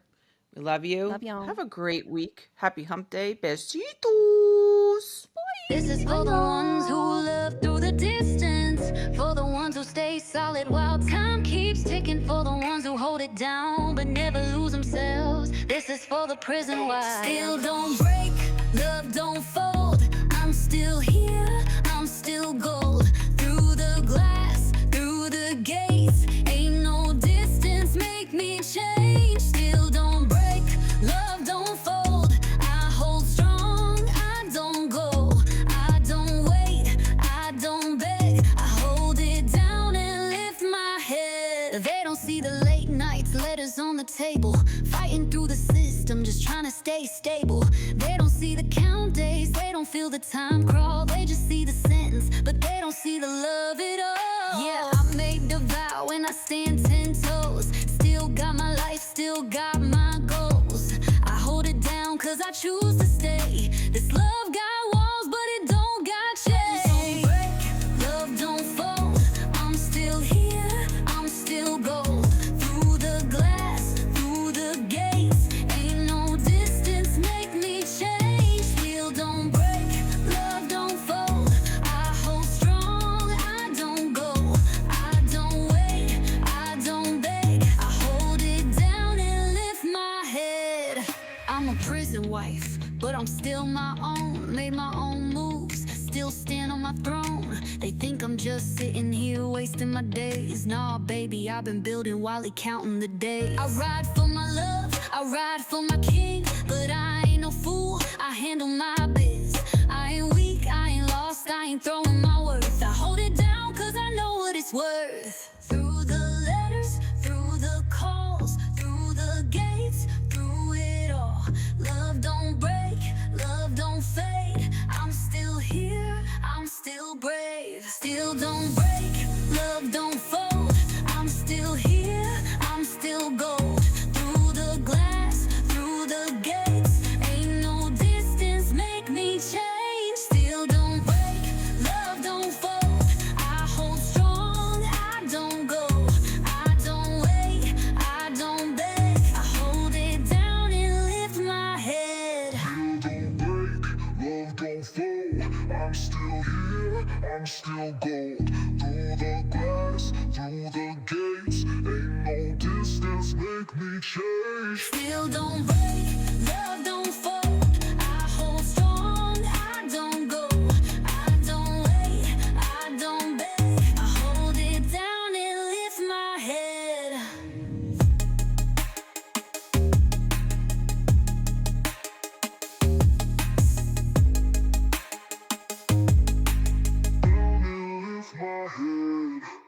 S1: We love you.
S2: Love y'all.
S1: Have a great week. Happy hump day. Besitos.
S4: This is for the ones who love through the distance, for the ones who stay solid while time keeps ticking, for the ones who hold it down but never lose themselves. This is for the prison wives. Still don't break, love don't fold. I'm still here, I'm still gold. Through the glass, through the gates, ain't no distance make me change. Still don't break, love don't fold. I hold strong, I don't go. I don't wait, I don't beg. I hold it down and lift my head. They don't see the late nights, letters on the table, fighting through the system, just trying to stay stable. They don't see the count days, they don't feel the time crawl. They just see the sentence, but they don't see the love at all. Yeah, I made the vow and I stand 10 toes. Still got my life, still got my goals. I hold choose to stay. This love got walls, but it don't got chains. Don't break, love don't fold. I'm still here, I'm still gold. Through the glass, through the gates, ain't no distance make me change. Steel don't break, love don't fold. I hold strong, I don't go. I don't wait, I don't beg. I hold it down and lift my head. I'm a prison wife, but I'm still my own. Made my own moves, still stand on my throne. They think I'm just sitting here wasting my days. Nah, baby, I've been building while they counting the days. I ride for my love, I ride for my king, but I ain't no fool, I handle my biz. I ain't weak, I ain't lost, I ain't throwing my worth. I hold it down cause I know what it's worth. Through the letters, through the calls, through the gates, through it all. Love don't break, love don't fade. I'm still here, I'm still brave. Still don't break, love don't fold. I'm still here, I'm still gold. Through the glass, through the gates, ain't no distance make me change. Still don't break, love don't fold. I hold strong, I don't go. I don't wait, I don't beg. I hold it down and lift my head.
S7: Don't break, love don't fold. I'm still here, I'm still gold. Through the glass, through the gates, ain't no distance make me change.
S4: Still don't break, love don't fold. I hold strong, I don't go. I don't wait, I don't beg. I hold it down and lift my head.
S7: Down and lift my head.